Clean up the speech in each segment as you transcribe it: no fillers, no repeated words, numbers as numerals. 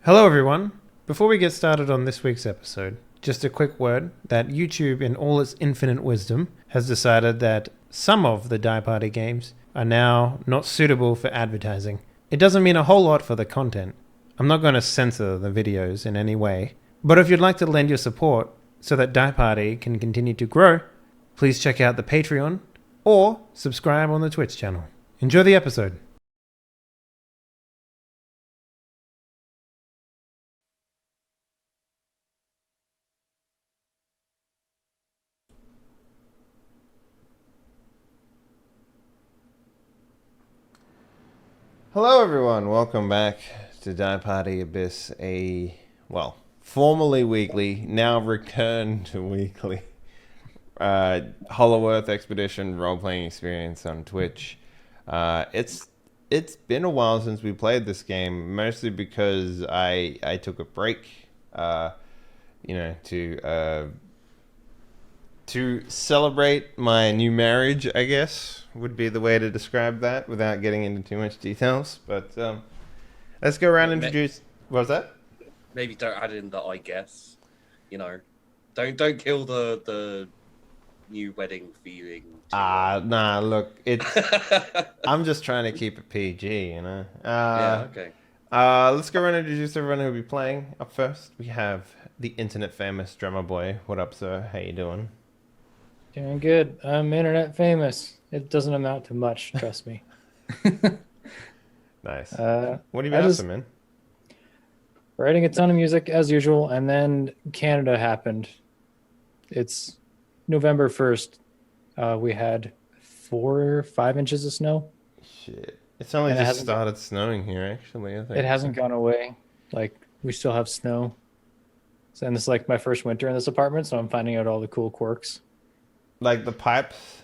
Hello, everyone. Before we get started on this week's episode, just a quick word that YouTube, in all its infinite wisdom, has decided that some of the Die Party games are now not suitable for advertising. It doesn't mean a whole lot for the content. I'm not going to censor the videos in any way, but if you'd like to lend your support so that Die Party can continue to grow, please check out the Patreon or subscribe on the Twitch channel. Enjoy the episode. Hello everyone, welcome back to Die Party Abyss, formerly weekly, now returned to weekly Hollow Earth Expedition role-playing experience on Twitch. It's been a while since we played this game, mostly because I took a break, to celebrate my new marriage, I guess, would be the way to describe that without getting into too much details. But let's go around and introduce... What was that? Maybe don't add in the I guess. You know, don't kill the new wedding feeling. Nah, look, it's... I'm just trying to keep it PG, you know? Yeah, okay. Let's go around and introduce everyone who'll be playing. Up first, we have the internet famous Drummer Boy. What up, sir? How you doing? Doing good. I'm internet famous. It doesn't amount to much, trust me. Nice. What have you been up to, man? Writing a ton of music as usual, and then Canada happened. It's November 1st. We had 4 or 5 inches of snow. Shit. It's only just started snowing here, actually, I think. It hasn't gone away. Like, we still have snow. So, and this is like my first winter in this apartment, so I'm finding out all the cool quirks. Like the pipes?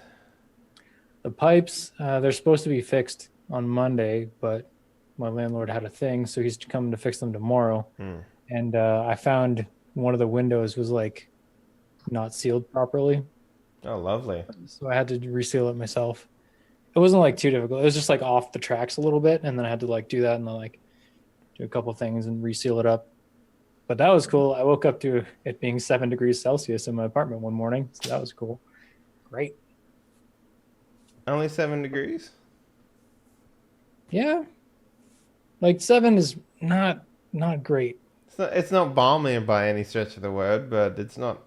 The pipes, they're supposed to be fixed on Monday, but my landlord had a thing, so he's coming to fix them tomorrow. And I found one of the windows was like not sealed properly. Oh, lovely. So I had to reseal it myself. It wasn't like too difficult. It was just like off the tracks a little bit, and then I had to like do that and then like do a couple things and reseal it up. But that was cool. I woke up to it being 7 degrees Celsius in my apartment one morning, so that was cool. Great. Only 7 degrees? Yeah. Like 7 is not great. It's not balmy by any stretch of the word, but it's not...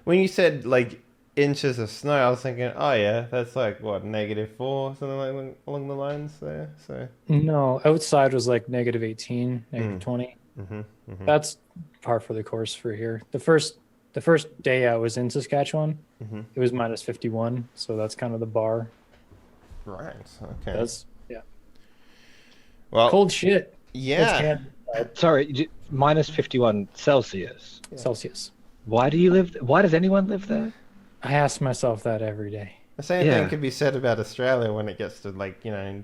When you said, like, inches of snow, I was thinking, oh yeah, that's like, what, -4? Something like along the lines there, so... No, outside was like -18, -20. That's par for the course for here. The first day I was in Saskatchewan, it was -51, so that's kind of the bar. Right, okay. Yeah. Well, cold shit. Yeah. Sorry, -51 Celsius. Celsius. Why does anyone live there? I ask myself that every day. The same thing could be said about Australia when it gets to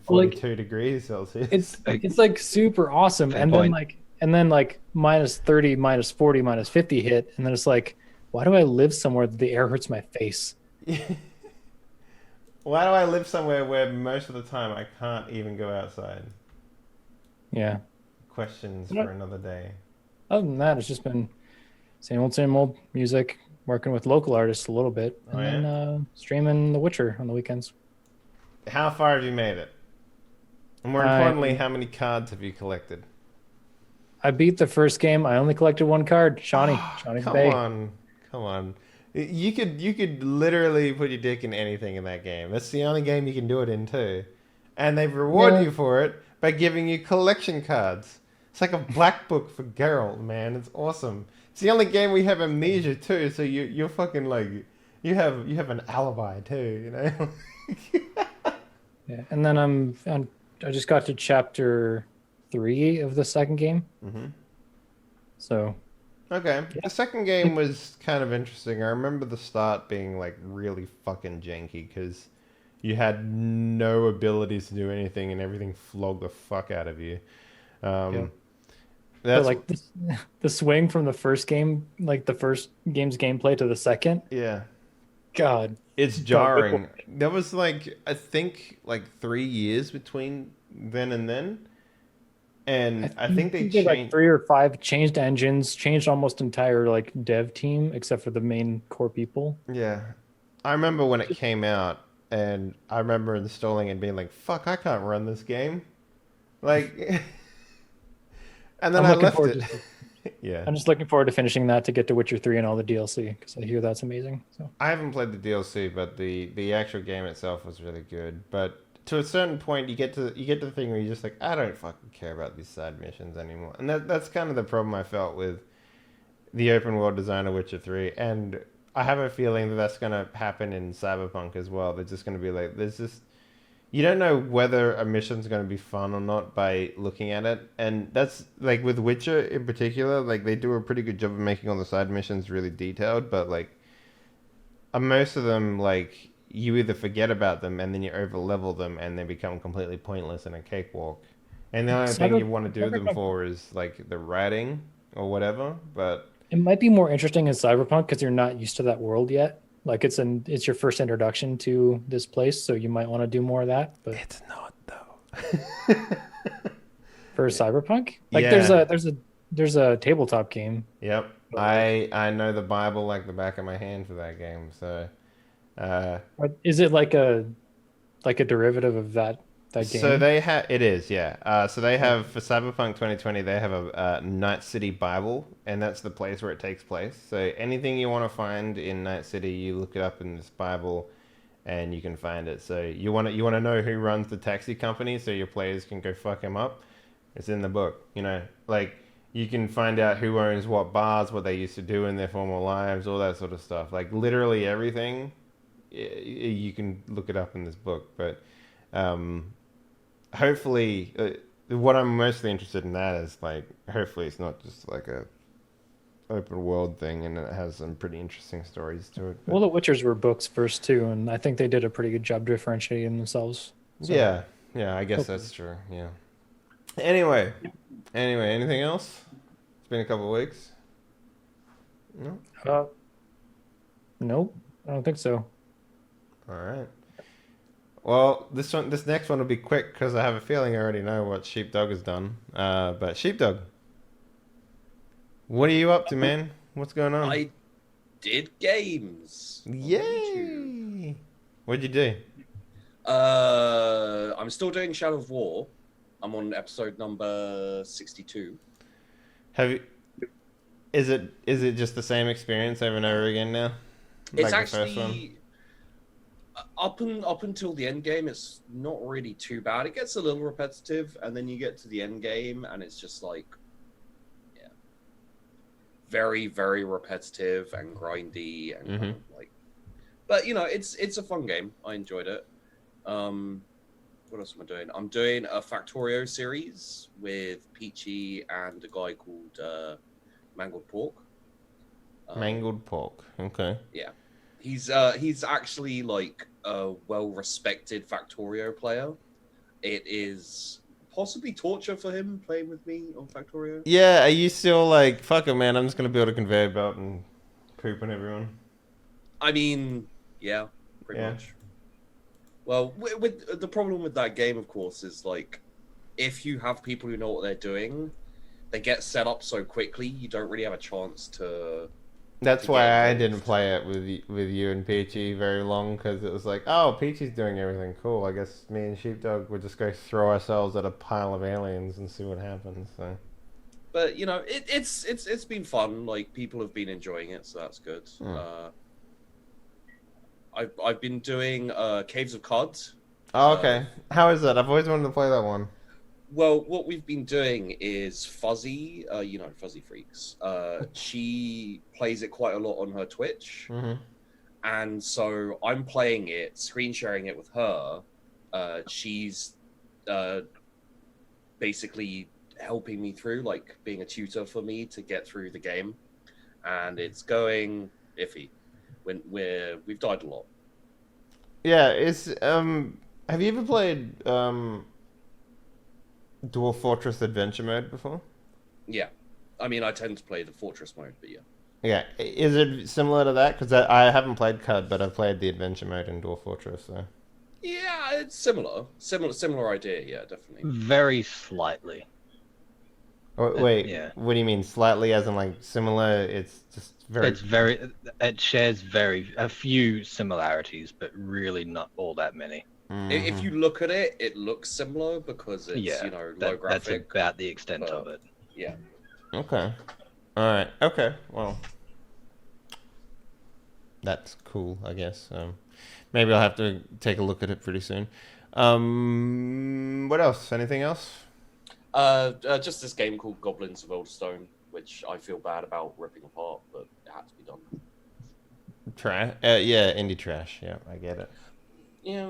42 degrees Celsius. It's like super awesome. Fair and point. then like -30, -40, -50 hit, and then it's like, why do I live somewhere that the air hurts my face? Why do I live somewhere where most of the time I can't even go outside? Yeah. Questions for another day. Other than that, it's just been same old music, working with local artists a little bit, and then streaming The Witcher on the weekends. How far have you made it? And more importantly, how many cards have you collected? I beat the first game. I only collected 1 card. Shawnee Bay. Come on. You could literally put your dick in anything in that game. That's the only game you can do it in too. And they reward you for it by giving you collection cards. It's like a black book for Geralt, man. It's awesome. It's the only game we have amnesia too, so you're fucking like you have an alibi too, you know? Yeah, and then I just got to chapter 3 of the second game. So okay. The second game was kind of interesting. I remember the start being like really fucking janky because you had no abilities to do anything and everything flogged the fuck out of you. That's like the swing from the first game, like the first game's gameplay to the second. Yeah. God. It's jarring. There was like, I think like 3 years between then and then. And I think they did like changed. 3 or 5 changed engines, changed almost entire like dev team except for the main core people. Yeah, I remember when it came out, and I remember installing and being like, "Fuck, I can't run this game." Like, and then I'm I looking left forward it. to Yeah, I'm just looking forward to finishing that to get to Witcher 3 and all the DLC because I hear that's amazing. So I haven't played the DLC, but the actual game itself was really good. But to a certain point, you get to the thing where you're just like, I don't fucking care about these side missions anymore, and that's kind of the problem I felt with the open world design of Witcher 3, and I have a feeling that that's going to happen in Cyberpunk as well. They're just going to be like, there's just, you don't know whether a mission's going to be fun or not by looking at it. And that's, like, with Witcher in particular, like, they do a pretty good job of making all the side missions really detailed, but, like, most of them, like, you either forget about them and then you over level them and they become completely pointless in a cakewalk. And the only thing you want to do them for is, like, the writing or whatever, but... it might be more interesting in Cyberpunk because you're not used to that world yet. Like it's your first introduction to this place, so you might want to do more of that. But It's not though. for Cyberpunk, like Yeah. there's a tabletop game. Yep. I know the Bible like the back of my hand for that game. So Is it like a derivative of that game? so they have it is, yeah. So they have for Cyberpunk 2020 they have a Night City Bible, and that's the place where it takes place. So anything you want to find in Night City, you look it up in this Bible and you can find it. So you want to know who runs the taxi company so your players can go fuck him up. It's in the book, like you can find out who owns what bars, what they used to do in their former lives, all that sort of stuff. Like literally everything, you can look it up in this book. But hopefully, what I'm mostly interested in that is like, hopefully it's not just like a open world thing, and it has some pretty interesting stories to it. But well, the Witchers were books first too, and I think they did a pretty good job differentiating themselves. So, yeah, I guess that's true. Yeah. Anyway, anything else? It's been a couple of weeks. No. Nope, I don't think so. All right. Well, this next one will be quick because I have a feeling I already know what Sheepdog has done. But Sheepdog, what are you up to, man? What's going on? I did games. on YouTube. Yay! What'd you do? I'm still doing Shadow of War. I'm on episode number 62. Have you? Is it just the same experience over and over again now? It's Like the first one? actually up until the end game. It's not really too bad. It gets a little repetitive, and then you get to the end game, and it's just like, yeah, very very repetitive and grindy and kind of like. But it's a fun game. I enjoyed it. What else am I doing? I'm doing a Factorio series with Peachy and a guy called Mangled Pork. Mangled Pork. Okay. Yeah, he's actually like a well-respected Factorio player. It is possibly torture for him playing with me on Factorio. Yeah. Are you still like, fuck it, man? I'm just gonna build a conveyor belt and poop on everyone. I mean, yeah, pretty much. Well, with the problem with that game, of course, is like if you have people who know what they're doing, they get set up so quickly, you don't really have a chance to. That's to why get I involved. didn't play it with you and Peachy very long, because it was like, oh, Peachy's doing everything cool. I guess me and Sheepdog would just go throw ourselves at a pile of aliens and see what happens. So. But it's been fun. Like people have been enjoying it, so that's good. I've been doing Caves of Cards. Oh, okay. How is that? I've always wanted to play that one. Well, what we've been doing is Fuzzy, Fuzzy Freaks. She plays it quite a lot on her Twitch, and so I'm playing it, screen sharing it with her. She's basically helping me through, like being a tutor for me to get through the game, and it's going iffy. We've died a lot. Yeah, it's have you ever played Dwarf Fortress Adventure Mode before? Yeah, I mean I tend to play the Fortress mode, but yeah. Yeah, is it similar to that? Because I haven't played CUD, but I've played the Adventure Mode in Dwarf Fortress. So. Yeah, it's similar idea. Yeah, definitely. Very slightly. Oh, wait, Yeah. what do you mean slightly? As in like similar? It's just very. It's it shares a few similarities, but really not all that many. If Mhm. you look at it, it looks similar because it's Yeah, low that's graphic. about the extent but- of it. Yeah. Okay. All right. Okay. Well, that's cool, I guess. Maybe I'll have to take a look at it pretty soon. What else? Anything else? Just this game called Goblins of Oldstone, which I feel bad about ripping apart, but it had to be done. Trash. Yeah, indie trash. Yeah, I get it. Yeah.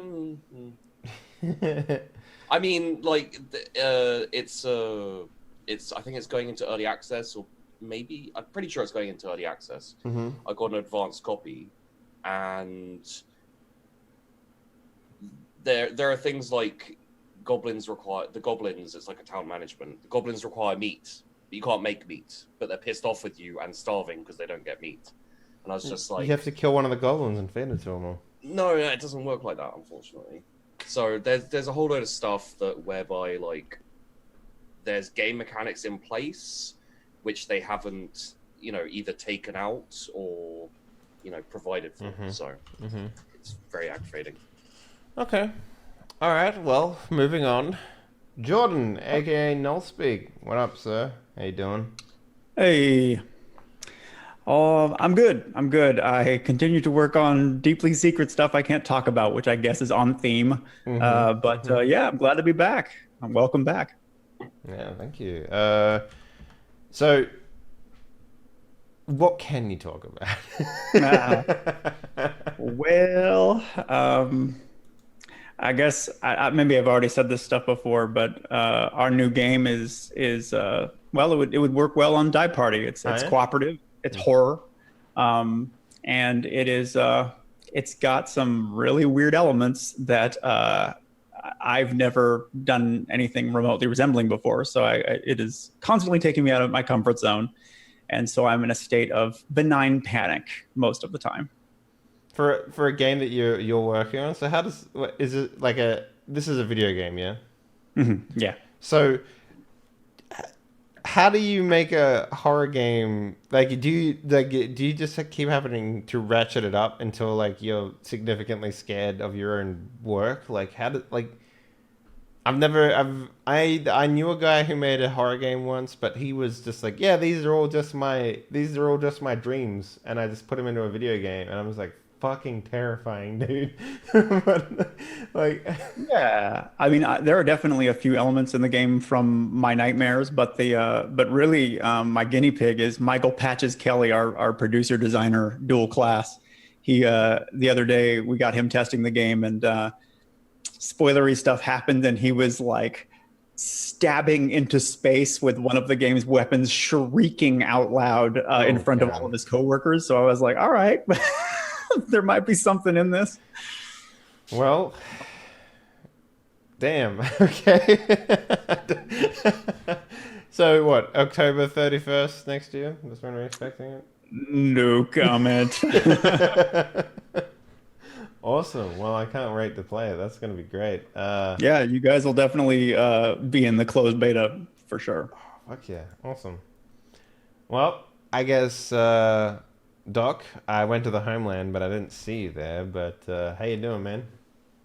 I mean, like, it's I think it's going into early access, or maybe I'm pretty sure it's going into early access. Mm-hmm. I got an advanced copy, and there are things like goblins. It's like a town management. The goblins require meat, but you can't make meat. But they're pissed off with you and starving because they don't get meat. And I was just like, you have to kill one of the goblins and feed it to them all. no, it doesn't work like that, unfortunately. So there's a whole load of stuff whereby like there's game mechanics in place which they haven't either taken out or provided for. Mhm. So Mm-hmm. it's very aggravating. Okay. All right. Well, moving on. Jordan, aka Nullspeak. What up, sir? How you doing? Hey, I'm good. I'm good. I continue to work on deeply secret stuff I can't talk about, which I guess is on theme. Mhm. Yeah, I'm glad to be back. Welcome back. Yeah, thank you. So, what can you talk about? Well, I guess maybe I've already said this stuff before, but our new game is well, it would work well on Die Party. It's yeah? cooperative. It's horror, and it's got some really weird elements that I've never done anything remotely resembling before. So it is constantly taking me out of my comfort zone, and so I'm in a state of benign panic most of the time. For a game that you're working on, so is it like this is a video game, yeah? Mm-hmm. Yeah. So how do you make a horror game? Like, do you just keep having to ratchet it up until like you're significantly scared of your own work? Like, I knew a guy who made a horror game once, but he was just like, yeah, these are all just my dreams, and I just put them into a video game, and I was like, fucking terrifying, dude. But, like, Yeah, I mean, there are definitely a few elements in the game from my nightmares, but really, my guinea pig is Michael Patches Kelly, our producer designer dual class. He the other day we got him testing the game, and spoilery stuff happened, and he was like stabbing into space with one of the game's weapons, shrieking out loud in front of all of his coworkers. So I was like, all right. There might be something in this. well, damn. Okay. So what? October 31st next year? That's when we're expecting it. No comment. Awesome. Well, I can't wait to play it. That's going to be great. Yeah, you guys will definitely be in the closed beta for sure. Fuck yeah. Awesome. Well, I guess, Doc, I went to the homeland, but I didn't see you there. But how you doing, man?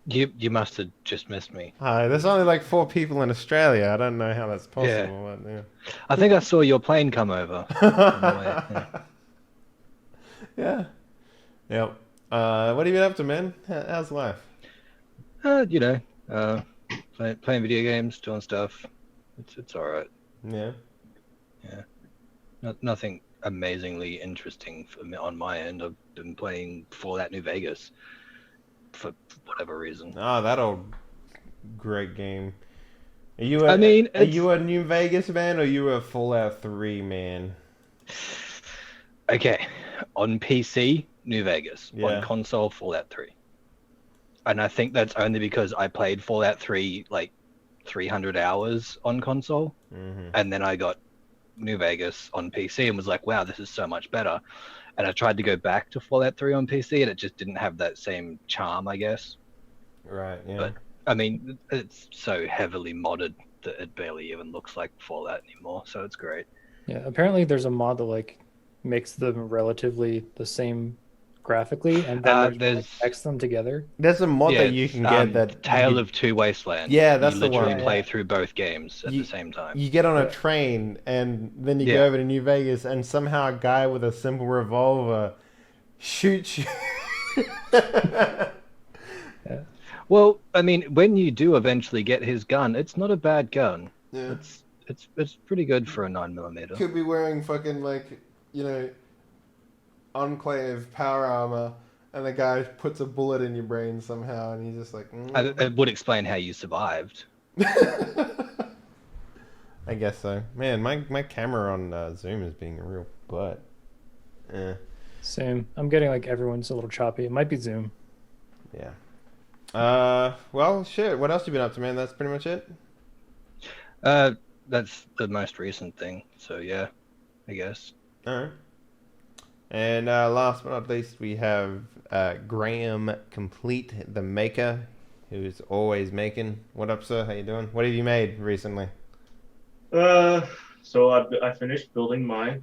You must have just missed me. Hi, there's only like 4 people in Australia. I don't know how that's possible. But, yeah. I think I saw your plane come over. Yeah. Yep. What have you been up to, man? How's life? Playing video games, doing stuff. It's all right. Yeah. Nothing amazingly interesting for me on my end. I've been playing Fallout New Vegas for whatever reason. Oh, that old great game. Are you I mean, are you a New Vegas man or are you a Fallout 3 man? Okay, on PC, New Vegas. Yeah. On console, Fallout 3. And I think that's only because I played Fallout 3 like 300 hours on console, and then I got New Vegas on PC and was like, wow, this is so much better. And I tried to go back to Fallout 3 on PC and it just didn't have that same charm, I guess. Right, yeah. But I mean, it's so heavily modded that it barely even looks like Fallout anymore. So it's great. Yeah, apparently there's a mod that like makes them relatively the same graphically, and then There's connects them together. There's a mod yeah, that you it's, can get that Tale you, of Two Wastelands. Yeah, that's you the literally one. play Yeah. through both games at the same time. you get on a Yeah. train and then you Yeah. go over to New Vegas and somehow a guy with a simple revolver shoots you. Well, I mean, when you do eventually get his gun, it's not a bad gun. Yeah. It's pretty good for a 9mm. Could be wearing fucking Enclave power armor, and the guy puts a bullet in your brain somehow, and he's just like. It would explain how you survived. I guess so. Man, my camera on Zoom is being a real butt. Same. I'm getting like everyone's a little choppy. It might be Zoom. Yeah. Well, shit. What else you been up to, man? That's pretty much it. That's the most recent thing. So yeah, I guess. All right. And last but not least, we have Graham Complete, the maker, who's always making. What up, sir? How you doing? What have you made recently? So I finished building my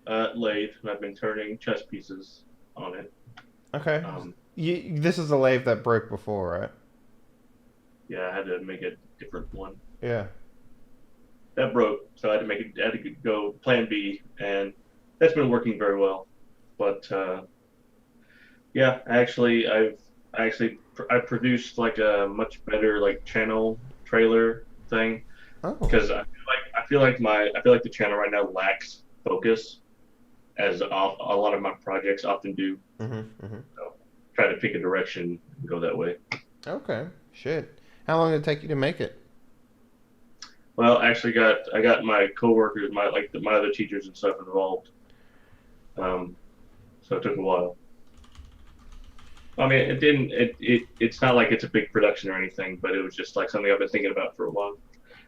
lathe, and I've been turning chess pieces on it. Okay. This is a lathe that broke before, right? Yeah, I had to make a different one. Yeah. That broke, so I had to make it. I had to go Plan B, and that's been working very well. But yeah, I produced like a much better like channel trailer thing Oh. because I feel like the channel right now lacks focus, as a lot of my projects often do. So try to pick a direction and go that way. Okay. Shit. How long did it take you to make it? Well, actually, I got my coworkers, my other teachers and stuff involved. So it took a while. I mean, it didn't. It's not like it's a big production or anything, but it was just like something I've been thinking about for a while.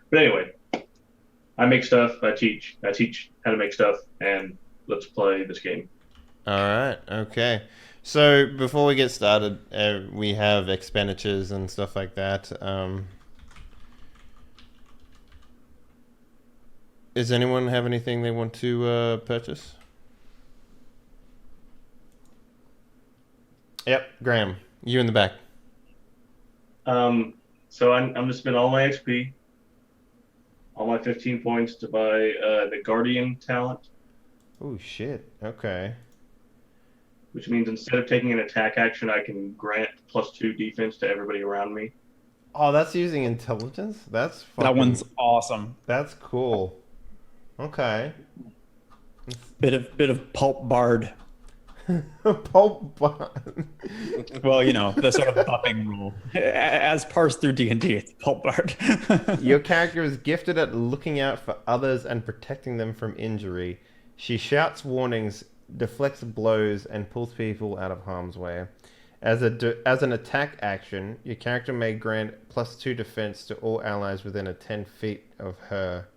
But anyway, I make stuff. I teach how to make stuff, and let's play this game. All right. Okay. So before we get started, we have expenditures and stuff like that. Does anyone have anything they want to purchase? Yep, Graham, you in the back. So I'm gonna spend all my XP, all my 15 points to buy the Guardian talent. Oh shit. Okay. Which means instead of taking an attack action, I can grant +2 defense to everybody around me. Oh, that's using intelligence? That's fucking, That one's awesome. That's cool. Okay. Bit of pulp bard. Pulp bard. Well, the sort of buffing rule as parsed through D&D. It's pulp bard. Your character is gifted at looking out for others and protecting them from injury. She shouts warnings, deflects blows, and pulls people out of harm's way. As an attack action, your character may grant +2 defense to all allies within 10 feet of her.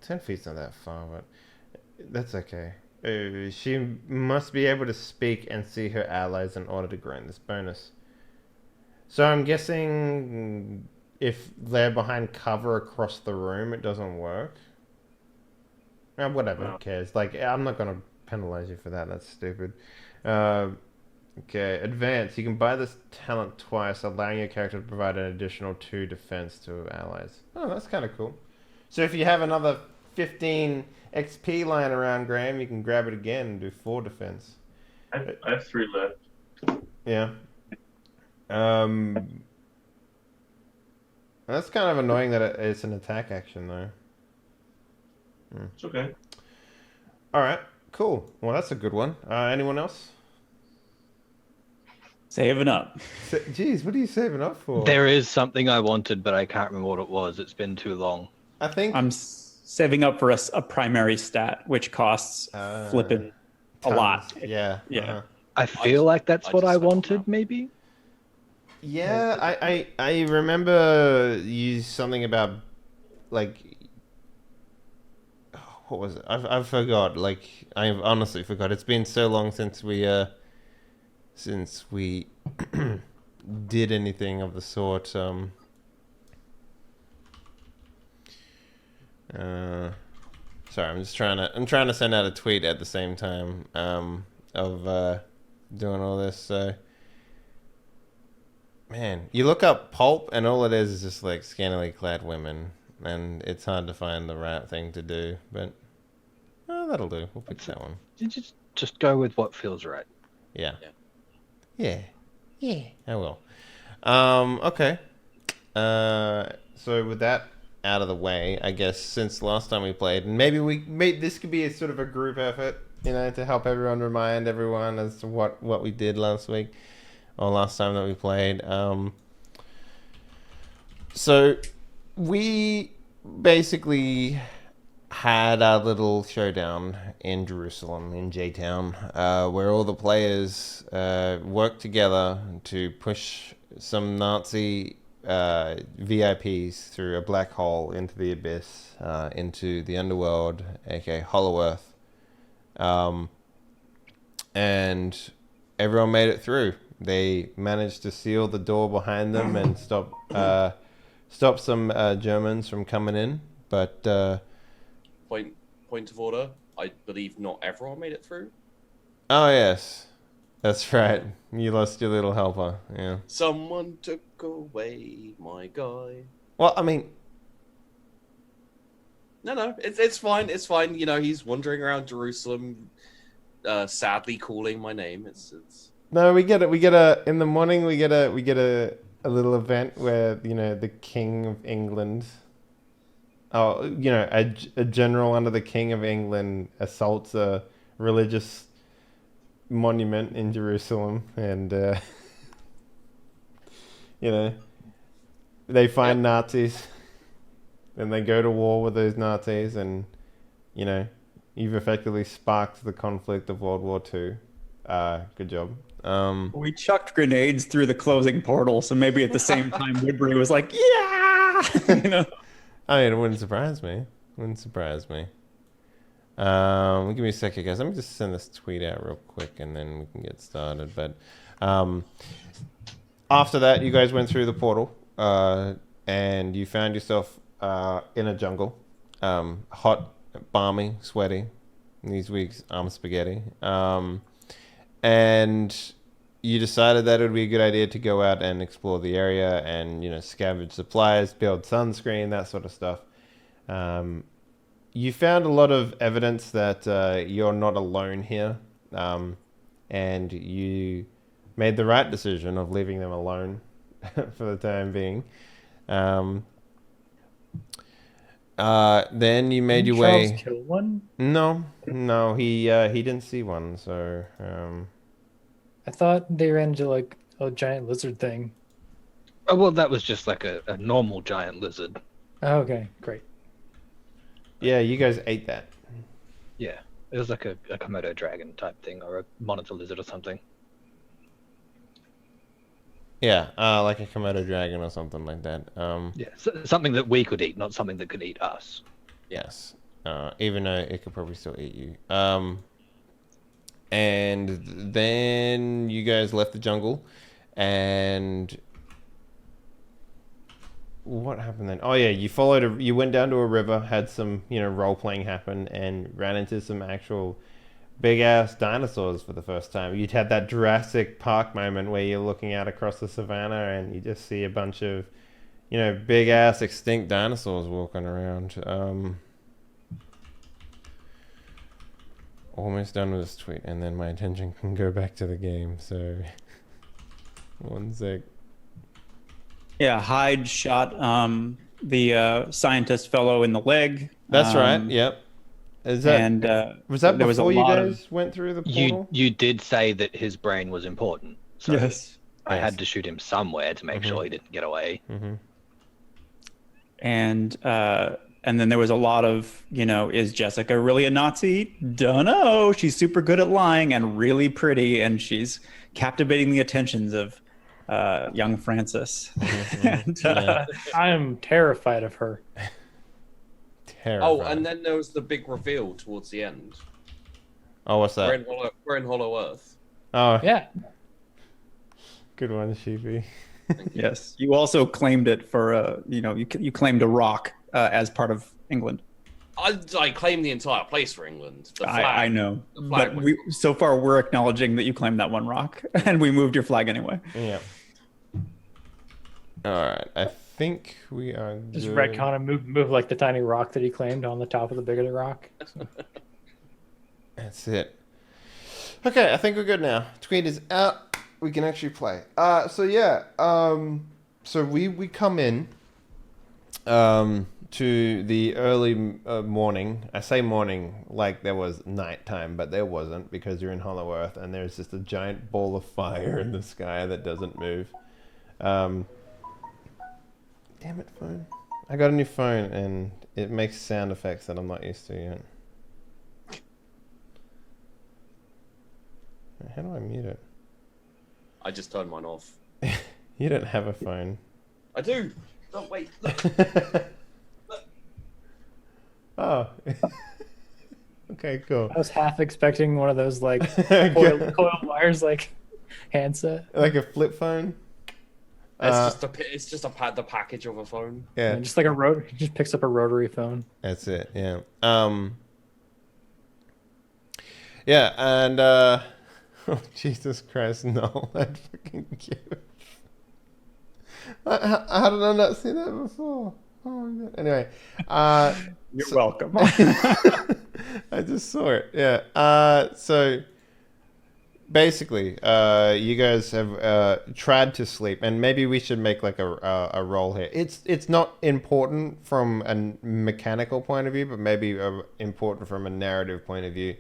10 feet's not that far, but that's okay. She must be able to speak and see her allies in order to grant this bonus. So I'm guessing if they're behind cover across the room, it doesn't work. Whatever, who cares? Like, I'm not going to penalize you for that. That's stupid. Okay, advance. You can buy this talent twice, allowing your character to provide an additional 2 defense to allies. Oh, that's kind of cool. So if you have another 15 XP lying around, Graham, you can grab it again and do 4 defense. I have 3 left. Yeah. That's kind of annoying that it's an attack action, though. It's okay. All right, cool. Well, that's a good one. Anyone else? Saving up. Jeez, what are you saving up for? There is something I wanted, but I can't remember what it was. It's been too long. I think I'm saving up for a primary stat, which costs flipping a lot. Yeah. Yeah. Uh-huh. I feel like that's I what just I spent wanted, one. maybe? Yeah, I remember you something about like what was it? I forgot. Like I honestly forgot. It's been so long since we did anything of the sort. Sorry, I'm trying to send out a tweet at the same time of doing all this. So, man, you look up pulp, and all it is just like scantily clad women, and it's hard to find the right thing to do. But that'll do. We'll pick that one. You just go with what feels right. Yeah. I will. Okay. So with that out of the way, I guess since last time we played, and maybe this could be a sort of a group effort, to help everyone remind everyone as to what we did last week or last time that we played. So we basically had our little showdown in Jerusalem, in J-Town, where all the players worked together to push some Nazi VIPs through a black hole into the abyss, into the underworld, aka Hollow Earth. And everyone made it through. They managed to seal the door behind them and stop some Germans from coming in. But Point of order. I believe not everyone made it through. oh yes, that's right. You lost your little helper. Yeah. Someone took away my guy. Well, I mean, No, it's fine. It's fine. He's wandering around Jerusalem, sadly calling my name. It's. no, we get a in the morning. We get a little event where the King of England. Oh, a general under the King of England assaults a religious monument in Jerusalem, and they find Nazis, and they go to war with those Nazis, and you've effectively sparked the conflict of World War II. Good job. We chucked grenades through the closing portal, so maybe at the same time Woodbury was like, yeah! I mean, it wouldn't surprise me. Give me a second, guys. Let me just send this tweet out real quick, and then we can get started. But after that, you guys went through the portal, and you found yourself in a jungle. Hot, balmy, sweaty. These weeks, spaghetti. And you decided that it would be a good idea to go out and explore the area and, scavenge supplies, build sunscreen, that sort of stuff. You found a lot of evidence that you're not alone here, and you made the right decision of leaving them alone for the time being. Then you made your way. Charles kill one? No, he didn't see one, so. I thought they ran into like a giant lizard thing. Oh, well, that was just like a normal giant lizard. Oh, okay, great. Yeah, you guys ate that. Yeah, it was like a Komodo dragon type thing, or a monitor lizard or something. Yeah, like a Komodo dragon or something like that. Yeah, something that we could eat, not something that could eat us. Yes, even though it could probably still eat you. And then you guys left the jungle, and what happened then? Oh yeah, you went down to a river, had some role playing happen, and ran into some actual big ass dinosaurs for the first time. You'd had that Jurassic Park moment where you're looking out across the savannah and you just see a bunch of big ass extinct dinosaurs walking around. Almost done with this tweet, and then my attention can go back to the game. So, one sec. Yeah, Hyde shot the scientist fellow in the leg. That's right. Yep. Is that was that there before was you guys went through the portal? You did say that his brain was important. So yes. I had to shoot him somewhere to make sure he didn't get away. Mm-hmm. And then there was a lot of, is Jessica really a Nazi? Dunno. She's super good at lying and really pretty, and she's captivating the attentions of young Francis. And, I am terrified of her. Terrified. Oh, and then there was the big reveal towards the end. Oh, what's that? We're in Hollow Earth. Oh, Yeah. Good one, Sheepy. yes, you also claimed it for you claimed a rock as part of England. I claim the entire place for England. The flag. I know, The flag but went- so far we're acknowledging that you claimed that one rock, and we moved your flag anyway. Yeah. All right. I think we are Just good. retcon and move like the tiny rock that he claimed on the top of the bigger rock. That's it. Okay, I think we're good now. Tweet is out. We can actually play. So yeah. So we come in. To the early morning. I say morning like there was nighttime, but there wasn't because you're in Hollow Earth and there's just a giant ball of fire in the sky that doesn't move. Damn it, phone. I got a new phone and it makes sound effects that I'm not used to yet. How do I mute it? I just turned mine off. You don't have a phone. I do. Oh wait. Look. Oh. Okay, cool. I was half expecting one of those like coil wires, like handset. Like a flip phone? It's just the package of a phone. Yeah. And just like he just picks up a rotary phone. That's it, yeah. Yeah, and oh Jesus Christ, no, that's fucking cute. How did I not see that before? Oh my God. Anyway, You're welcome. I just saw it. Yeah. So basically, you guys have tried to sleep, and maybe we should make like a roll here. It's not important from a mechanical point of view, but maybe important from a narrative point of view,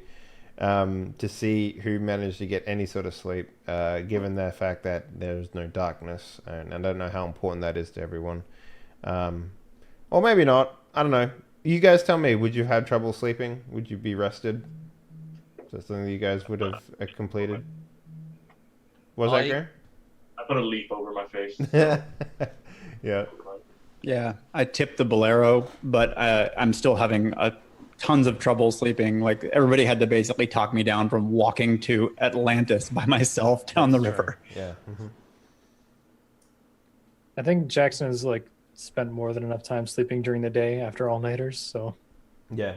to see who managed to get any sort of sleep, given the fact that there's no darkness, and I don't know how important that is to everyone. Or maybe not. I don't know. You guys tell me. Would you have had trouble sleeping? Would you be rested? Is that something that you guys would have completed? Was that Gary? I put a leaf over my face. Yeah. Yeah, I tipped the Bolero, but I'm still having tons of trouble sleeping. Like everybody had to basically talk me down from walking to Atlantis by myself down the river. Yeah. Mm-hmm. I think Jackson has like spent more than enough time sleeping during the day after all-nighters, so Yeah.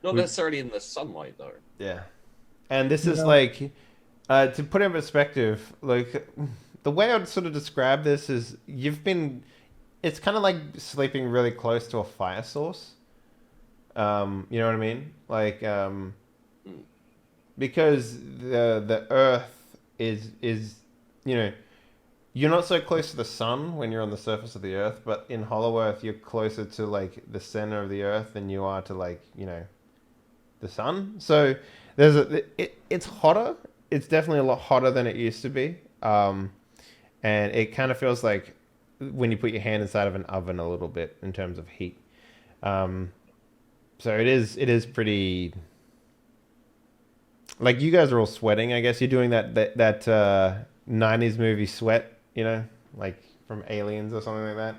Not necessarily in the sunlight though. Yeah. And this is like, to put it in perspective, like the way I'd sort of describe this is it's kind of like sleeping really close to a fire source. You know what I mean? Like, because the earth is, you know, you're not so close to the sun when you're on the surface of the earth, but in Hollow Earth, you're closer to like the center of the earth than you are to like, you know, the sun. So it's hotter. It's definitely a lot hotter than it used to be. And it kind of feels like when you put your hand inside of an oven a little bit in terms of heat. So it is pretty, like you guys are all sweating. I guess you're doing that 90s movie sweat, you know, like from Aliens or something like that.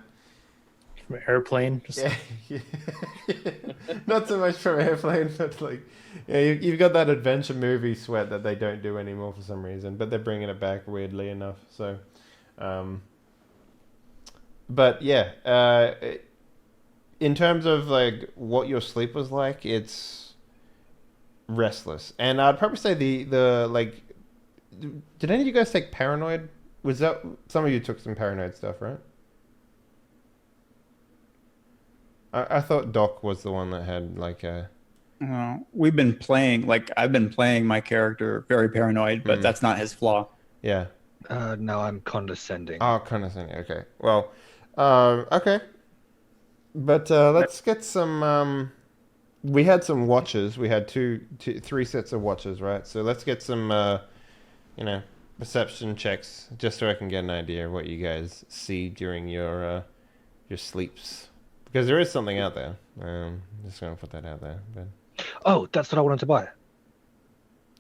from Airplane. Just Yeah. Not so much from Airplane, but like, yeah, you've got that adventure movie sweat that they don't do anymore for some reason, but they're bringing it back weirdly enough. So, but yeah, in terms of like what your sleep was like, it's restless, and I'd probably say the like. Did any of you guys take Paranoid? Was that some of you took some Paranoid stuff, right? I thought Doc was the one that had like a. We've been playing, like I've been playing my character very paranoid, but that's not his flaw. Yeah. No, I'm condescending. Oh, condescending. Okay. Well, okay. But let's get some. We had some watches. We had three sets of watches, right? So let's get some, perception checks, just so I can get an idea of what you guys see during your sleeps, because there is something out there. Just gonna put that out there. But Oh, that's what I wanted to buy.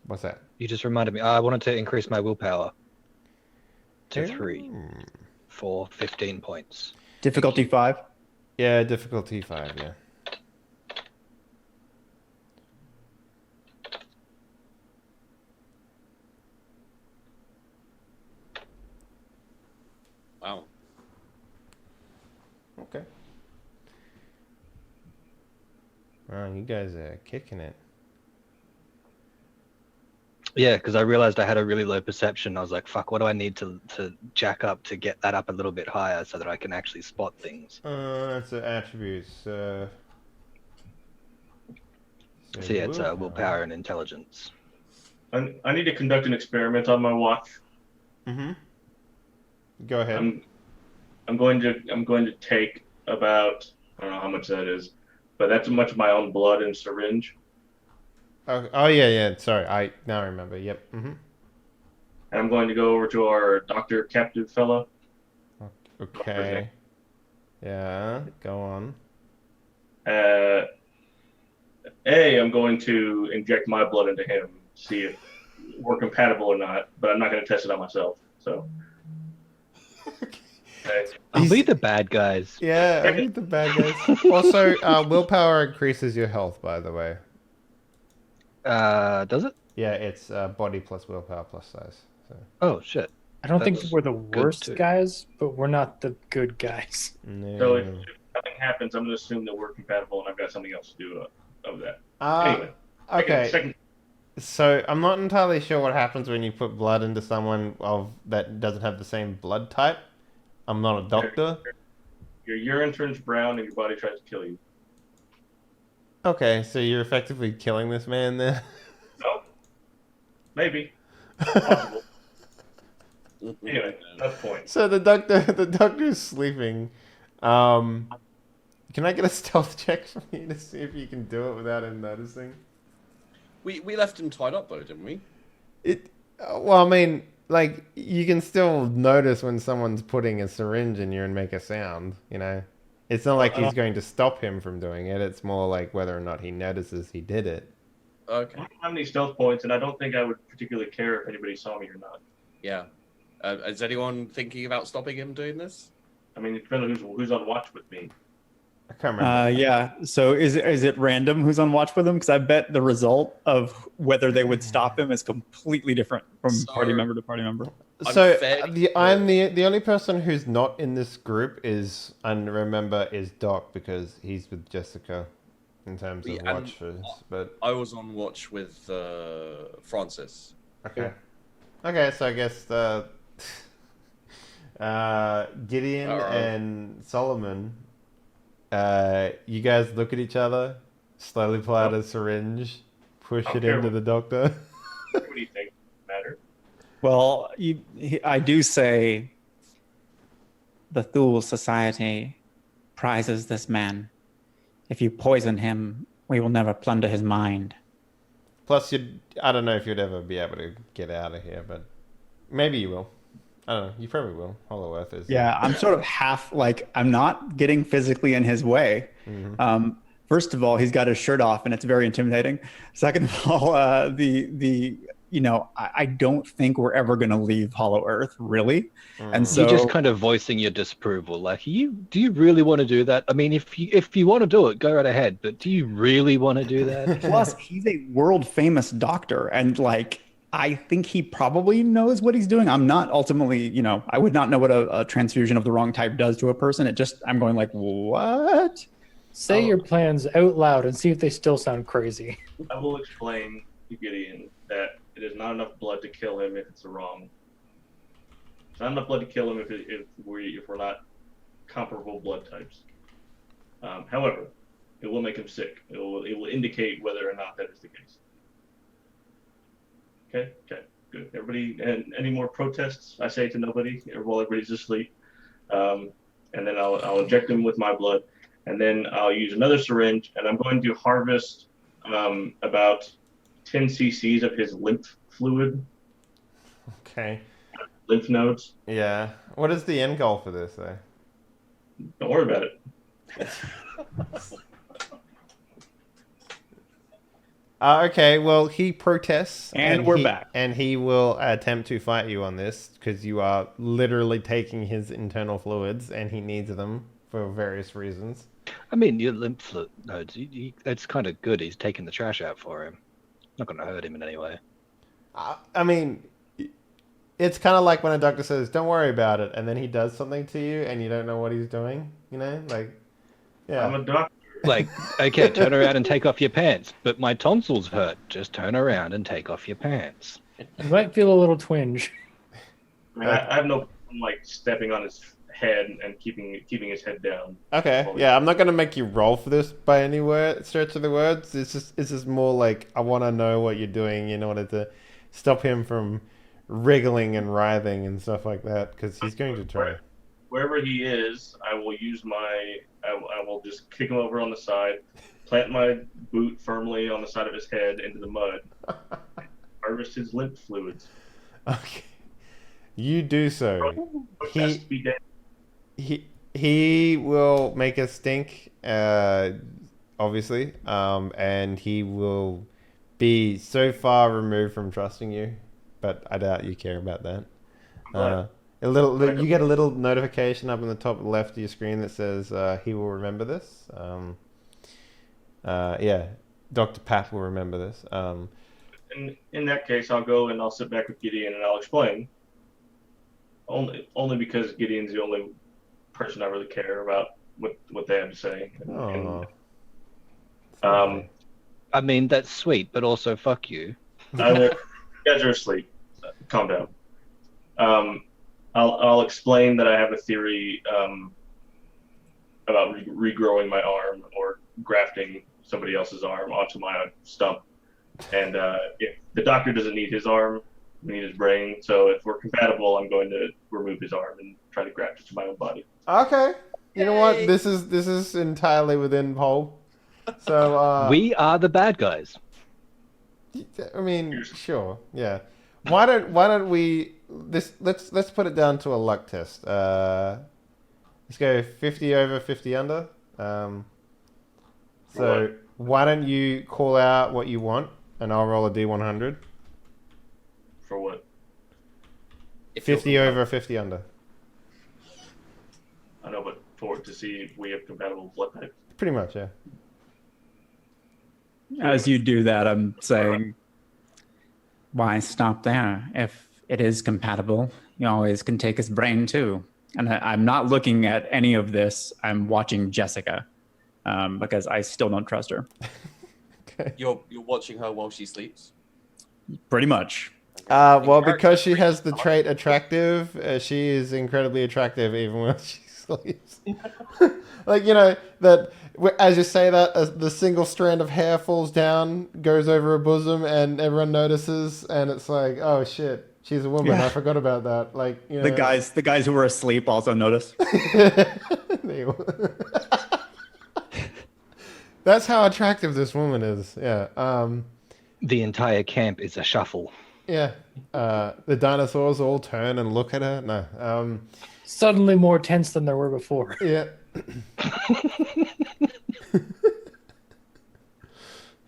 what's that? You just reminded me. I wanted to increase my willpower to 3 for 15 points. Difficulty 5. Yeah, difficulty 5. Yeah. Wow. Okay. Oh, you guys are kicking it. Yeah, because I realized I had a really low perception. I was like, fuck, what do I need to jack up to get that up a little bit higher so that I can actually spot things? That's the attributes. So Yeah, it's willpower and intelligence. I need to conduct an experiment on my watch. Mm-hmm. Go ahead. I'm going to take about, I don't know how much that is, but that's much of my own blood and syringe. Oh yeah. Sorry, I now remember. Yep. Mm-hmm. And I'm going to go over to our doctor captive fellow. Okay. Yeah. Go on. I'm going to inject my blood into him, see if we're compatible or not. But I'm not going to test it on myself. So. Okay. Are we the bad guys? Yeah, are we the bad guys? Also, willpower increases your health, by the way. Does it? Yeah, it's body plus willpower plus size. So. Oh shit. I don't think That's we're the good worst too. guys, but we're not the good guys. No. So if nothing happens, I'm going to assume that we're compatible, and I've got something else to do of that. Anyway. Okay. Second. So I'm not entirely sure what happens when you put blood into someone that doesn't have the same blood type. I'm not a doctor. Your urine turns brown, and your body tries to kill you. Okay, so you're effectively killing this man there. No. Maybe. Possible. Anyway, enough point. So the doctor's sleeping. Can I get a stealth check from you to see if you can do it without him noticing? We left him tied up though, didn't we? Well, I mean, like, you can still notice when someone's putting a syringe in you and make a sound, you know? It's not like he's going to stop him from doing it. It's more like whether or not he notices he did it. Okay. I don't have any stealth points, and I don't think I would particularly care if anybody saw me or not. Yeah. Is anyone thinking about stopping him doing this? I mean, it depends on who's on watch with me. I can't remember. Yeah. So is it random who's on watch with him? Because I bet the result of whether they would stop him is completely different from party member to party member. So I'm the only person who's not in this group is Doc, because he's with Jessica in terms of watchers. But I was on watch with Francis. okay, so I guess Gideon and Solomon, you guys look at each other, slowly pull out a syringe, push it into the doctor. What do you think? Matter? Well, I do say the Thule Society prizes this man. If you poison him, we will never plunder his mind. Plus, I don't know if you'd ever be able to get out of here, but maybe you will. I don't know. You probably will. Hollow Earth is. Yeah, I'm sort of half, like, I'm not getting physically in his way. Mm-hmm. First of all, he's got his shirt off, and it's very intimidating. Second of all, I don't think we're ever going to leave Hollow Earth, really. And so you're just kind of voicing your disapproval. Like, do you really want to do that? I mean, if you want to do it, go right ahead. But do you really want to do that? Plus, he's a world famous doctor, and like, I think he probably knows what he's doing. I'm not ultimately, I would not know what a transfusion of the wrong type does to a person. I'm going like, what? Say your plans out loud and see if they still sound crazy. I will explain to Gideon that it is not enough blood to kill him if it's the wrong. It's not enough blood to kill him if we're not comparable blood types. However, it will make him sick. It will indicate whether or not that is the case. Okay, good. Everybody, and any more protests? I say to nobody while everybody's asleep. And then I'll inject him with my blood, and then I'll use another syringe, and I'm going to harvest about 10 cc's of his lymph fluid. Okay. Lymph nodes. Yeah. What is the end goal for this, though? Don't worry about it. Okay, well, he protests. And we're back. And he will attempt to fight you on this, because you are literally taking his internal fluids, and he needs them for various reasons. I mean, your lymph nodes, it's kind of good. He's taking the trash out for him. Not going to hurt him in any way. I mean, it's kind of like when a doctor says, don't worry about it, and then he does something to you, and you don't know what he's doing, Like, yeah. I'm a doctor. Like, okay, turn around and take off your pants. But my tonsils hurt. Just turn around and take off your pants. You might feel a little twinge. I mean, I have no problem like stepping on his head and keeping his head down. Okay, yeah, I'm not gonna make you roll for this by any stretch of the words. It's just more like I want to know what you're doing in order to stop him from wriggling and writhing and stuff like that, because he's going to try. Wherever he is, I will use I will just kick him over on the side, plant my boot firmly on the side of his head into the mud, harvest his lymph fluids. Okay, you do so. Has to be dead. He will make a stink, obviously, and he will be so far removed from trusting you, but I doubt you care about that. You get a little notification up in the top left of your screen that says he will remember this. Yeah, Dr. Pat will remember this. In that case, I'll go and I'll sit back with Gideon and I'll explain. Only because Gideon's the only person I really care about what they have to say. I mean, that's sweet, but also fuck you. You guys are asleep. Calm down. I'll explain that I have a theory about regrowing my arm or grafting somebody else's arm onto my stump. And if the doctor doesn't need his arm, we need his brain. So if we're compatible, I'm going to remove his arm and try to graft it to my own body. Okay. You know what? This is entirely within Paul. So we are the bad guys. I mean, sure, yeah. Why don't we let's put it down to a luck test. Let's go 50 over, 50 under. So why don't you call out what you want, and I'll roll a D100. For what? 50 over, 50 under. I know, but to see if we have compatible blood types. Pretty much, yeah. As you do that, I'm saying, why stop there? If it is compatible, you always can take his brain too. And I'm not looking at any of this. I'm watching Jessica because I still don't trust her. Okay. You're watching her while she sleeps? Pretty much. Well, because she has the trait attractive, she is incredibly attractive even when she sleeps. Like, you know, that as you say that, the single strand of hair falls down, goes over her bosom, and everyone notices, and it's like, oh shit, she's a woman. Yeah. I forgot about that. Like, you know. The guys who were asleep also notice. That's how attractive this woman is. Yeah. The entire camp is a shuffle. Yeah. The dinosaurs all turn and look at her. No. Suddenly more tense than there were before. Yeah.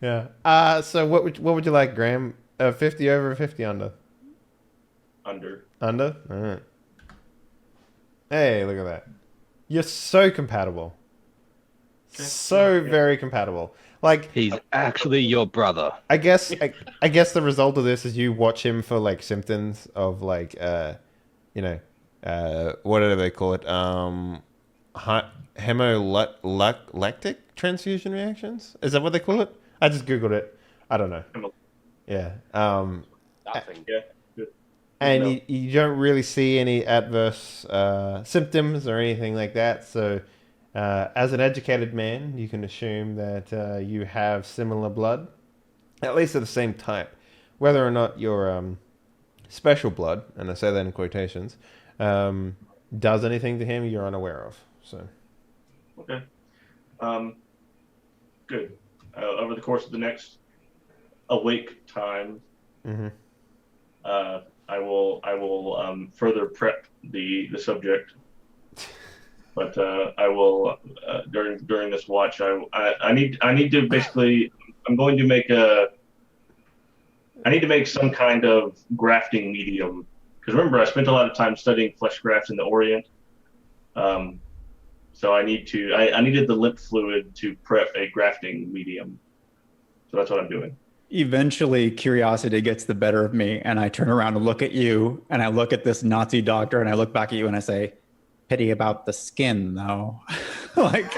Yeah. So what would you like, Graham? 50 over or 50 under? Under. Under? All right. Hey, look at that. You're so compatible. So very compatible. Like, He's actually your brother. I guess the result of this is you watch him for like symptoms of like you know, what do they call it? Hemolactic transfusion reactions? Is that what they call it? I just googled it. I don't know. Yeah. That thing. Yeah. Good. And you don't really see any adverse symptoms or anything like that. So, as an educated man, you can assume that you have similar blood, at least of the same type. Whether or not your special blood, and I say that in quotations, does anything to him, you're unaware of. So, Okay. Good. Over the course of the next awake time, mm-hmm. I will further prep the subject. But I will during this watch. I need to basically. I'm going to make I need to make some kind of grafting medium, because remember I spent a lot of time studying flesh grafts in the Orient. So I needed the lymph fluid to prep a grafting medium. So that's what I'm doing. Eventually, curiosity gets the better of me, and I turn around and look at you, and I look at this Nazi doctor, and I look back at you, and I say, "Pity about the skin, though." Like,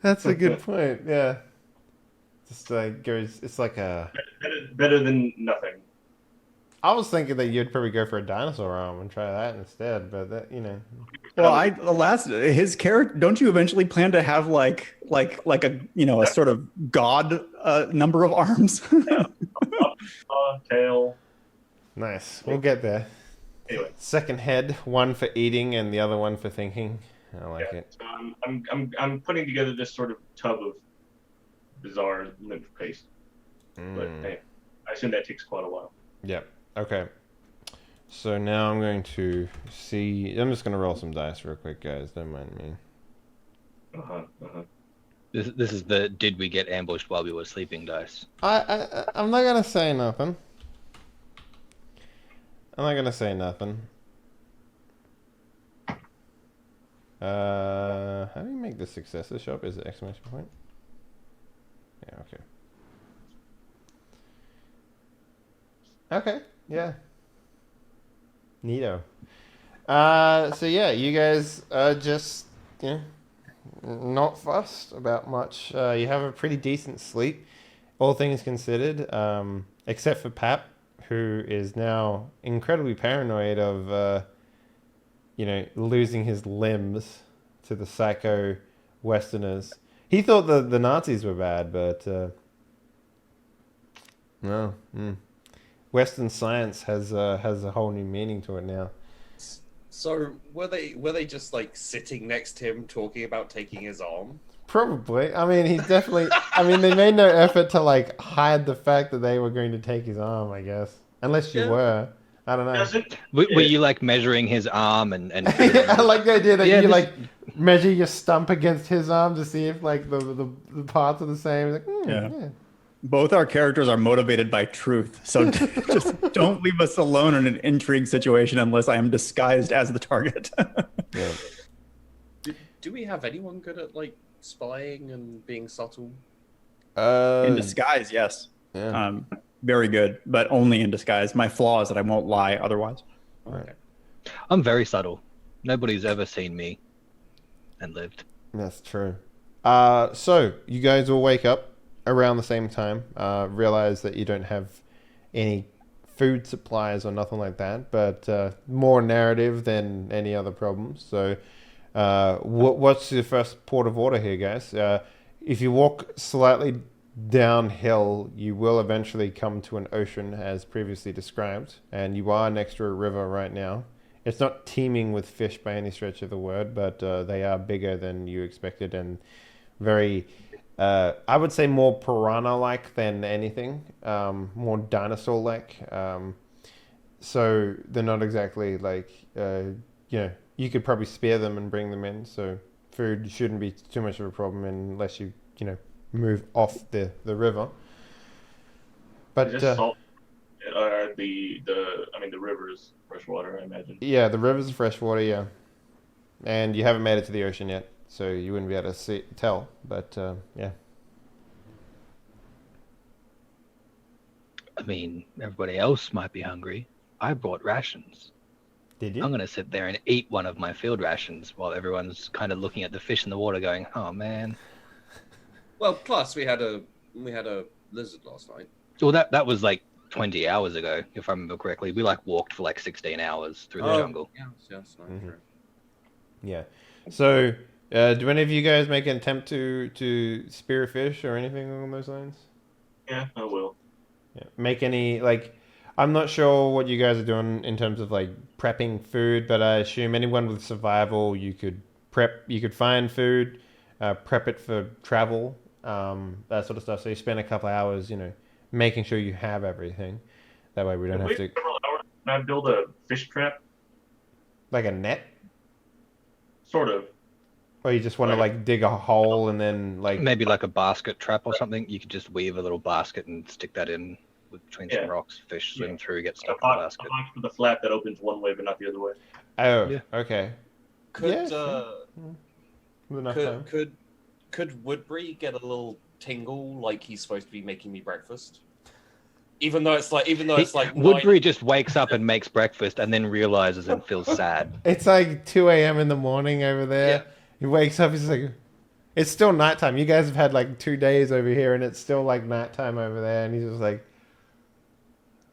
That's a good point. Yeah. Just like goes. It's like a. Better than nothing. I was thinking that you'd probably go for a dinosaur arm and try that instead, but that Well, his character. Don't you eventually plan to have like a a sort of god number of arms? Tail. Nice. We'll get there. Anyway, Second head, one for eating and the other one for thinking. I like yeah. it. So I'm putting together this sort of tub of bizarre lymph paste, but hey, I assume that takes quite a while. Yep. Okay. So now I'm going to see. I'm just going to roll some dice real quick, guys. Don't mind me. This is the did we get ambushed while we were sleeping dice. I'm not going to say nothing. I'm not going to say nothing. How do you make the successes show up? Is it exclamation point? Yeah, okay. Okay, yeah. Neato. So yeah, you guys are just, not fussed about much. You have a pretty decent sleep, all things considered, except for Pap, who is now incredibly paranoid of, losing his limbs to the psycho Westerners. He thought the Nazis were bad, but no. Western science has a whole new meaning to it now. So were they just like sitting next to him talking about taking his arm? Probably. I mean, he's definitely. I mean, they made no effort to like hide the fact that they were going to take his arm. I guess, unless you were. I don't know. Were you like measuring his arm and I like the idea that you like measure your stump against his arm to see if like the parts are the same. Like, yeah. Both our characters are motivated by truth, so just don't leave us alone in an intrigue situation unless I am disguised as the target. Yeah. Do we have anyone good at like spying and being subtle? In disguise, yes. Yeah. Very good, but only in disguise. My flaw is that I won't lie otherwise. Okay. I'm very subtle. Nobody's ever seen me and lived. That's true. So you guys will wake up around the same time, realize that you don't have any food supplies or nothing like that, but more narrative than any other problems. So what's your first port of order here, guys? If you walk slightly downhill, you will eventually come to an ocean as previously described, and you are next to a river right now. It's not teeming with fish by any stretch of the word, but they are bigger than you expected and very... I would say more piranha-like than anything, more dinosaur-like. So they're not exactly like, you could probably spare them and bring them in. So food shouldn't be too much of a problem unless you, move off the river. But Just salt. The river is freshwater, I imagine. Yeah, the river's freshwater, yeah. And you haven't made it to the ocean yet. So you wouldn't be able to tell, but yeah. I mean, everybody else might be hungry. I brought rations. Did you? I'm going to sit there and eat one of my field rations while everyone's kind of looking at the fish in the water going, oh, man. Well, plus we had a lizard last night. Well, that was like 20 hours ago, if I remember correctly. We like walked for like 16 hours through the jungle. Yes, Mm-hmm. Yeah. So, do any of you guys make an attempt to spear a fish or anything along those lines? Yeah, I will. Yeah. Make any, I'm not sure what you guys are doing in terms of prepping food, but I assume anyone with survival, you could find food, prep it for travel, that sort of stuff. So you spend a couple of hours, making sure you have everything. That way we don't have to... Can I build a fish trap? Like a net? Sort of. Or you just want to dig a hole and then Maybe like a basket trap or something. You could just weave a little basket and stick that in between some rocks. Fish swim through, get stuck in the basket. A box with a flap that opens one way but not the other way. Oh, Yeah. okay. Could With enough time. could Woodbury get a little tingle like he's supposed to be making me breakfast? Even though it's like Woodbury just wakes up and makes breakfast and then realizes and feels sad. It's like 2 a.m. in the morning over there. Yeah. He wakes up, he's like, It's still nighttime. You guys have had like 2 days over here, and it's still like nighttime over there. And he's just like,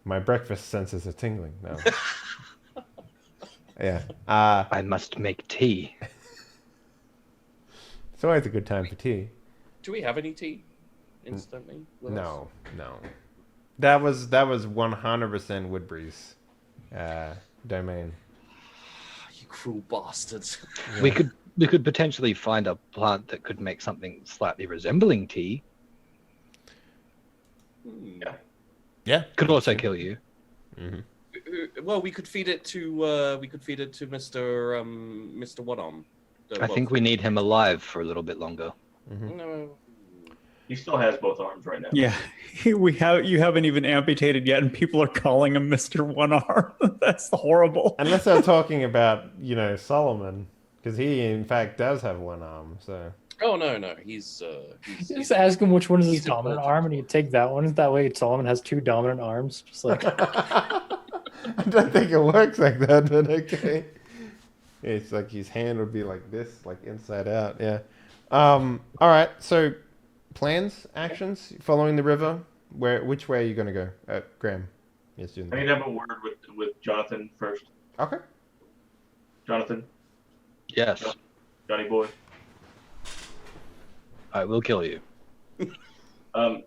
my breakfast senses are tingling now. Yeah. I must make tea. It's always a good time for tea. Do we have any tea instantly? with us? No. That was 100% Woodbury's domain. You cruel bastards. Yeah. We could potentially find a plant that could make something slightly resembling tea. Yeah. Could also kill you. Mm-hmm. Well, we could feed it to Mr. One Arm. I think we need him alive for a little bit longer. Mm-hmm. No. He still has both arms right now. Yeah, you haven't even amputated yet, and people are calling him Mr. One Arm. That's horrible. Unless they're talking about, Solomon, because he in fact does have one arm. So. Oh no, he's You just ask him which one is his he's a dominant multi- arm, and you take that one. That way, Solomon has 2 dominant arms. Just like I don't think it works like that, but okay. It's like his hand would be like this, like inside out. Yeah. All right. So, plans, actions, following the river. Which way are you going to go, Graham? Yes, doing I need to have a word with Jonathan first. Okay. Jonathan, Yes, Johnny boy. I will kill you. Do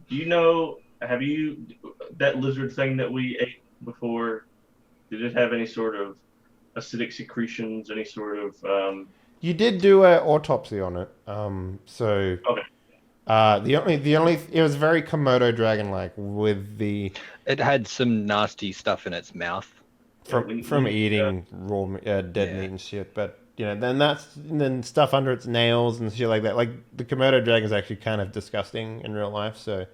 you know? Have you that lizard thing that we ate before? Did it have any sort of acidic secretions? Any sort of? You did do an autopsy on it. So. Okay. The only it was very Komodo dragon-like with the It had some nasty stuff in its mouth. from eating raw dead meat and shit. But then stuff under its nails and shit like that. Like the Komodo dragon is actually kind of disgusting in real life, so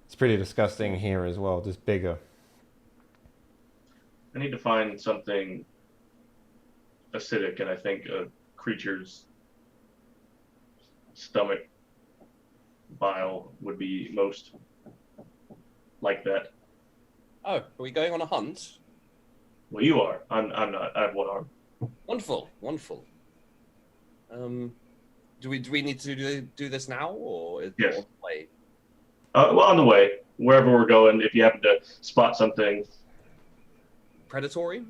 it's pretty disgusting here as well, just bigger. I need to find something acidic, and I think a creature's stomach bile would be most like that. Oh, are we going on a hunt? Well, you are. I'm not. I have one arm. Wonderful. Do we need to do this now, or is Yes. it on the way? Well, on the way, wherever we're going, if you happen to spot something, Predatory?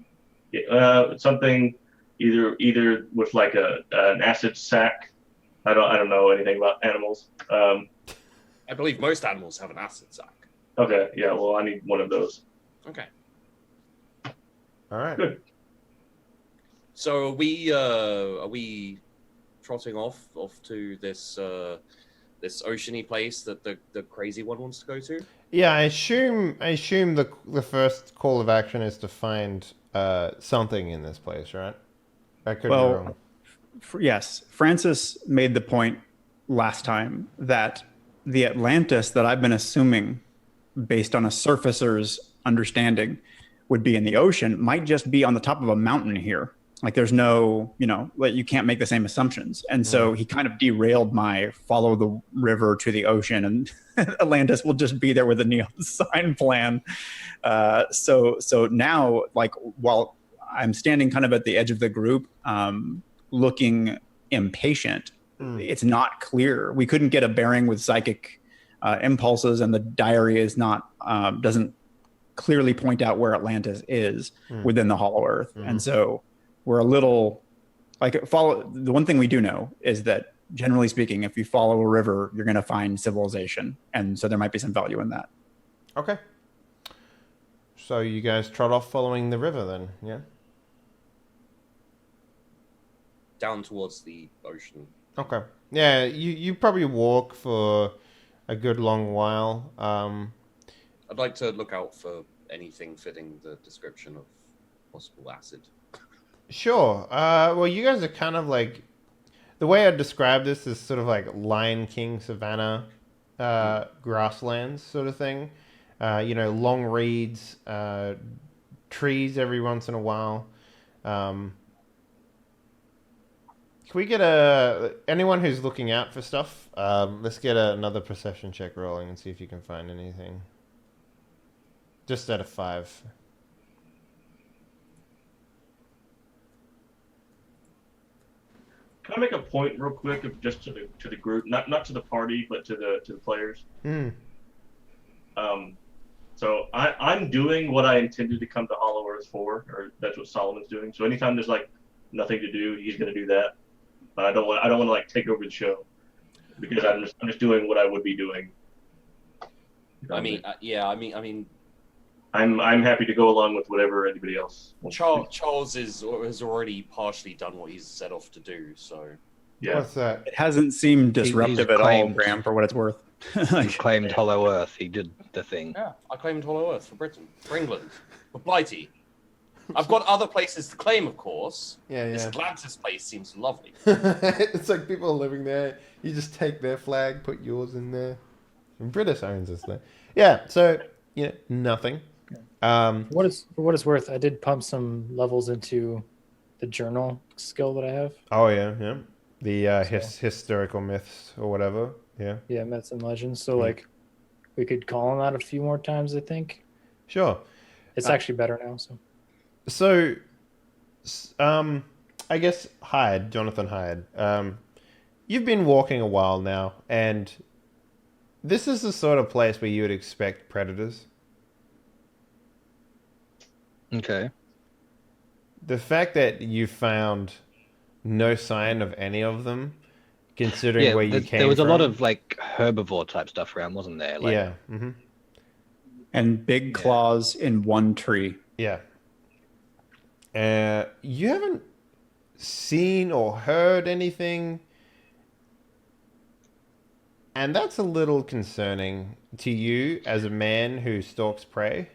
something either with like an acid sac. I don't know anything about animals. I believe most animals have an acid sac. Okay, yeah. Well, I need one of those. Okay. All right. Good. So are we trotting off to this this oceany place that the crazy one wants to go to? Yeah, I assume the first call of action is to find something in this place, right? I could be wrong. Yes, Francis made the point last time that the Atlantis that I've been assuming, based on a surfacer's understanding, would be in the ocean might just be on the top of a mountain here. Like there's no, like you can't make the same assumptions. And so he kind of derailed my follow the river to the ocean, and Atlantis will just be there with a neon sign plan. So now, like, while I'm standing kind of at the edge of the group, looking impatient, it's not clear. We couldn't get a bearing with psychic impulses, and the diary is not doesn't clearly point out where Atlantis is within the Hollow Earth. And so we're a little like the one thing we do know is that generally speaking, if you follow a river, you're going to find civilization. And so there might be some value in that. Okay. So you guys trot off following the river then, yeah? Down towards the ocean. Okay. Yeah, you probably walk for a good long while. I'd like to look out for anything fitting the description of possible acid. Sure. Well, you guys are kind of like... The way I'd describe this is sort of like Lion King savanna grasslands sort of thing. Long reeds, trees every once in a while. Can we get anyone who's looking out for stuff? Let's get another perception check rolling and see if you can find anything. Just out of 5. can I make a point real quick of just to the group, not to the party, but to the players? Hmm. So I'm doing what I intended to come to Hollow Earth for, or that's what Solomon's doing. So anytime there's like nothing to do, he's going to do that. But I don't want to like take over the show because I'm just doing what I would be doing. I mean, I'm happy to go along with whatever anybody else wants to do. Charles has already partially done what he's set off to do. So Yeah. What's that? It hasn't seemed disruptive at all, claimed- Graham, for what it's worth. He claimed Hollow Earth. He did the thing. yeah, I claimed Hollow Earth for Britain, for England, for Blighty. I've got other places to claim, of course. Yeah, This yeah. Atlantis place seems lovely. It's like people are living there. You just take their flag, put yours in there. And British owns this there. Yeah. So nothing. For what it's worth, I did pump some levels into the journal skill that I have. Oh yeah. The historical myths or whatever. Yeah. Yeah, myths and legends. So like, we could call on that a few more times. I think Sure. it's actually better now. So, I guess Jonathan Hyde. You've been walking a while now, and this is the sort of place where you would expect predators. Okay. The fact that you found no sign of any of them, considering Yeah, where you came there was from. a lot of like herbivore type stuff around, wasn't there? Like, yeah. Mm-hmm. And big claws in one tree. Yeah. You haven't seen or heard anything, and that's a little concerning to you as a man who stalks prey.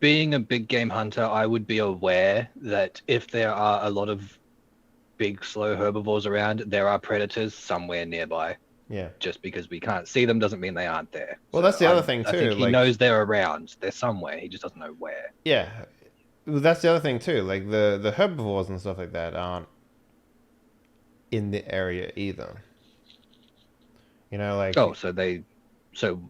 Being a big game hunter, I would be aware that if there are a lot of big, slow herbivores around, there are predators somewhere nearby. Yeah. Just because we can't see them doesn't mean they aren't there. Well, that's the other thing I too. think he like, knows they're around. They're somewhere. He just doesn't know where. Yeah. Well, that's the other thing too. Like the herbivores and stuff like that aren't in the area either. Like So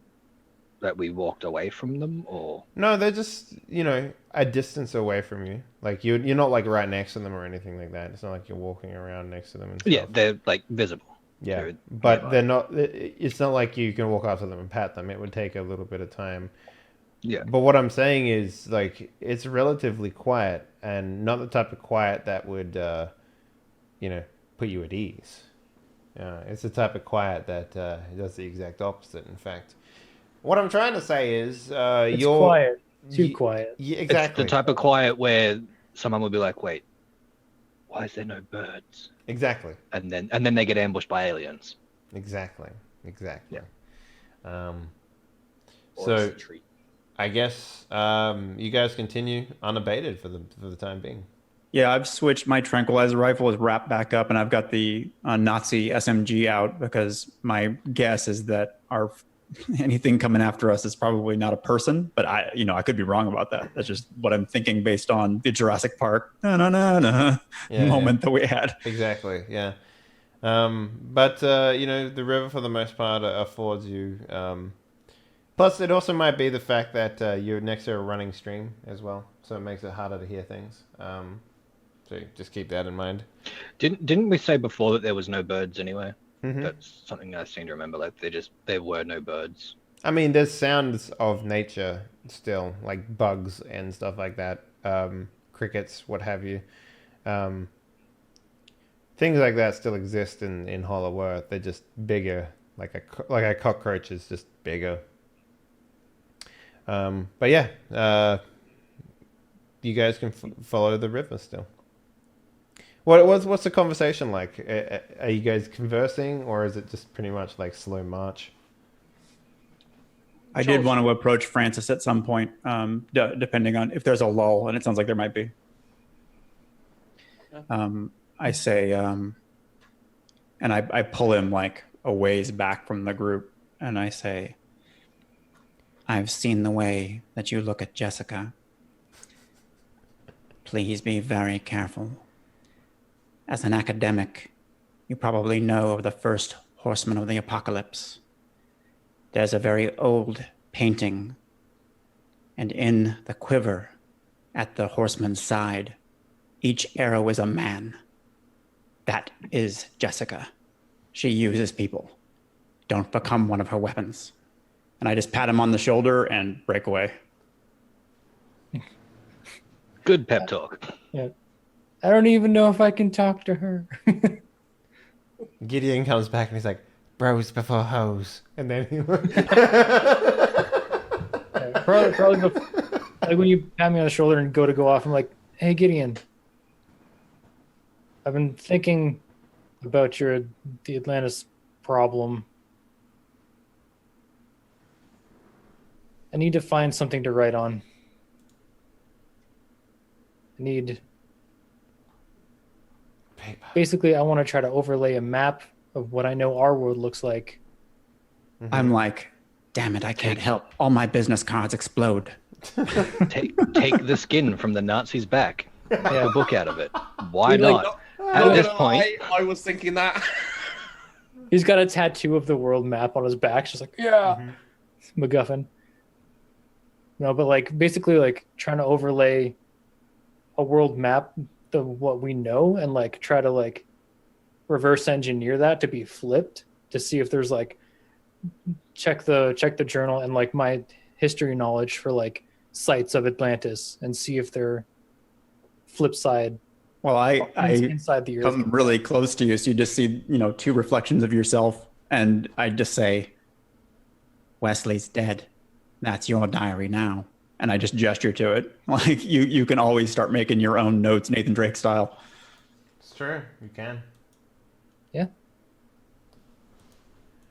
that we walked away from them, or no, they're just a distance away from you. Like you're not like right next to them or anything like that. It's not like you're walking around next to them and stuff. yeah, they're like visible. Yeah, They're but nearby. they're not. It's not like you can walk after them and pat them. It would take a little bit of time. Yeah. But what I'm saying is, like, it's relatively quiet, and not the type of quiet that would, put you at ease. It's the type of quiet that does the exact opposite. In fact, what I'm trying to say is, It's you're quiet, too quiet. Yeah, It's exactly. the type of quiet where someone would be like, "Wait, why is there no birds?" Exactly. And then they get ambushed by aliens. Exactly. Or So it's a treat. I guess you guys continue unabated for the time being. Yeah, I've switched. My tranquilizer rifle is wrapped back up, and I've got the Nazi SMG out because my guess is that anything coming after us is probably not a person. But I could be wrong about that. That's just what I'm thinking based on the Jurassic Park moment that we had. Exactly. Yeah. But the river for the most part affords you. Plus, it also might be the fact that you're next to a running stream as well, so it makes it harder to hear things. So just keep that in mind. Didn't we say before that there was no birds anyway? Mhm. That's something I seem to remember. Like there were no birds. I mean, there's sounds of nature still, like bugs and stuff like that, crickets, what have you. Things like that still exist in Hollow Earth. They're just bigger, like a cockroach is just bigger. But yeah, you guys can follow the river still. What's the conversation like? Are you guys conversing, or is it just pretty much like slow march? I did want to approach Francis at some point, depending on if there's a lull, and it sounds like there might be. I say, and I pull him like a ways back from the group, and I say, I've seen the way that you look at Jessica. Please be very careful. As an academic, you probably know of the first horseman of the apocalypse. There's a very old painting, and in the quiver at the horseman's side, each arrow is a man. That is Jessica. She uses people. Don't become one of her weapons. And I just pat him on the shoulder and break away. Good pep talk. Yeah. I don't even know if I can talk to her. Gideon comes back and he's like, bros before hoes. And then he... Yeah, probably like when you pat me on the shoulder and go off, I'm like, hey, Gideon, I've been thinking about the Atlantis problem. I need to find something to write on. Basically, I want to try to overlay a map of what I know our world looks like. Mm-hmm. I'm like, damn it, I can't help. All my business cards explode. Take the skin from the Nazi's back. Make a book out of it. Why Dude, like, not? At this point, I was thinking that. He's got a tattoo of the world map on his back. Just like, yeah, MacGuffin. No, but like basically like trying to overlay a world map of what we know and like try to like reverse engineer that to be flipped to see if there's like check the journal and like my history knowledge for like sites of Atlantis and see if they're flip side. Well, I inside the earth. come really close to you, so you just see, two reflections of yourself, and I just say, Wesley's dead. That's your diary now. And I just gesture to it. Like you can always start making your own notes, Nathan Drake style. It's true. You can. Yeah.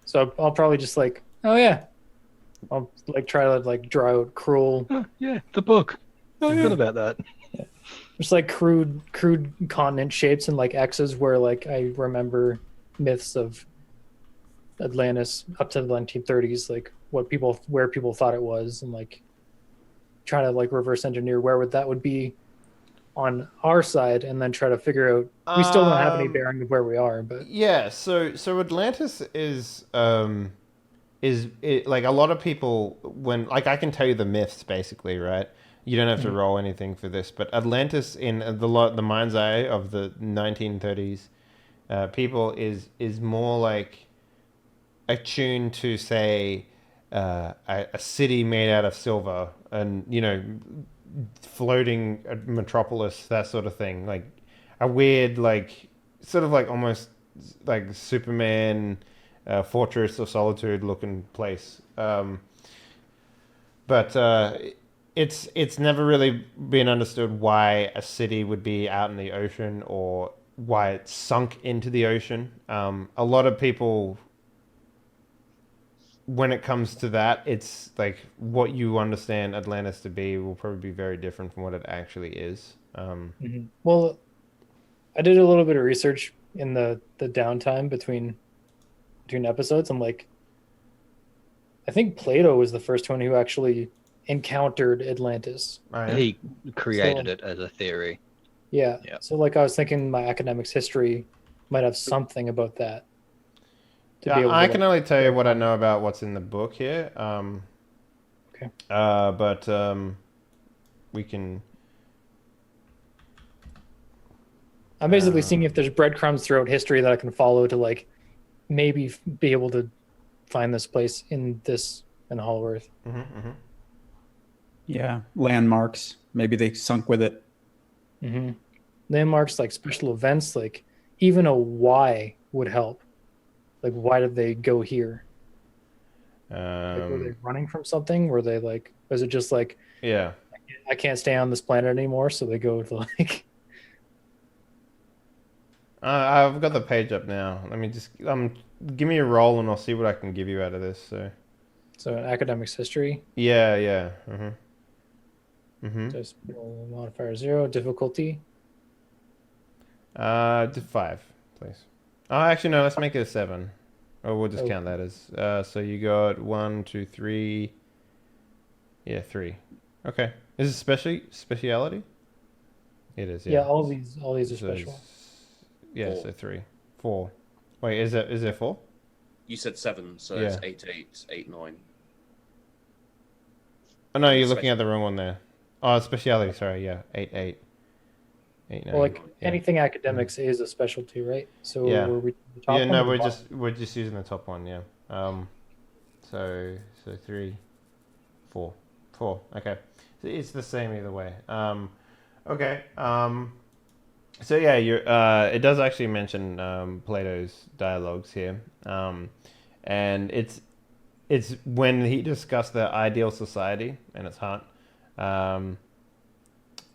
So I'll probably just like, oh yeah. I'll like try to like draw out cruel. yeah, the book. I forgot about that. Yeah. Just like crude continent shapes and like X's where like I remember myths of Atlantis up to the 1930s, like where people thought it was, and like try to like reverse engineer where that would be on our side, and then try to figure out. We still don't have any bearing of where we are, but yeah. So Atlantis is like a lot of people when like I can tell you the myths basically, right? You don't have to roll anything for this, but Atlantis in the mind's eye of the 1930s people is more like attuned to say a city made out of silver and floating metropolis, that sort of thing, like a weird like sort of like almost like Superman Fortress of Solitude looking place, but it's never really been understood why a city would be out in the ocean or why it sunk into the ocean. A lot of people, when it comes to that, it's like what you understand Atlantis to be will probably be very different from what it actually is. Well, I did a little bit of research in the downtime between episodes. I'm like, I think Plato was the first one who actually encountered Atlantis. He created it as a theory. Yeah. So like I was thinking my academics history might have something about that. Yeah, I can only tell you what I know about what's in the book here. Okay. But we can. I'm basically seeing if there's breadcrumbs throughout history that I can follow to like maybe be able to find this place in Hollow Earth. Yeah, landmarks. Maybe they sunk with it. Landmarks, like special events, like even a why would help. Like, why did they go here? Like, were they running from something? Were they like, was it just like, yeah, I can't stay on this planet anymore, so they go to like. I've got the page up now. Let me just give me a roll and I'll see what I can give you out of this. So academics history. Yeah. Just modifier 0, difficulty. To 5, please. Oh, actually no. Let's make it a 7. Or we'll just count that as. So you got 1, 2, 3. Yeah, 3. Okay. Is it speciality? It is. Yeah. Yeah, all these are special. Yeah, so 3, 4. Wait, is there 4? You said 7, so it's 8, 8, 8, 9. Oh no, you're looking at the wrong one there. Oh, speciality. Sorry, yeah, 8, 8, Well, like anything academics is a specialty, right? So Yeah. were we the top Yeah, one no, or the bottom? we're just using the top one, yeah. So 3, 4. Okay, so it's the same either way. Okay. So yeah, it does actually mention Plato's dialogues here, and it's when he discussed the ideal society in its heart.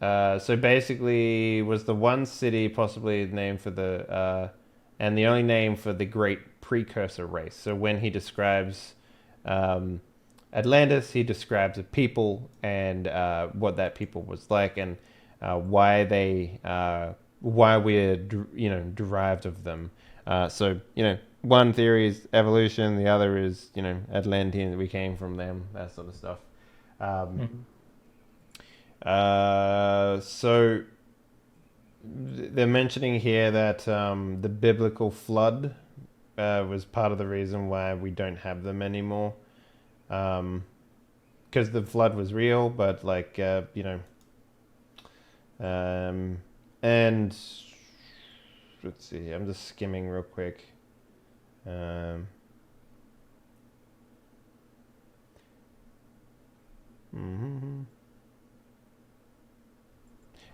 So basically, was the one city possibly named for and the only name for the great precursor race. So when he describes Atlantis, he describes a people and what that people was like, and why we're derived of them. So one theory is evolution, the other is Atlantean, we came from them, that sort of stuff. So they're mentioning here that the biblical flood was part of the reason why we don't have them anymore. Because the flood was real, but and let's see, I'm just skimming real quick.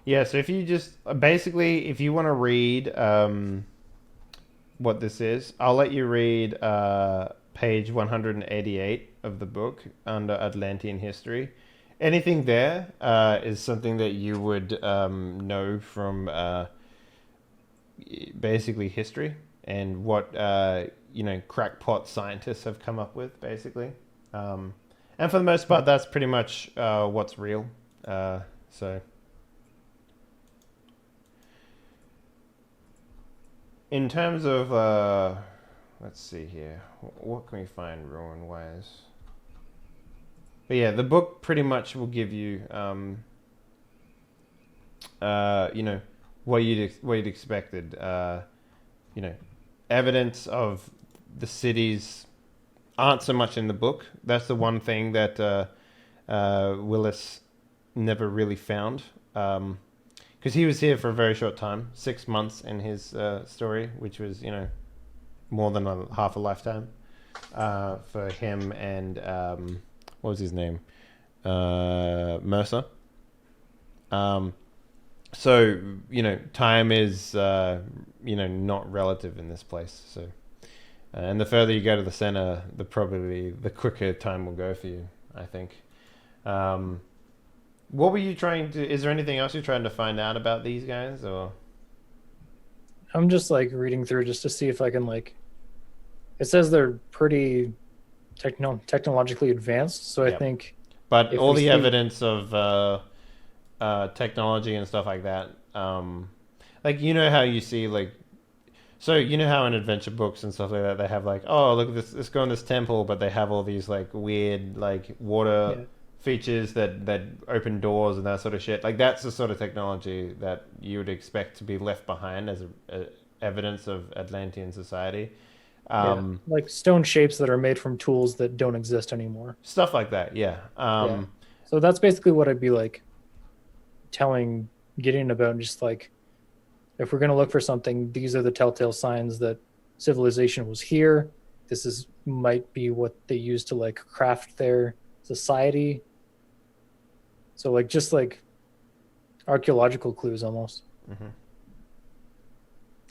Yeah, so if you just basically, if you want to read what this is, I'll let you read page 188 of the book under Atlantean history. Anything there is something that you would know from basically history and what crackpot scientists have come up with, basically. And for the most part, that's pretty much what's real. So. In terms of, let's see here, what can we find ruin-wise? But yeah, the book pretty much will give you, what you'd expected. Evidence of the cities aren't so much in the book. That's the one thing that Willis never really found. Because he was here for a very short time, 6 months in his story, which was, more than half a lifetime for him and, what was his name? Mercer. So, time is, not relative in this place. So, and the further you go to the center, the quicker time will go for you, I think. What were you is there anything else you're trying to find out about these guys, or? I'm just reading through just to see if I can it says they're pretty technologically advanced, so Yep. I think. But all the evidence of technology and stuff like that, how you see so how in adventure books and stuff like that they have oh, look at this, let's go in this temple, but they have all these weird water. Yeah. Features that open doors and that sort of shit. That's the sort of technology that you would expect to be left behind as evidence of Atlantean society. Stone shapes that are made from tools that don't exist anymore. Stuff like that, yeah. So that's basically what I'd be telling Gideon about. Just if we're going to look for something, these are the telltale signs that civilization was here. This might be what they used to craft their society. So just archaeological clues almost. Mm-hmm.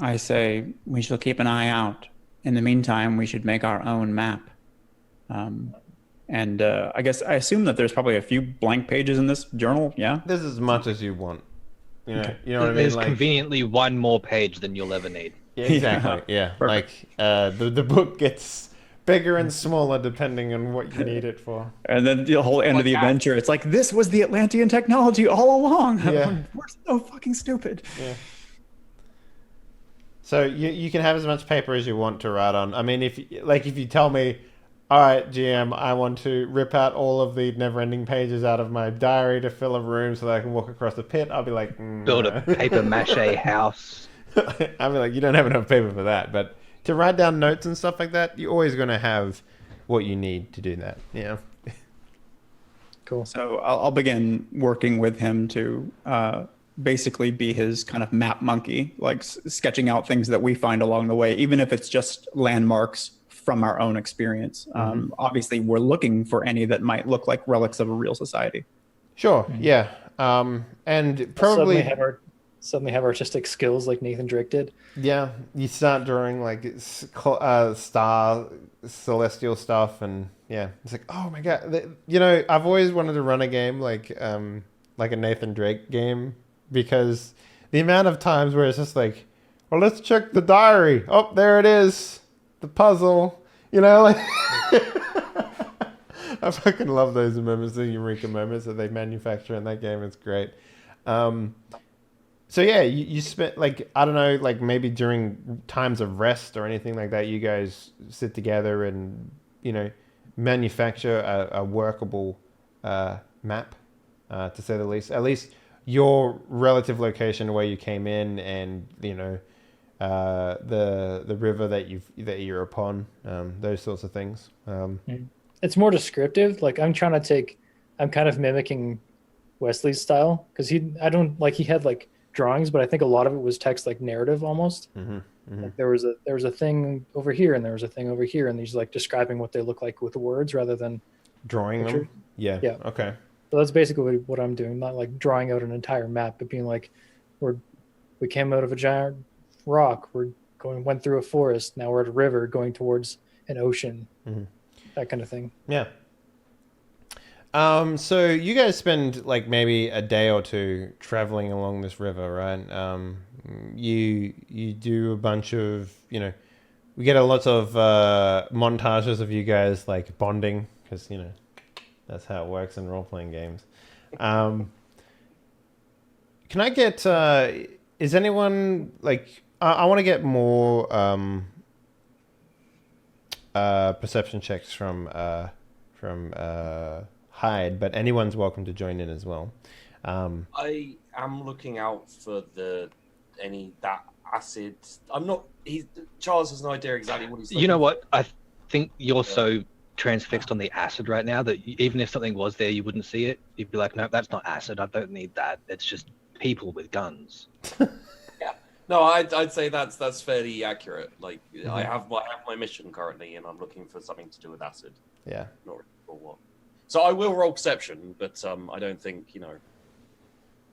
I say we shall keep an eye out. In the meantime, we should make our own map. And I assume that there's probably a few blank pages in this journal. Yeah, this is as much as you want. Okay. You know what I mean. There's conveniently one more page than you'll ever need. Yeah, exactly. Yeah, the book gets bigger and smaller depending on what you need it for. And then the whole end of the adventure, it's this was the Atlantean technology all along. Yeah. We're so fucking stupid. Yeah. So you can have as much paper as you want to write on. I mean, if you tell me, all right, GM, I want to rip out all of the never-ending pages out of my diary to fill a room so that I can walk across the pit, I'll be like, build a paper mache house. I'll be like, you don't have enough paper for that, but to write down notes and stuff like that, you're always going to have what you need to do that. Cool. So I'll begin working with him to basically be his kind of map monkey, like sketching out things that we find along the way, even if it's just landmarks from our own experience. Obviously, we're looking for any that might look like relics of a real society. Sure. Yeah. And probably suddenly have artistic skills like Nathan Drake did. yeah. You start drawing like star celestial stuff, and yeah, it's like, oh my god. You know, I've always wanted to run a game like a Nathan Drake game, because the amount of times where it's just like, well, let's check the diary. Oh, there it is, the puzzle. You know, like I fucking love those moments, the eureka moments that they manufacture in that game. It's great. So yeah, you spent like, I don't know, like maybe during times of rest or anything like that, you guys sit together and, you know, manufacture a workable map, to say the least. At least your relative location where you came in, and you know, the river that you're upon, those sorts of things. It's more descriptive. Like I'm kind of mimicking Wesley's style, because he had like drawings, but I think a lot of it was text, like narrative almost. Like there was a thing over here and there was a thing over here, and he's like describing what they look like with words rather than drawing pictures. them. Yeah. Okay. So that's basically what I'm doing, not like drawing out an entire map, but being like, we came out of a giant rock, went through a forest, now we're at a river going towards an ocean, that kind of thing. Yeah. So you guys spend like maybe a day or two traveling along this river, right? You do a bunch of, you know, we get a lot of montages of you guys like bonding, because you know that's how it works in role-playing games. Can I get? Is anyone like? I want to get more perception checks from Hyde, but anyone's welcome to join in as well. I am looking out for that acid. I'm not. Charles has no idea exactly what he's. You know what? I think you're so transfixed on the acid right now that even if something was there, you wouldn't see it. You'd be like, no, that's not acid. I don't need that. It's just people with guns. Yeah. No, I'd say that's fairly accurate. Like I have my mission currently, and I'm looking for something to do with acid. Yeah. Not really sure what. So I will roll perception, but I don't think, you know,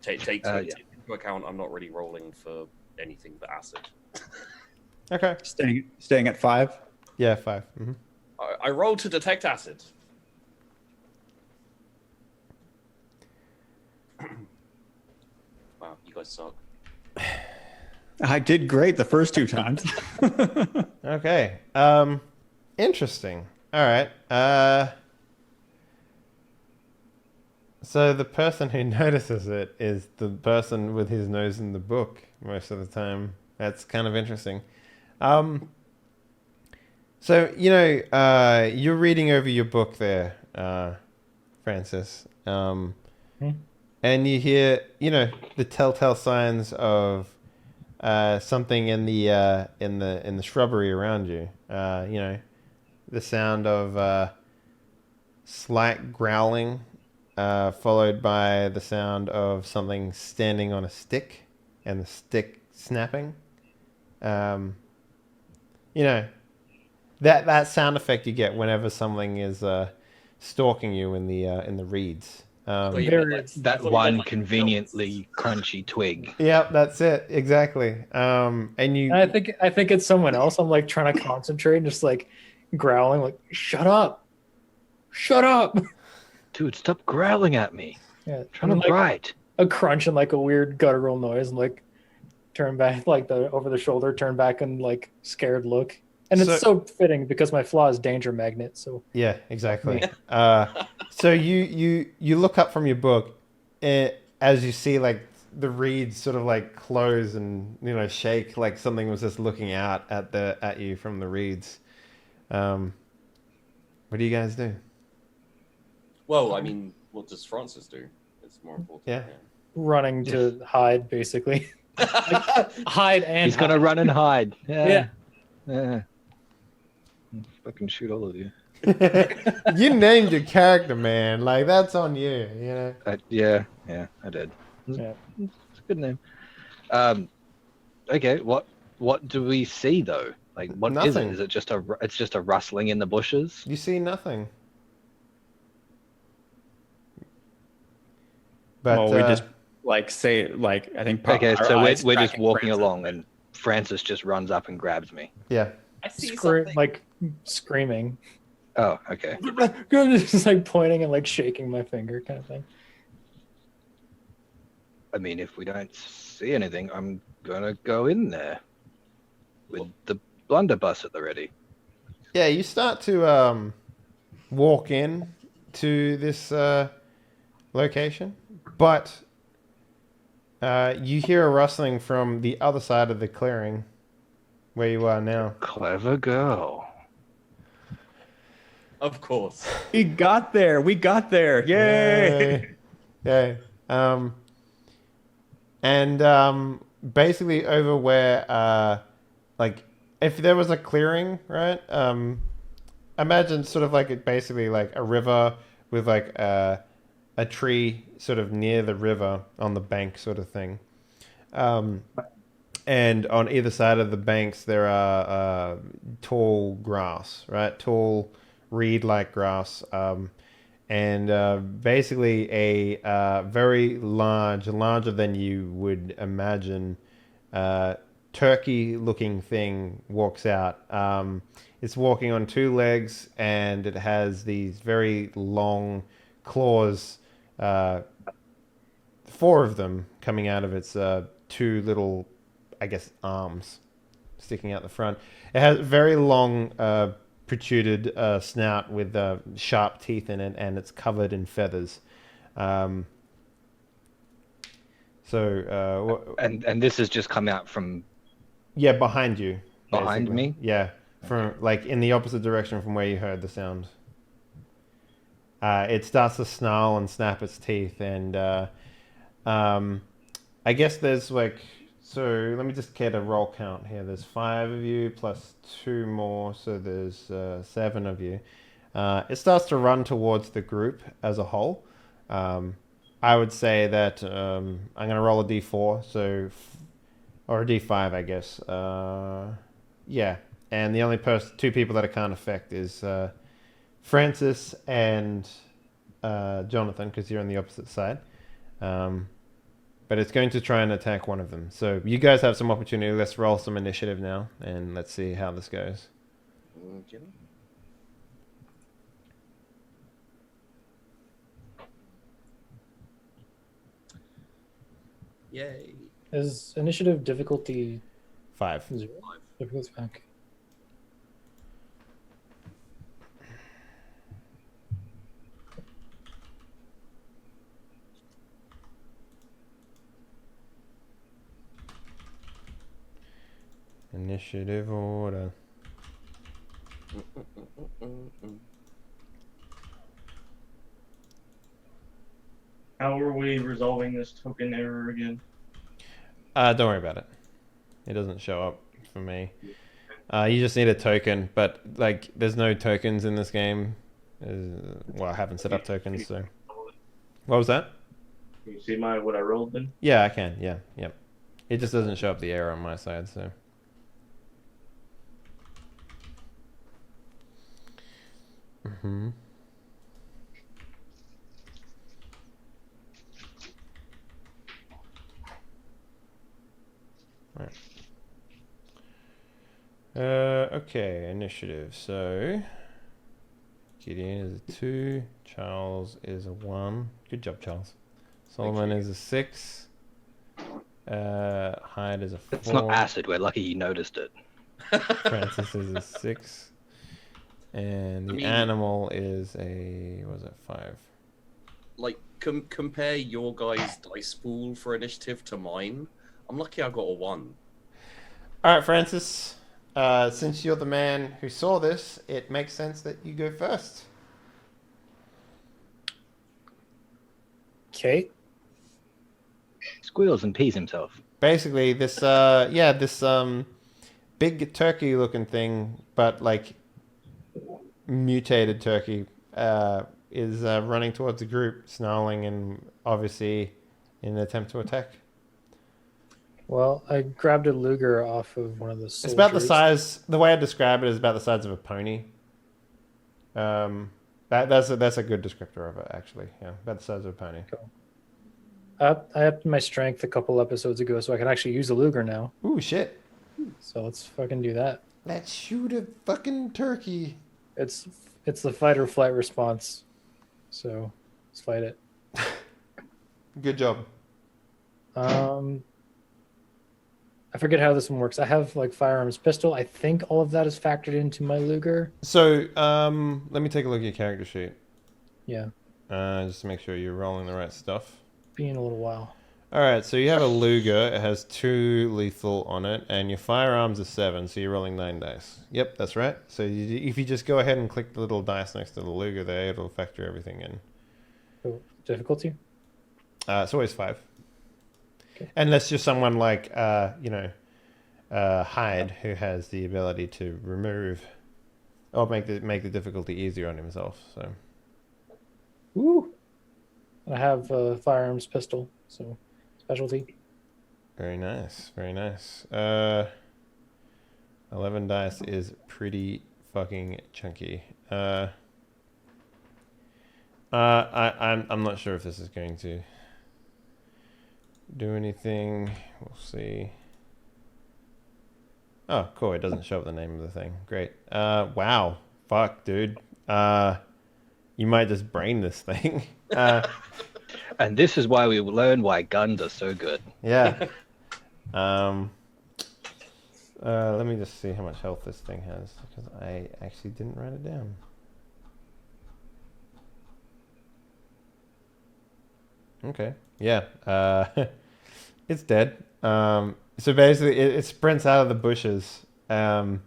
take into account I'm not really rolling for anything but acid. Okay. Staying at 5. Yeah, 5. Mm-hmm. I rolled to detect acid. Wow, you guys suck. I did great the first 2 times. Okay. Interesting. All right. So the person who notices it is the person with his nose in the book most of the time. That's kind of interesting. So, you know, you're reading over your book there, Francis. And you hear, you know, the telltale signs of something in the shrubbery around you. You know, the sound of slight growling, followed by the sound of something standing on a stick and the stick snapping. You know, that sound effect you get whenever something is stalking you in the reeds. That one conveniently crunchy twig. Yep, that's it exactly. And I think it's someone else. I'm like trying to concentrate and just like growling, like shut up, dude, stop growling at me. Yeah, trying to write. A crunch and like a weird guttural noise, and like turn back, like the over the shoulder, turn back and like scared look. And it's so fitting because my flaw is danger magnet. So yeah, exactly. So you look up from your book, as you see like the reeds sort of like close and, you know, shake like something was just looking out at you from the reeds. What do you guys do? Well, I mean, what does Francis do? It's more important. Yeah. Running to hide, basically. Hide and he's gonna run and hide. Yeah. Fucking shoot all of you. You named your character, man. Like, that's on you, you know? Yeah, I did. Yeah. It's Good name. Okay. What do we see though? Like, what is it? Nothing. Is it just a rustling in the bushes? You see nothing. But Well, we just say I think. Okay, our so eyes we're just tracking walking Francis. along, and Francis just runs up and grabs me. yeah. I see Scream, something. like screaming, Oh, okay. just like pointing and like shaking my finger, kind of thing. I mean, if we don't see anything, I'm gonna go in there with the blunderbuss at the ready. Yeah, you start to walk in to this location, but you hear a rustling from the other side of the clearing where you are now. Clever girl. Of course. We got there. Yay! Yay. Basically over where like if there was a clearing, right? Imagine sort of like basically like a river with like a tree sort of near the river on the bank sort of thing. And on either side of the banks there are tall grass, right? Tall reed-like grass. And basically a very larger than you would imagine, turkey-looking thing walks out. It's walking on two legs, and it has these very long claws, 4 of them coming out of its 2 little, I guess, arms sticking out the front. It has very long protruded snout with sharp teeth in it, and it's covered in feathers. And this has just come out from yeah, behind you. behind basically. me. Yeah, from like in the opposite direction from where you heard the sound. It starts to snarl and snap its teeth, and I guess there's like. So let me just get a roll count here. There's 5 of you plus 2 more, so there's 7 of you. It starts to run towards the group as a whole. I would say that I'm going to roll a d4, or a d5, I guess. Yeah, and the only 2 people that it can't affect is Francis and Jonathan, because you're on the opposite side. But it's going to try and attack one of them. So you guys have some opportunity. Let's roll some initiative now, and let's see how this goes. Yay. Is initiative difficulty 5. 0? Difficulty, okay. Initiative order. How are we resolving this token error again? Don't worry about it. It doesn't show up for me. You just need a token, but like, there's no tokens in this game. Well, I haven't set up tokens, so. What was that? Can you see what I rolled then? Yeah, I can. Yeah, yep. It just doesn't show up the error on my side, so. Mm-hmm. Right. Okay, initiative. So Gideon is a 2, Charles is a 1. Good job, Charles. Solomon is a 6. Hyde is a 4. It's not acid. We're lucky you noticed it. Francis is a 6. And the animal is a, what was it, 5? Like, compare your guys' dice pool for initiative to mine. I'm lucky I got a 1. All right, Francis. Since you're the man who saw this, it makes sense that you go first. Okay. Squeals and pees himself. Basically, this big turkey-looking thing, but like mutated turkey, is running towards the group, snarling and obviously in an attempt to attack. Well, I grabbed a Luger off of one of the soldiers. It's about the size. The way I describe it is about the size of a pony. That's a good descriptor of it, actually. Yeah, about the size of a pony. Cool. I upped my strength a couple episodes ago, so I can actually use a Luger now. Ooh, shit. So let's fucking do that. Let's shoot a fucking turkey. It's the fight or flight response. So let's fight it. Good job. I forget how this one works. I have like firearms pistol. I think all of that is factored into my Luger. So, let me take a look at your character sheet. Yeah. Just to make sure you're rolling the right stuff. Been a little while. All right, so you have a Luger. It has 2 lethal on it, and your firearms are 7, so you're rolling 9 dice. Yep, that's right. So if you just go ahead and click the little dice next to the Luger there, it'll factor everything in. So, difficulty? It's always 5. Okay. Unless you're someone like, Hyde, who has the ability to remove or make the difficulty easier on himself. So. Woo! I have a firearms pistol, so specialty. Very nice, very nice. 11 dice is pretty fucking chunky. I'm not sure if this is going to do anything. We'll see. Oh, cool. It doesn't show up the name of the thing. Great. Wow. Fuck, dude. You might just brain this thing. And this is why we learn why guns are so good. Yeah. Let me just see how much health this thing has, because I actually didn't write it down. Okay. Yeah. It's dead. So basically, it sprints out of the bushes. You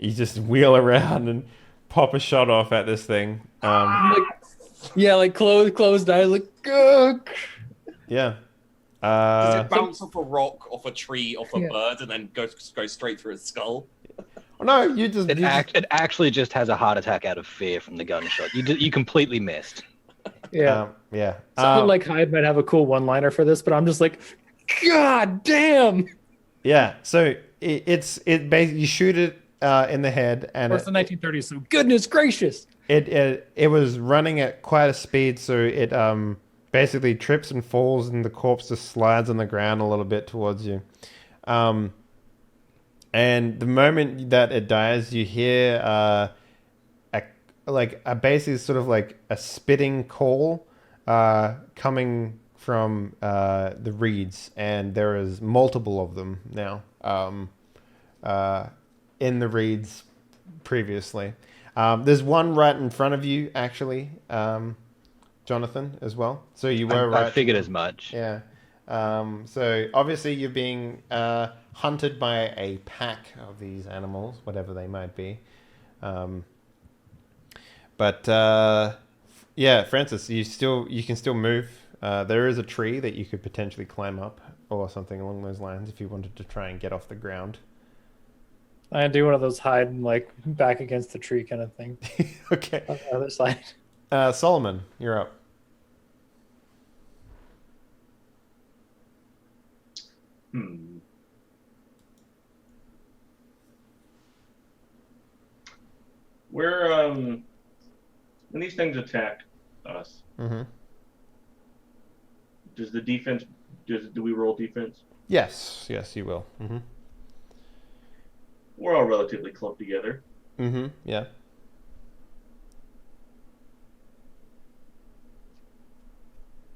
just wheel around and pop a shot off at this thing. Like closed eyes, like Guk! Yeah. Does it bounce off a rock, off a tree, off a bird, and then go straight through its skull? Oh, no, you just... It actually just has a heart attack out of fear from the gunshot. You completely missed. Yeah. Yeah. Someone like Hyde might have a cool one-liner for this, but I'm just like, God damn! Yeah, so it's basically, you shoot it in the head, and it's the 1930s, so goodness gracious! It was running at quite a speed, so it basically trips and falls, and the corpse just slides on the ground a little bit towards you. And the moment that it dies, you hear basically sort of like a spitting call coming from the reeds, and there is multiple of them now in the reeds previously. There's one right in front of you, actually, Jonathan, as well. So you were right. I figured as much. Yeah. So obviously you're being hunted by a pack of these animals, whatever they might be. Yeah, Francis, you can still move. There is a tree that you could potentially climb up, or something along those lines, if you wanted to try and get off the ground. I do one of those hide and like back against the tree kind of thing. Okay. On the other side. Solomon, you're up. When these things attack us, does the defense? Do we roll defense? Yes, you will. We're all relatively clumped together. Yeah.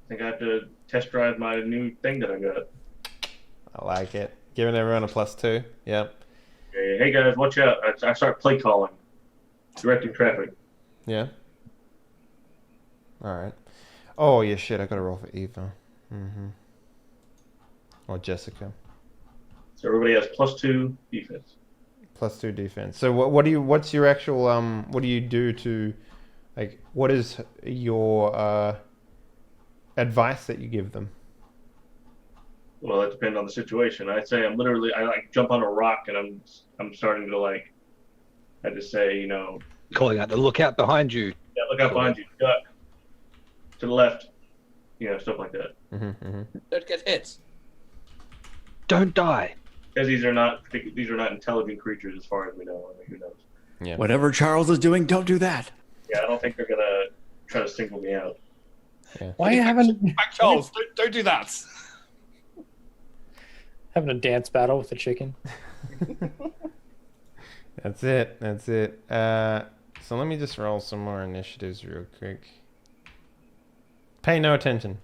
I think I have to test drive my new thing that I got. I like it. Giving everyone a +2. Yep. Hey guys, watch out! I start play calling, directing traffic. Yeah. All right. Oh yeah, shit! I got to roll for Eva. Or Jessica. So everybody has +2 defense. +2 defense. So what's your actual what do you do to, like, what is your advice that you give them? Well, that depends on the situation. I'd say I like jump on a rock and I'm starting to like, I just say, calling out the look out behind you. Yeah, look out behind you, duck to the left, stuff like that. Don't get hit. Don't die. Because these are not intelligent creatures as far as we know. I mean, who knows? Yeah. Whatever Charles is doing, don't do that. Yeah, I don't think they're gonna try to single me out. Why are you having Charles, don't do that. having a dance battle with the chicken? That's it. That's it. So let me just roll some more initiatives real quick. Pay no attention.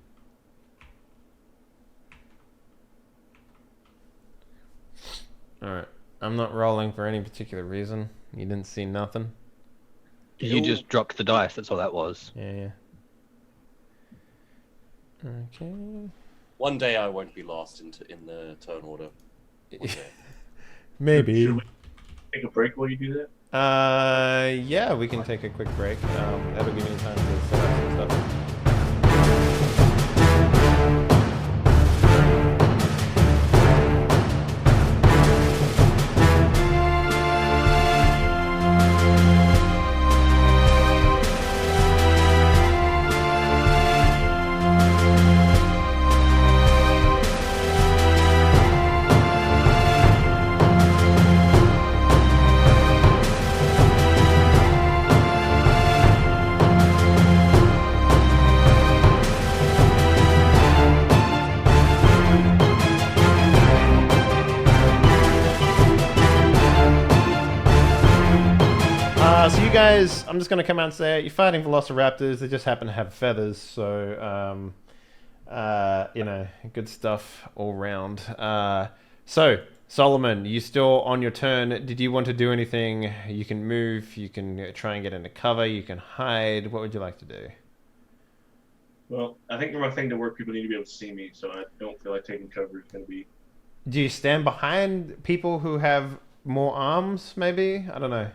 Alright. I'm not rolling for any particular reason. You didn't see nothing. You just dropped the dice. That's all that was. Yeah. Okay. One day I won't be lost in the turn order. One day. Maybe. Should we take a break while you do that? Yeah, we can take a quick break. That'll give me time to set up some stuff. So you guys, I'm just going to come out and say, you're fighting velociraptors. They just happen to have feathers, so, you know, good stuff all round. So, Solomon, you still on your turn. Did you want to do anything? You can move, you can try and get into cover, you can hide. What would you like to do? Well, I think my thing to work, people need to be able to see me, so I don't feel like taking cover is going to be... Do you stand behind people who have more arms, maybe? I don't know.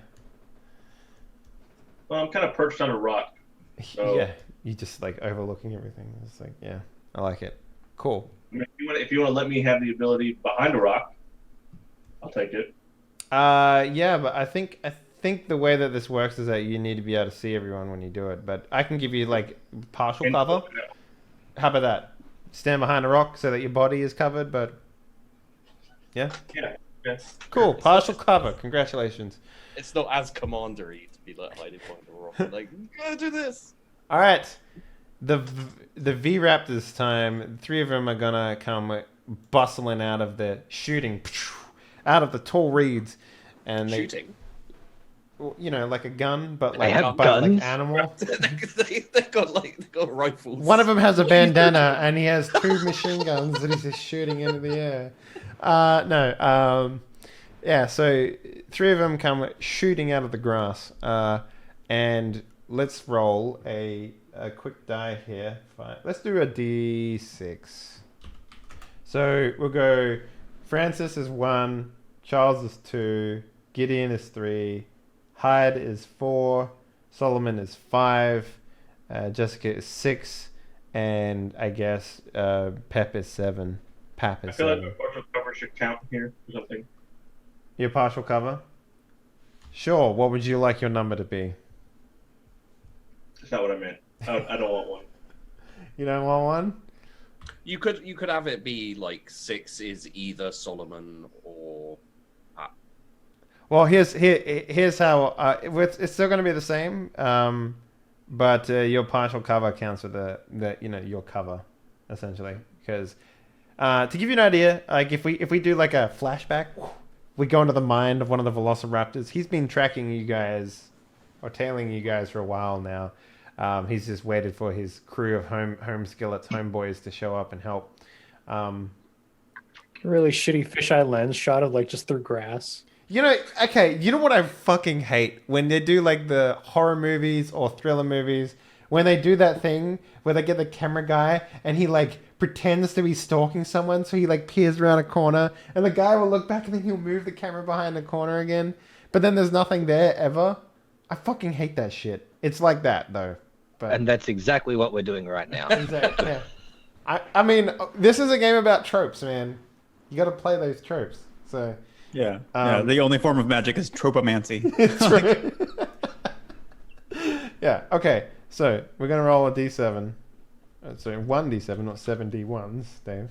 Well, I'm kind of perched on a rock. So... Yeah, you just like overlooking everything. It's like, yeah, I like it. Cool. I mean, if you want to let me have the ability behind a rock, I'll take it. Yeah, but I think the way that this works is that you need to be able to see everyone when you do it. But I can give you like partial cover. How about that? Stand behind a rock so that your body is covered, but yeah. Yeah. Cool. Partial cover. Congratulations. It's not as commandery to be like hiding behind the rock. Like, you gotta do this. All right. The V-Raptors time. 3 of them are gonna come bustling out of the shooting, out of the tall reeds, and they, Shooting. you know, like a gun, but They like have but like guns? animal. They've got rifles. One of them has a bandana, and he has 2 machine guns that he's just shooting into the air. Yeah, so 3 of them come shooting out of the grass. And let's roll a quick die here. Fine. Let's do a D6. So we'll go Francis is 1, Charles is 2, Gideon is 3, Hyde is 4, Solomon is 5, Jessica is 6, and I guess Pep is 7. Pap I is feel 7. like a partial cover should count here or something. Your partial cover? Sure. What would you like your number to be? That's not what I meant. I don't want one. You don't want one? You could have it be like 6 is either Solomon or Pat. Well, here's how it's still going to be the same, but your partial cover counts with the your cover essentially. Because to give you an idea, like if we do like a flashback, we go into the mind of one of the velociraptors. He's been tracking you guys or tailing you guys for a while now. He's just waited for his crew of home skillets, homeboys to show up and help. Really shitty fisheye lens shot of like just through grass. You know what I fucking hate? When they do like the horror movies or thriller movies, when they do that thing where they get the camera guy and he like pretends to be stalking someone, so he like peers around a corner and the guy will look back and then he'll move the camera behind the corner again, but then there's nothing there ever. I fucking hate that shit. It's like that though. But And that's exactly what we're doing right now. exactly, yeah. I mean, this is a game about tropes, man. You got to play those tropes. So Yeah. The only form of magic is tropomancy. it's right. Yeah. Okay. So we're gonna roll a d7. So 1d7, not 7 d1s, Dave.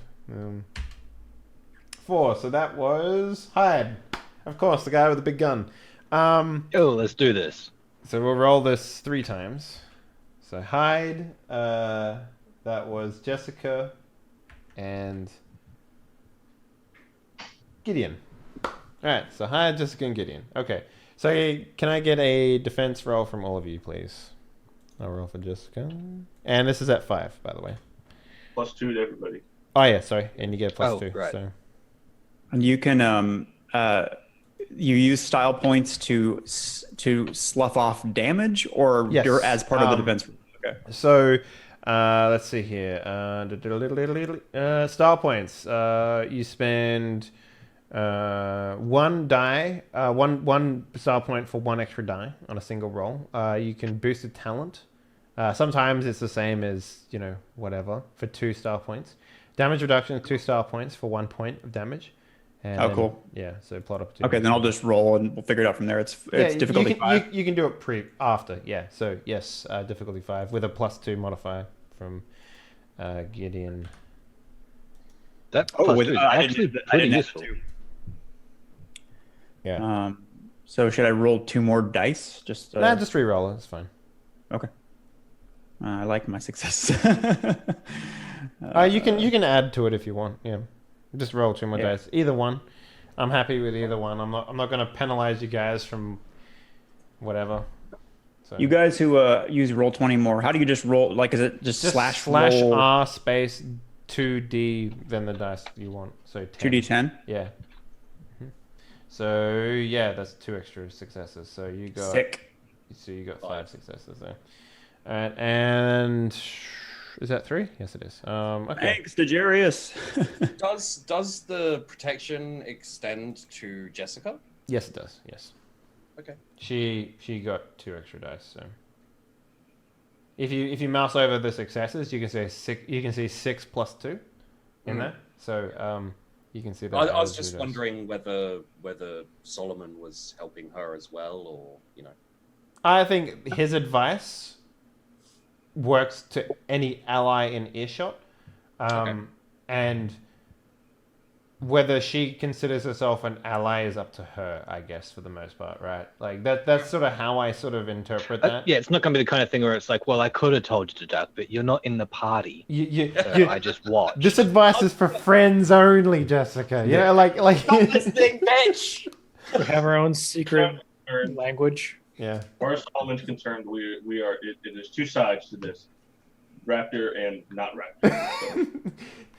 4. So that was Hyde. Of course, the guy with the big gun. Oh, let's do this. So we'll roll this 3 times. So Hyde, that was Jessica, and Gideon. Alright, so Hyde, Jessica, and Gideon. Okay. So can I get a defense roll from all of you, please? I'll roll for Jessica. And this is at 5, by the way. +2 to everybody. Oh yeah, sorry. And you get +2. Right. So. And you can you use style points to slough off damage, or Yes. you're as part of the defense. Okay. So, let's see here. Style points. You spend 1 die, one style point for 1 extra die on a single roll. You can boost a talent. Sometimes it's the same as, whatever, for 2 style points. Damage reduction, 2 style points for 1 point of damage. And Oh, then, cool. Yeah, so plot up to. Okay, then I'll just roll and we'll figure it out from there. It's difficulty 5. You can do it after, yeah. So yes, difficulty 5 with a +2 modifier from Gideon. That Oh, plus with, 2 is I actually didn't- I pretty didn't have useful. to. Yeah. So should I roll 2 more dice? Just Just re-roll it. It's fine. Okay. I like my success. You can add to it if you want. Yeah, just roll 2 more dice. Either one. I'm happy with either one. I'm not going to penalize you guys from whatever. So You guys who use Roll20 more, how do you just roll? Like, is it just slash roll R space 2D then the dice you want? So 10. 2d10? Yeah. Mhm. So yeah, that's 2 extra successes. So you got Sick. So you got 5 successes there. All right, and is that 3? Yes, it is. Okay. Thanks, Dejarius. Does the protection extend to Jessica? Yes, it does. Yes. Okay. She got 2 extra dice. So if you mouse over the successes, you can see 6. You can see 6 plus 2 in there. So you can see that. I was as just you wondering whether Solomon was helping her as well, or I think his advice works to any ally in earshot, and whether she considers herself an ally is up to her, I guess, for the most part, right? Like that's sort of how I sort of interpret that. Yeah, it's not going to be the kind of thing where it's like, well, I could have told you to duck, but you're not in the party. So I just watched. This advice is for friends only, Jessica. Yeah, like Stop listening, bitch. We have our own secret language. yeah. As far as Solomon's concerned, we are. There's 2 sides to this: raptor and not raptor. So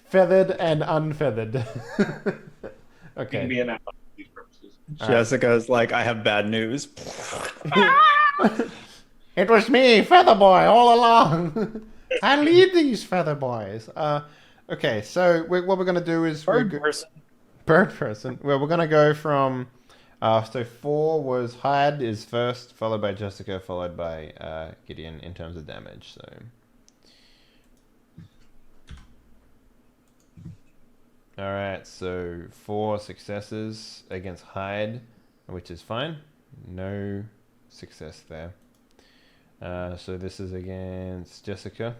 Feathered and unfeathered. you can Okay. be an ally for these purposes. Jessica's like, I have bad news. It was me, Feather Boy, all along. I lead these Feather Boys. Okay, so what we're going to do is... Bird person. Bird person. Well, we're going to go from... so 4 was Hyde is first, followed by Jessica, followed by Gideon in terms of damage. So all right, so 4 successes against Hyde, which is fine. No success there. So this is against Jessica.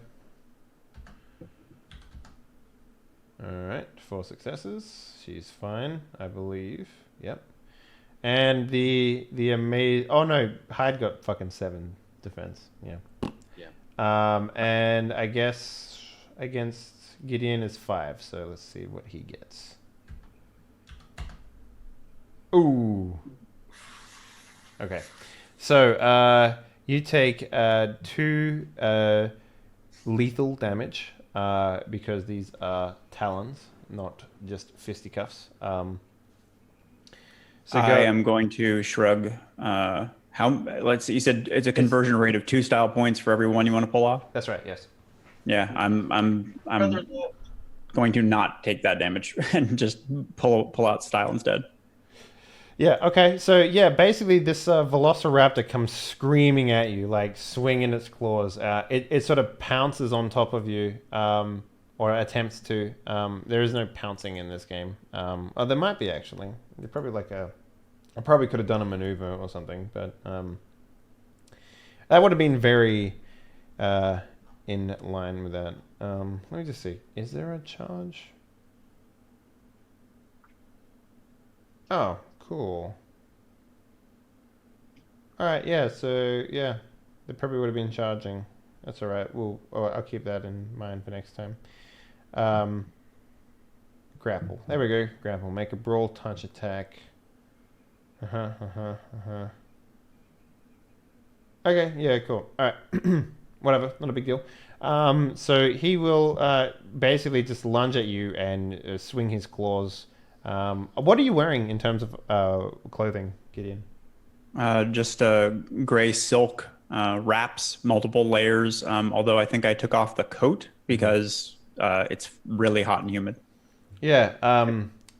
All right, 4 successes. She's fine, I believe. Yep. And the oh no, Hyde got fucking 7 defense. Yeah. Yeah. And I guess against Gideon is 5. So let's see what he gets. Ooh. Okay. So you take 2 lethal damage because these are talons, not just fisticuffs. So I am going to shrug. Let's see, you said it's a conversion rate of 2 style points for every one you want to pull off? That's right, yes. Yeah, I'm going to not take that damage and just pull out style instead. Yeah, okay. So, yeah, basically this Velociraptor comes screaming at you, like swinging its claws. It sort of pounces on top of you, or attempts to. There is no pouncing in this game. Oh, there might be, actually. They're probably I probably could have done a maneuver or something, but that would have been very in line with that. Let me just see. Is there a charge? Oh, cool. All right, yeah. So yeah, they probably would have been charging. That's all right. I'll keep that in mind for next time. Grapple. There we go. Grapple. Make a brawl touch attack. Okay. Yeah. Cool. All right. Whatever. Not a big deal. So he will basically just lunge at you and swing his claws. What are you wearing in terms of clothing, Gideon? Just gray silk wraps, multiple layers. Although I think I took off the coat because it's really hot and humid. Yeah,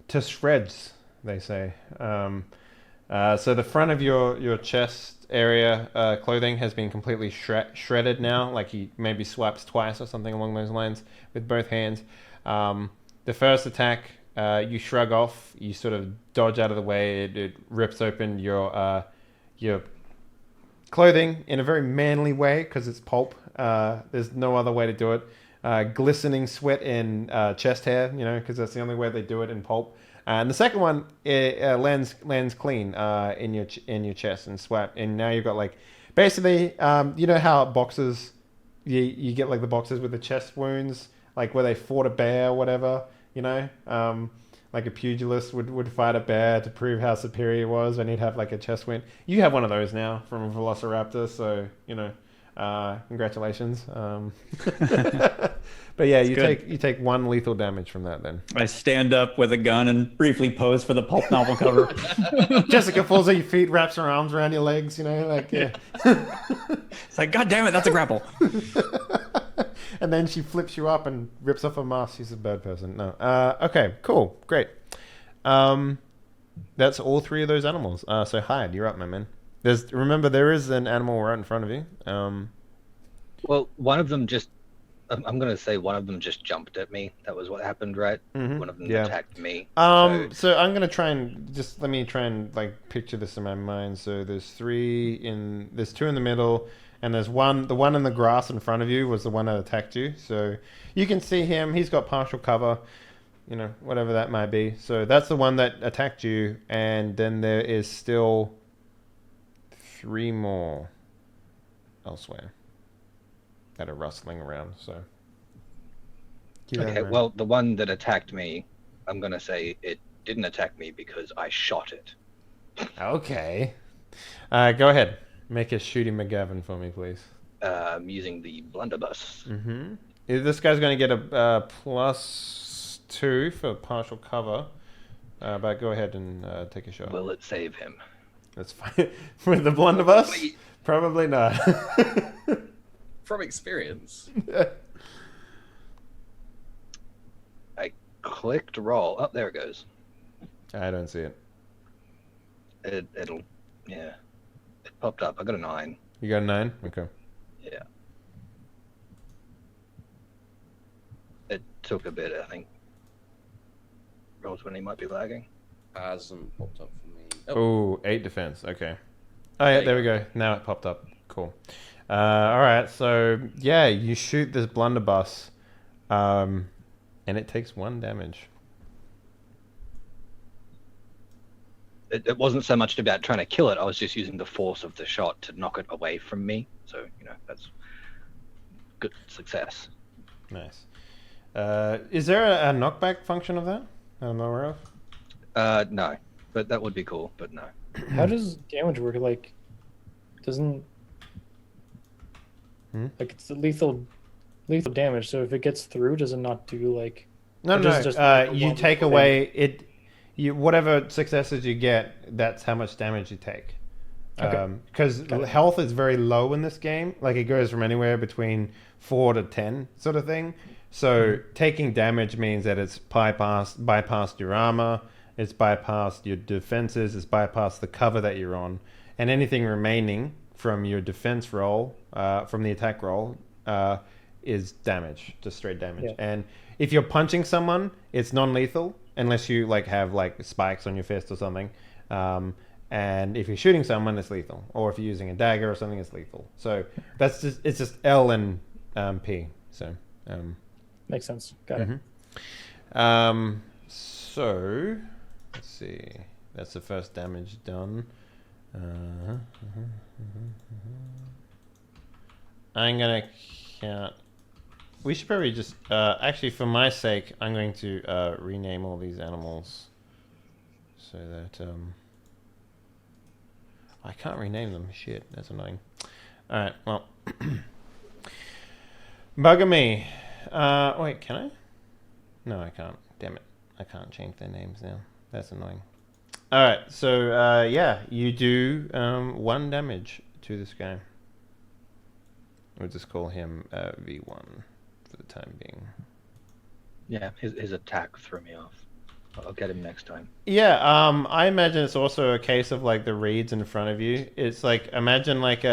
to shreds, they say. So the front of your chest area clothing has been completely shredded now. Like he maybe swipes twice or something along those lines with both hands. The first attack, you shrug off. You sort of dodge out of the way. It rips open your clothing in a very manly way because it's pulp. There's no other way to do it. Glistening sweat and chest hair, because that's the only way they do it in pulp. And the second one lands clean in your chest and swap. And now you've got like basically, how boxers you get like the boxers with the chest wounds, like where they fought a bear or whatever, like a pugilist would fight a bear to prove how superior he was, and he'd have like a chest wound. You have one of those now from a velociraptor, so congratulations. But yeah, you take one lethal damage from that then. I stand up with a gun and briefly pose for the pulp novel cover. Jessica falls at your feet, wraps her arms around your legs, yeah. It's like, God damn it, that's a grapple. And then she flips you up and rips off her mask. She's a bird person. No. Okay, cool. Great. That's all three of those animals. So Hyde, you're up, my man. Remember, there is an animal right in front of you. Well, one of them just... I'm going to say one of them just jumped at me. That was what happened, right? Mm-hmm. One of them attacked me. So I'm going to try and... let me try and picture this in my mind. So there's there's two in the middle, and there's one... The one in the grass in front of you was the one that attacked you. So you can see him. He's got partial cover, whatever that might be. So that's the one that attacked you, and then there is still 3 more elsewhere that are rustling around. So okay, well, the one that attacked me, I'm gonna say it didn't attack me because I shot it. Okay, go ahead, make a shooting McGavin for me, please. Using the blunderbuss. Mm-hmm. This guy's going to get a +2 for partial cover, but go ahead and take a shot. Will it save him? That's fine. With the blunderbuss? Probably not. From experience. I clicked roll. Oh, there it goes. I don't see it. It'll, yeah. It popped up. I got a 9. You got a 9? Okay. Yeah. It took a bit, I think. Roll20 might be lagging. Hasn't popped up for me. Oh, 8 defense. Okay. Oh yeah, there we go. Now it popped up. Cool. All right. So yeah, you shoot this blunderbuss, and it takes 1 damage. It wasn't so much about trying to kill it. I was just using the force of the shot to knock it away from me. So that's good success. Nice. Is there a knockback function of that? I'm not aware of. No, but that would be cool. But no. How does damage work? Like, doesn't like it's lethal damage. So if it gets through, does it not do like? No. You take away it. Whatever successes you get, that's how much damage you take. Because health is very low in this game. Like it goes from anywhere between 4 to 10 sort of thing. So taking damage means that it's bypassed your armor, it's bypassed your defenses, it's bypassed the cover that you're on, and anything remaining from your defense roll, from the attack roll, is damage, just straight damage. Yeah. And if you're punching someone, it's non-lethal unless you have spikes on your fist or something. And if you're shooting someone, it's lethal. Or if you're using a dagger or something, it's lethal. So it's just L and P. So makes sense. Got it. So let's see. That's the first damage done. I'm gonna count. We should probably just actually, for my sake, I'm going to rename all these animals so that I can't rename them. Shit, that's annoying. All right, well, bugger me. Wait, can I? No, I can't. Damn it, I can't change their names now. That's annoying. All right, so yeah, you do 1 damage to this guy. We'll just call him V1 for the time being. Yeah, his attack threw me off. I'll get him next time. Yeah, I imagine it's also a case of like the reeds in front of you. It's like, imagine like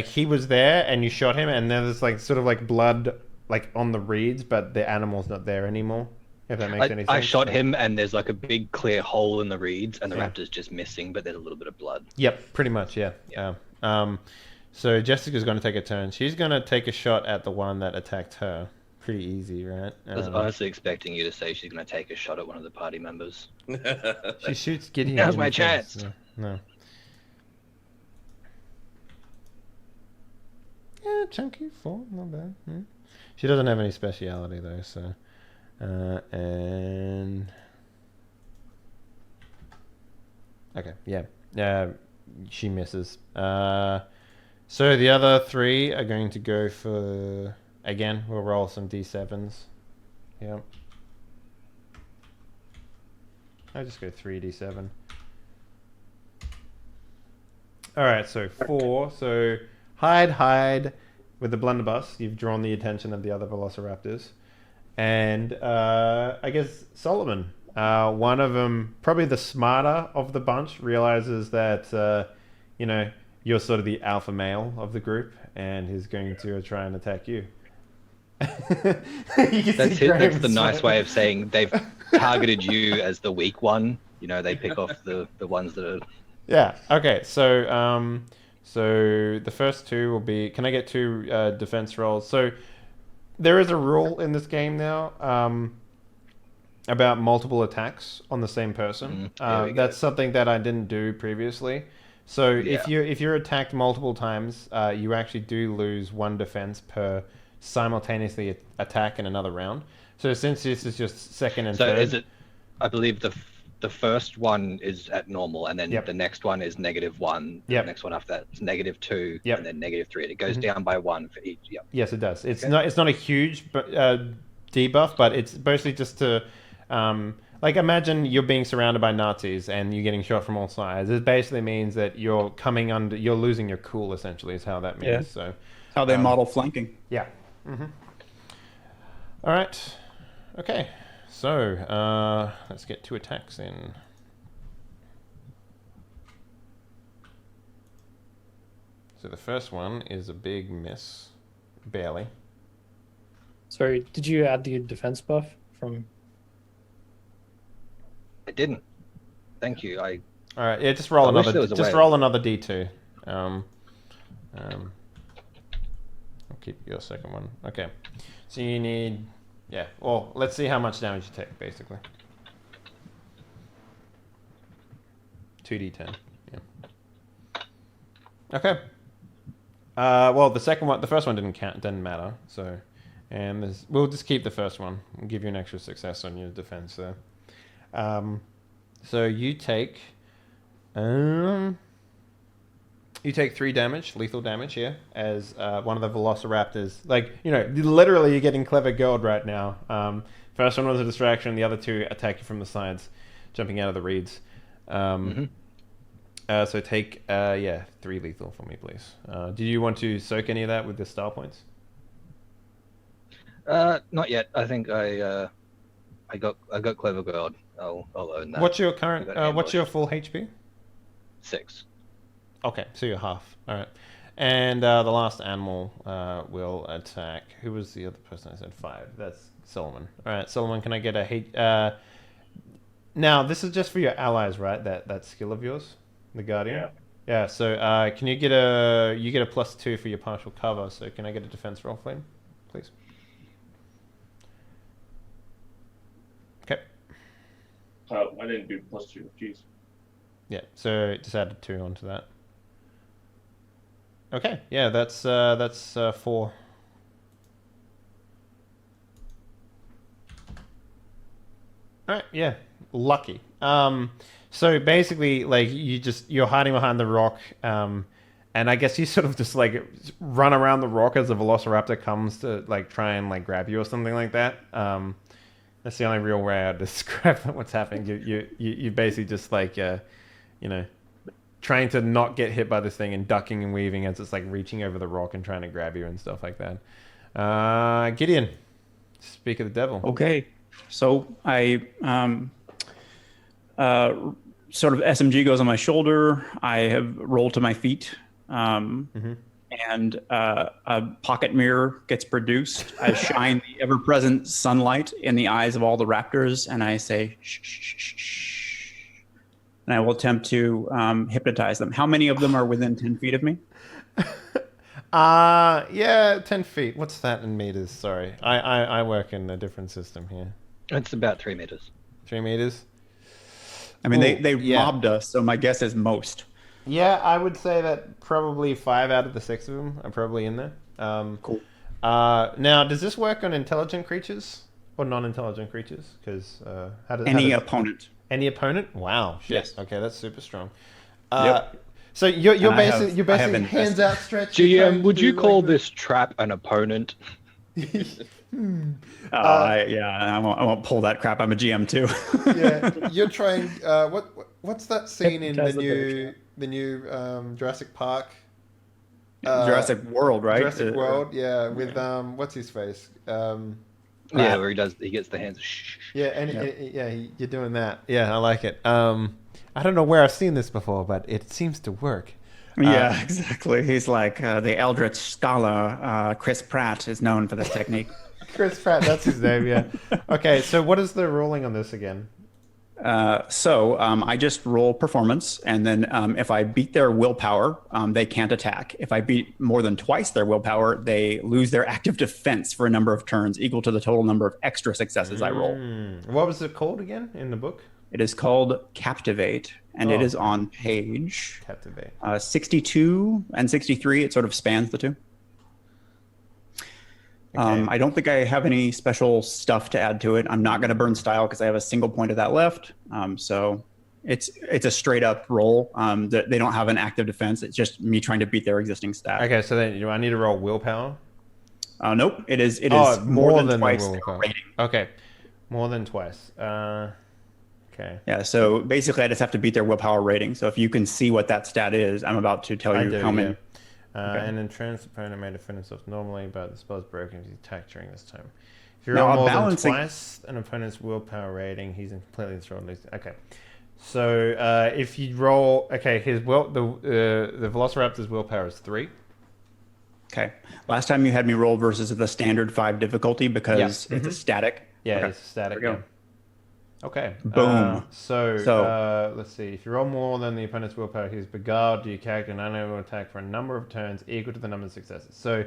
he was there and you shot him, and then there's like sort of like blood like on the reeds, but the animal's not there anymore. If that makes any sense. I shot him, and there's like a big clear hole in the reeds, and the raptor's just missing, but there's a little bit of blood. Yep, pretty much, yeah. So Jessica's going to take a turn. She's going to take a shot at the one that attacked her. Pretty easy, right? I was honestly expecting you to say she's going to take a shot at one of the party members. She shoots Gideon. Now's my chance. No. Yeah, chunky 4, not bad. Yeah. She doesn't have any speciality though, so and okay, yeah, she misses. So the other 3 are going to go for, again, we'll roll some D7s. Yep. I'll just go 3d7. Alright, so 4. So hide with the blunderbuss. You've drawn the attention of the other velociraptors. And I guess Solomon, one of them, probably the smarter of the bunch, realizes that, you know, you're sort of the alpha male of the group, and he's going to try and attack you. That's the nice way of saying they've targeted you as the weak one. You know, they pick off the ones that are... Yeah, okay, so so the first 2 will be... Can I get 2 defense rolls? So there is a rule in this game now about multiple attacks on the same person. That's something that I didn't do previously. So if you're attacked multiple times, you actually do lose 1 defense per simultaneously attack in another round. So since this is just second and third... So is it... I believe the first one is at normal, and then the next one is -1. The next one after that is -2, and then -3. And it goes down by 1 for each. Yep. Yes, it does. It's not a huge debuff, but it's basically just to... like, imagine you're being surrounded by Nazis and you're getting shot from all sides. It basically means that you're losing your cool, essentially, is how that means. Yeah. So, how they model flanking. Yeah. All right. Okay. So, let's get 2 attacks in. So the first one is a big miss. Barely. Sorry, did you add the defense buff from... I didn't. Thank you. All right. Yeah, just roll another. Just roll another D2. I'll keep your second one. Okay. So you need. Yeah. Well, let's see how much damage you take, basically. 2d10. Yeah. Okay. Well, the first one didn't matter. So, and we'll just keep the first one. We'll give you an extra success on your defense there. So you take 3 damage, lethal damage here, as one of the velociraptors. Like, you know, literally you're getting clever girled right now. First one was a distraction, the other 2 attack you from the sides, jumping out of the reeds. So take 3 lethal for me, please. Do you want to soak any of that with the style points? Not yet. I think I got clever girl. I'll own that. What's your current? What's your full HP? 6. Okay, so you're half. All right. And the last animal will attack. Who was the other person I said 5? That's Solomon. All right, Solomon, can I get a now, this is just for your allies, right? That skill of yours, the Guardian? Yeah. Yeah, so can you get a +2 for your partial cover, so can I get a defense roll for him, please? Okay. Oh, I didn't do +2. Jeez. Yeah, so just added 2 onto that. Okay, yeah, that's 4. All right, yeah, lucky. So basically, like you're hiding behind the rock, and I guess you sort of just like run around the rock as the Velociraptor comes to like try and like grab you or something like that. That's the only real way I'd describe what's happening. You basically just like trying to not get hit by this thing and ducking and weaving as it's like reaching over the rock and trying to grab you and stuff like that. Gideon, speak of the devil. Okay, so I sort of SMG goes on my shoulder. I have rolled to my feet, and a pocket mirror gets produced. I shine the ever-present sunlight in the eyes of all the raptors, and I say, shh, shh, shh, shh. And I will attempt to hypnotize them. How many of them are within 10 feet of me? Yeah, 10 feet. What's that in meters? Sorry. I work in a different system here. It's about 3 meters. 3 meters? I mean, they yeah. mobbed us, so my guess is most. Yeah, I would say that probably 5 out of the 6 of them are probably in there. Cool. Now, does this work on intelligent creatures or non-intelligent creatures? Because Any opponent. Any opponent? Wow. Shit. Yes. Okay, that's super strong. Yep. So you're And I basically have hands invested. outstretched. GM, would you call this trap an opponent? I won't pull that crap. I'm a GM too. Yeah, you're trying. What's that scene in Hypnotize the new Jurassic Park? Jurassic World, right? Jurassic World, yeah, with what's his face? Yeah, where he gets the hands. Shh. Yeah, and you're doing that. Yeah, I like it. I don't know where I've seen this before, but it seems to work. Yeah, exactly. He's like the Eldritch Scholar. Chris Pratt is known for this technique. Chris Pratt, that's his name. Yeah. Okay, so what is the rolling on this again? I just roll performance, and then if I beat their willpower, they can't attack. If I beat more than twice their willpower, they lose their active defense for a number of turns equal to the total number of extra successes I roll. What was it called again in the book? It is called Captivate, and it is on page Captivate. 62 and 63. It sort of spans the two. Okay. I don't think I have any special stuff to add to it. I'm not going to burn style because I have a single point of that left. So it's a straight up roll. They don't have an active defense. It's just me trying to beat their existing stat. Okay, so then do I need to roll willpower? Nope. It is more than twice the their willpower. rating. Okay, more than twice. Okay. Yeah. So basically, I just have to beat their willpower rating. So if you can see what that stat is, I'm about to tell you how many. Yeah. An entranced opponent may defend himself normally, but the spell is broken if he's attacked during this time. If you roll more than twice an opponent's willpower rating, he's completely enthralled. Okay. So if you roll, the Velociraptor's willpower is 3. Okay. Last time you had me roll versus the standard 5 difficulty because it's a static. Yeah, Okay. it's a static. There we go. Okay. Boom. So let's see. If you roll more than the opponent's willpower, he's beguiled. Your character and unable to attack for a number of turns equal to the number of successes. So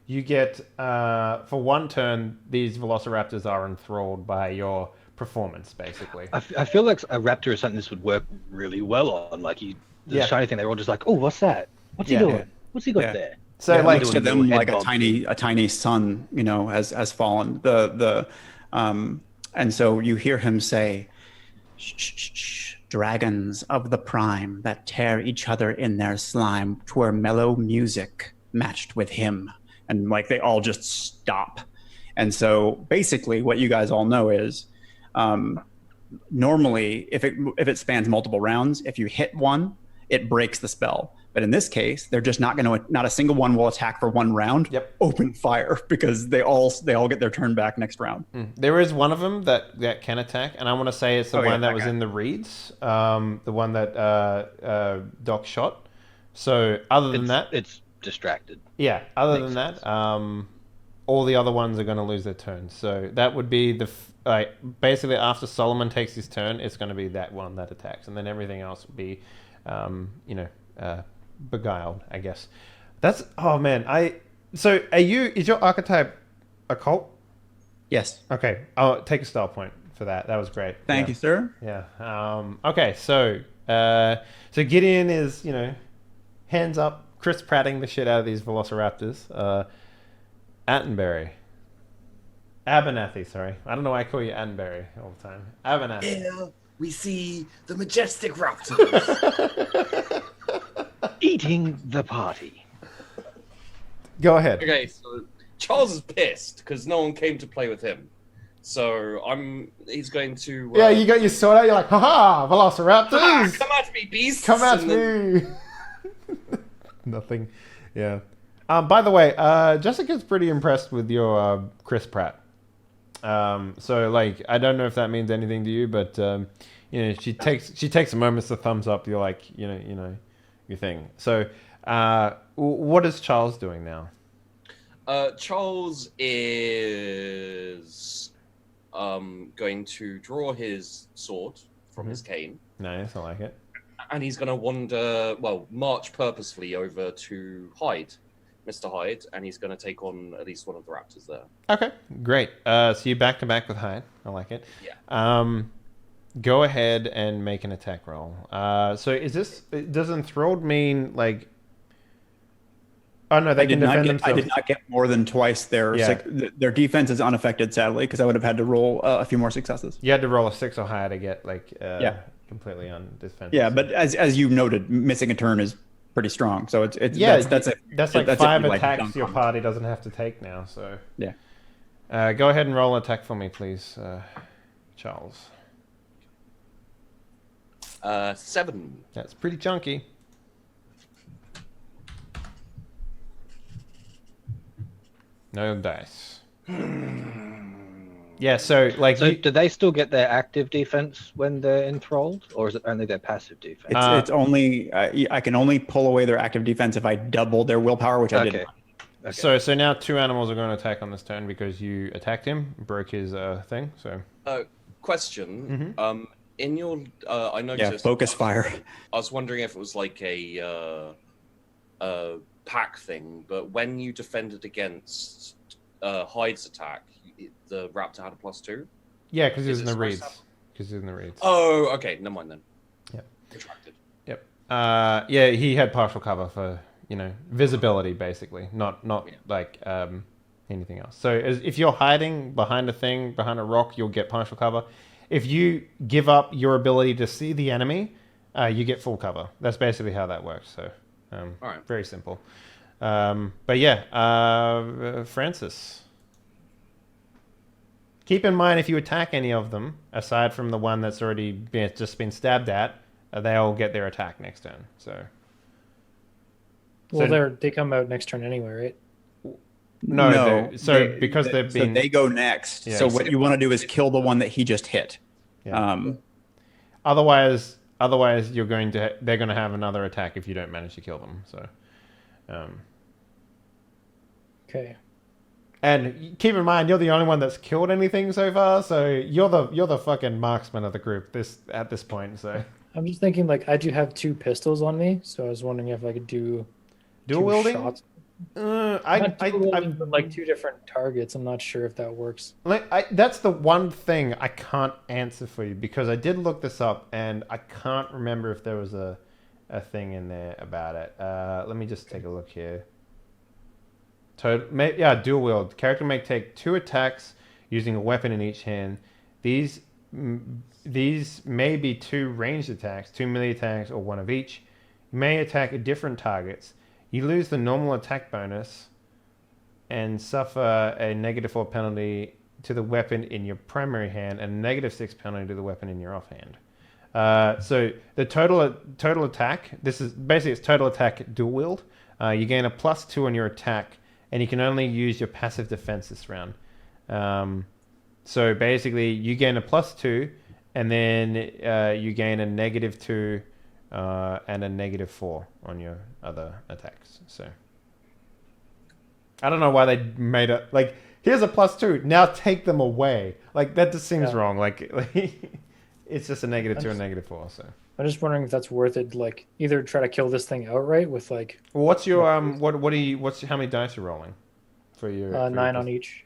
you get for one turn, these Velociraptors are enthralled by your performance, basically. I feel like a raptor is something this would work really well on. Like the shiny thing, they're all just like, oh, what's that? What's he doing? Yeah. What's he got there? So Yeah, like looks to them like a tiny sun, has fallen. And so you hear him say, shh, shh, shh, shh, dragons of the prime that tear each other in their slime, 'twere mellow music matched with him. And like they all just stop. And so basically what you guys all know is normally if it spans multiple rounds, if you hit one, it breaks the spell. But in this case, they're just not a single one will attack for one round. Yep. Open fire because they all get their turn back next round. There is one of them that can attack, and I want to say it's the one that was in the reeds, the one that Doc shot. So other than that, it's distracted. Yeah. Other than that, all the other ones are going to lose their turn. So that would be basically after Solomon takes his turn, it's going to be that one that attacks, and then everything else would be, beguiled, I guess. That's is your archetype occult? Yes. Okay, I'll take a style point for that. That was great. Thank you, sir. Yeah. Okay, so Gideon is, hands up, Chris Pratting the shit out of these velociraptors. Attenberry. Abernathy, sorry. I don't know why I call you Attenberry all the time. Abernathy. Here we see the majestic raptors. Eating the party. Go ahead. Okay, so Charles is pissed because no one came to play with him. So he's going to... Yeah, you got your sword out, you're like, haha, velociraptors! Come at me, beasts! Come at And then- me! Nothing. Yeah. By the way, Jessica's pretty impressed with your Chris Pratt. So like, I don't know if that means anything to you, but she takes a moment to thumbs up. You're like, your thing. So, what is Charles doing now? Charles is going to draw his sword from his cane. Nice, I like it. And he's going to march purposefully over to Mr. Hyde, and he's going to take on at least one of the raptors there. Okay, great. So you're back to back with Hyde. I like it. Yeah. Go ahead and make an attack roll. So does enthralled mean like... Oh no, they can defend themselves. I did not get more than twice their their defense is unaffected, sadly, because I would have had to roll a few more successes. You had to roll a 6 or higher to get completely undefensive. Yeah, but as you noted, missing a turn is pretty strong. So that's like that's 5 if you, attacks dunk your on it. party doesn't have to take now. So Yeah. Go ahead and roll an attack for me, please, Charles. 7. That's pretty chunky. No dice. Yeah, so like... So do they still get their active defense when they're enthralled, or is it only their passive defense? It's only I can only pull away their active defense if I double their willpower, which I did not. Okay. So now 2 animals are going to attack on this turn because you attacked him, broke his thing. So Question. In your... I noticed... focus fire. I was wondering if it was like a pack thing, but when you defended against Hyde's attack, the raptor had a +2? yeah, because he's Is in it the supposed reeds. Because he's in the reeds. Oh, okay. Never mind then. Yep. Retracted. Yep. Yeah, he had partial cover for visibility, basically, not like anything else. So if you're hiding behind a thing, behind a rock, you'll get partial cover. If you give up your ability to see the enemy, you get full cover. That's basically how that works. So, All right. very simple. But yeah, Francis. Keep in mind, if you attack any of them, aside from the one that's already just been stabbed at, they all get their attack next turn. So. Well, they come out next turn anyway, right? No. They go next. Yeah. So what you want to do is kill the one that he just hit. Yeah. Otherwise, they're going to have another attack if you don't manage to kill them. So. Okay. And keep in mind, you're the only one that's killed anything so far. So you're the fucking marksman of the group at this point. So. I'm just thinking, like, I do have 2 pistols on me, so I was wondering if I could do Dual 2 wielding? shots. But like 2 different targets. I'm not sure if that works. That's the one thing I can't answer for you because I did look this up and I can't remember if there was a thing in there about it. Let me just take a look here. Dual wield. Character may take 2 attacks using a weapon in each hand. These may be 2 ranged attacks, 2 melee attacks, or 1 of each. You may attack at different targets. You lose the normal attack bonus and suffer a -4 penalty to the weapon in your primary hand and a -6 penalty to the weapon in your offhand. So the total attack, this is basically it's total attack dual wield. You gain a +2 on your attack, and you can only use your passive defense this round. So basically, you gain a +2, and then you gain a -2 and a -4 on your other attacks. So I don't know why they made it like here's a +2. Now take them away. Like that just seems wrong. Like it's just a -2 and -4. So I'm just wondering if that's worth it. Like either try to kill this thing outright with like. What's your how many dice are you rolling for your 9 on each.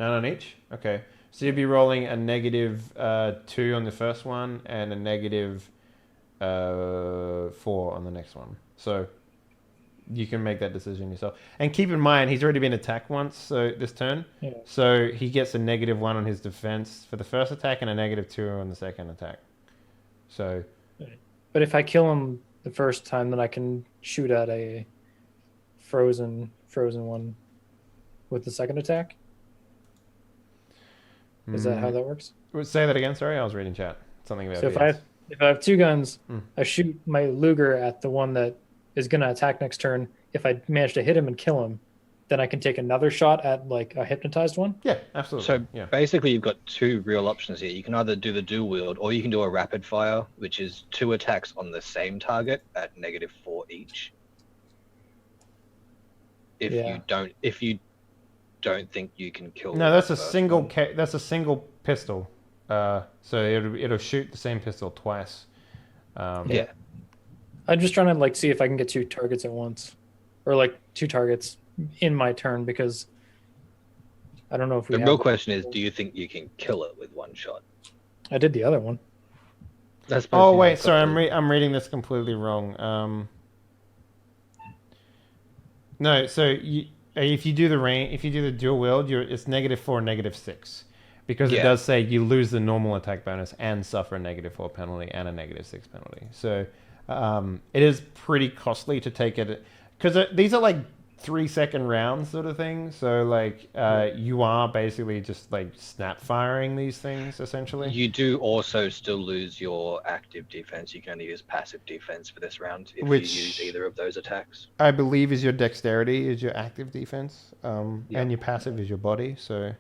9 on each. Okay. So you'd be rolling a negative 2 on the first one and a negative 4 on the next one. So you can make that decision yourself. And keep in mind, he's already been attacked once, so this turn. Yeah. So he gets a -1 on his defense for the first attack and a -2 on the second attack. So, But if I kill him the first time, then I can shoot at a frozen one with the second attack. Is that how that works? Say that again. Sorry, I was reading chat. Something about. So if I have 2 guns, I shoot my Luger at the one that is going to attack next turn. If I manage to hit him and kill him, then I can take another shot at like a hypnotized one. Yeah, absolutely. So yeah. basically, you've got 2 real options here. You can either do the dual wield, or you can do a rapid fire, which is 2 attacks on the same target at -4 each. If you don't think you can kill. No, that's a the first single. one. That's a single pistol. So it'll shoot the same pistol twice. Yeah. I'm just trying to like see if I can get 2 targets at once, or like 2 targets in my turn, because I don't know if we. The real question is, do you think you can kill it with 1 shot? I did the other one. That's Oh wait, sorry, I'm reading this completely wrong. No, so if you do the dual wield, it's -4, -6, because it does say you lose the normal attack bonus and suffer a -4 penalty and a -6 penalty. So it is pretty costly to take it, because these are like 3-second rounds sort of thing. So like you are basically just like snap firing these things essentially. You do also still lose your active defense. You can only use passive defense for this round if you use either of those attacks. I believe is your dexterity is your active defense, and your passive is your body. So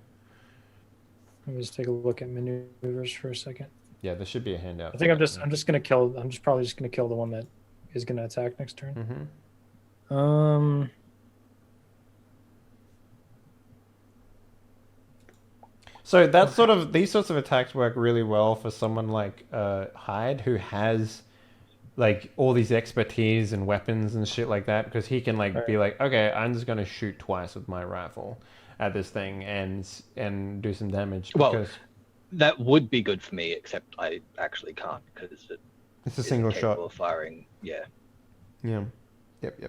let me just take a look at maneuvers for a second. yeah, there should be a handout. I think I'm just gonna kill. I'm just probably just gonna kill the one that is gonna attack next turn. Mm-hmm. So that's these sorts of attacks work really well for someone like Hyde, who has like all these expertise and weapons and shit like that, because he can like be like, okay, I'm just gonna shoot twice with my rifle at this thing and do some damage. Well, that would be good for me, except I actually can't because it's a single shot. Of firing, yeah. Yep.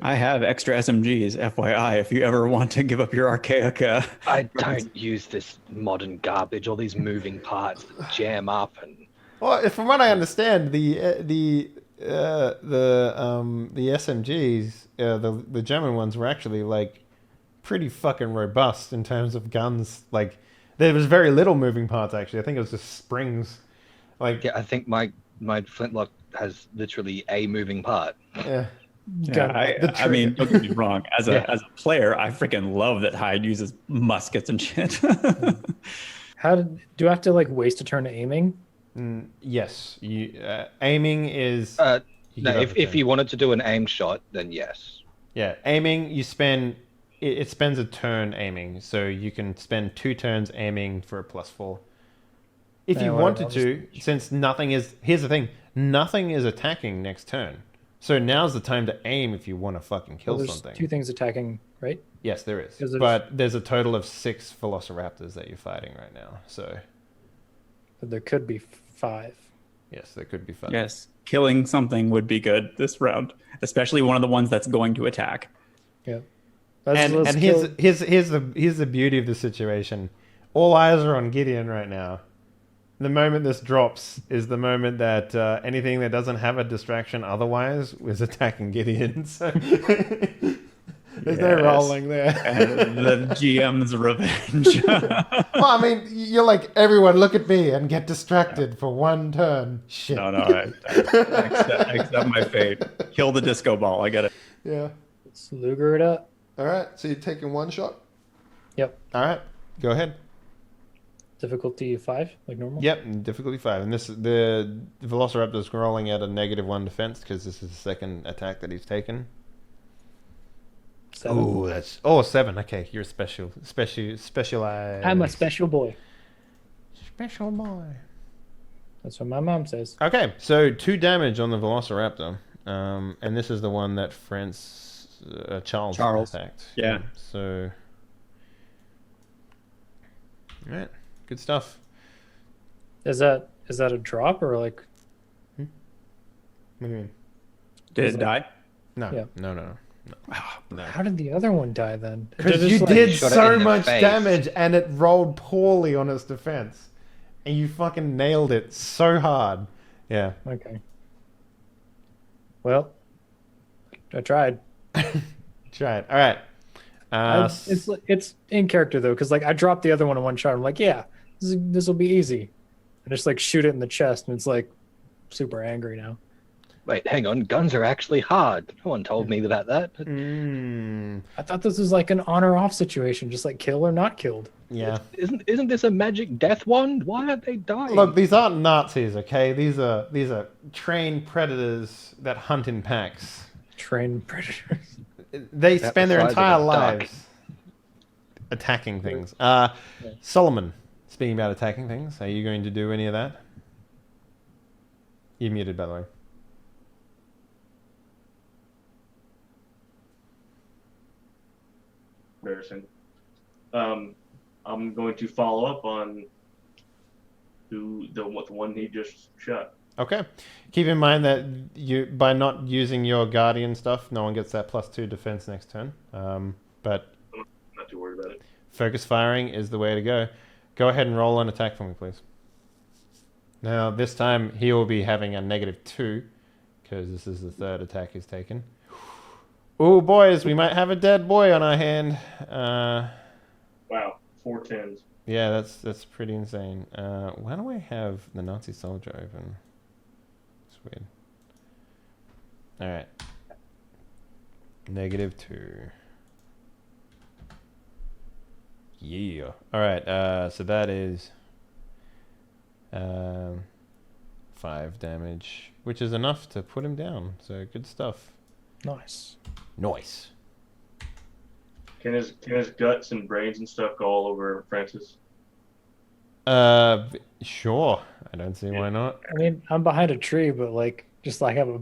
I have extra SMGs, FYI, if you ever want to give up your Archaica. I don't use this modern garbage, all these moving parts that jam up and. Well, from what I understand, the SMGs, the German ones, were actually like pretty fucking robust in terms of guns. Like there was very little moving parts actually. I think it was just springs. Like yeah, I think my flintlock has literally a moving part. Yeah. Yeah, I mean, don't get me wrong. As a player, I freaking love that Hyde uses muskets and shit. Do I have to like waste a turn aiming? Yes, aiming is. No, if you wanted to do an aim shot, then yes. Yeah, aiming you spend. It spends a turn aiming, so you can spend 2 turns aiming for a +4. If you wanted to, since nothing is. Here's the thing: nothing is attacking next turn. So now's the time to aim if you want to fucking kill something. There's 2 things attacking, right? Yes, there is. But there's a total of 6 velociraptors that you're fighting right now. So. But there could be 5. Yes, there could be 5. Yes, killing something would be good this round, especially one of the ones that's going to attack. Yeah. And here's the beauty of the situation. All eyes are on Gideon right now. The moment this drops is the moment that anything that doesn't have a distraction otherwise is attacking Gideon. So there's no rolling there. The GM's revenge. Well, I mean, you're like, everyone look at me and get distracted for 1 turn. Shit. No, I accept my fate. Kill the disco ball. I get it. Yeah. Let's Luger it up. All right. So you're taking 1 shot? Yep. All right. Go ahead. Difficulty 5, like normal? Yep, difficulty 5. And the Velociraptor's rolling at a -1 defense because this is the second attack that he's taken. 7. Oh, that's 7. Okay, you're specialized. I'm a special boy. Special boy. That's what my mom says. Okay, so 2 damage on the Velociraptor. And this is the one that Charles attacked. Yeah. So, all right. Good stuff. Is that a drop or like? What do you mean? Did it die? No, Yeah. no. How did the other one die then? Because Did it you just, did shot it so in the much face. damage and it rolled poorly on its defense. And you fucking nailed it so hard. Yeah. Okay. Well, I tried. Try it. All right. It's in character though, because like I dropped the other one in one shot. I'm like, yeah, this will be easy. I just like shoot it in the chest, and it's like super angry now. Wait, hang on. Guns are actually hard. No one told me about that. I thought this was like an on or off situation, just like kill or not killed. Yeah. Isn't this a magic death wand? Why aren't they dying? Look, these aren't Nazis, okay? These are trained predators that hunt in packs. Trained predators. They About spend the their size of entire a duck. lives attacking things. Solomon, speaking about attacking things, are you going to do any of that? You're muted, by the way. Embarrassing. I'm going to follow up on the one he just shot. Okay. Keep in mind that you, by not using your guardian stuff, no one gets that +2 defense next turn. But Not too worried about it. focus firing is the way to go. Go ahead and roll an attack for me, please. Now, this time he will be having a -2 because this is the third attack he's taken. Oh, boys, we might have a dead boy on our hand. Wow, 4 10s. Yeah, that's pretty insane. Why do I have the Nazi soldier open? It's weird. All right. -2. Yeah. All right. So that is 5 damage, which is enough to put him down. So good stuff. Nice. Nice. Can his guts and brains and stuff go all over Francis? Sure. I don't see why not. I mean, I'm behind a tree, but like, just like have a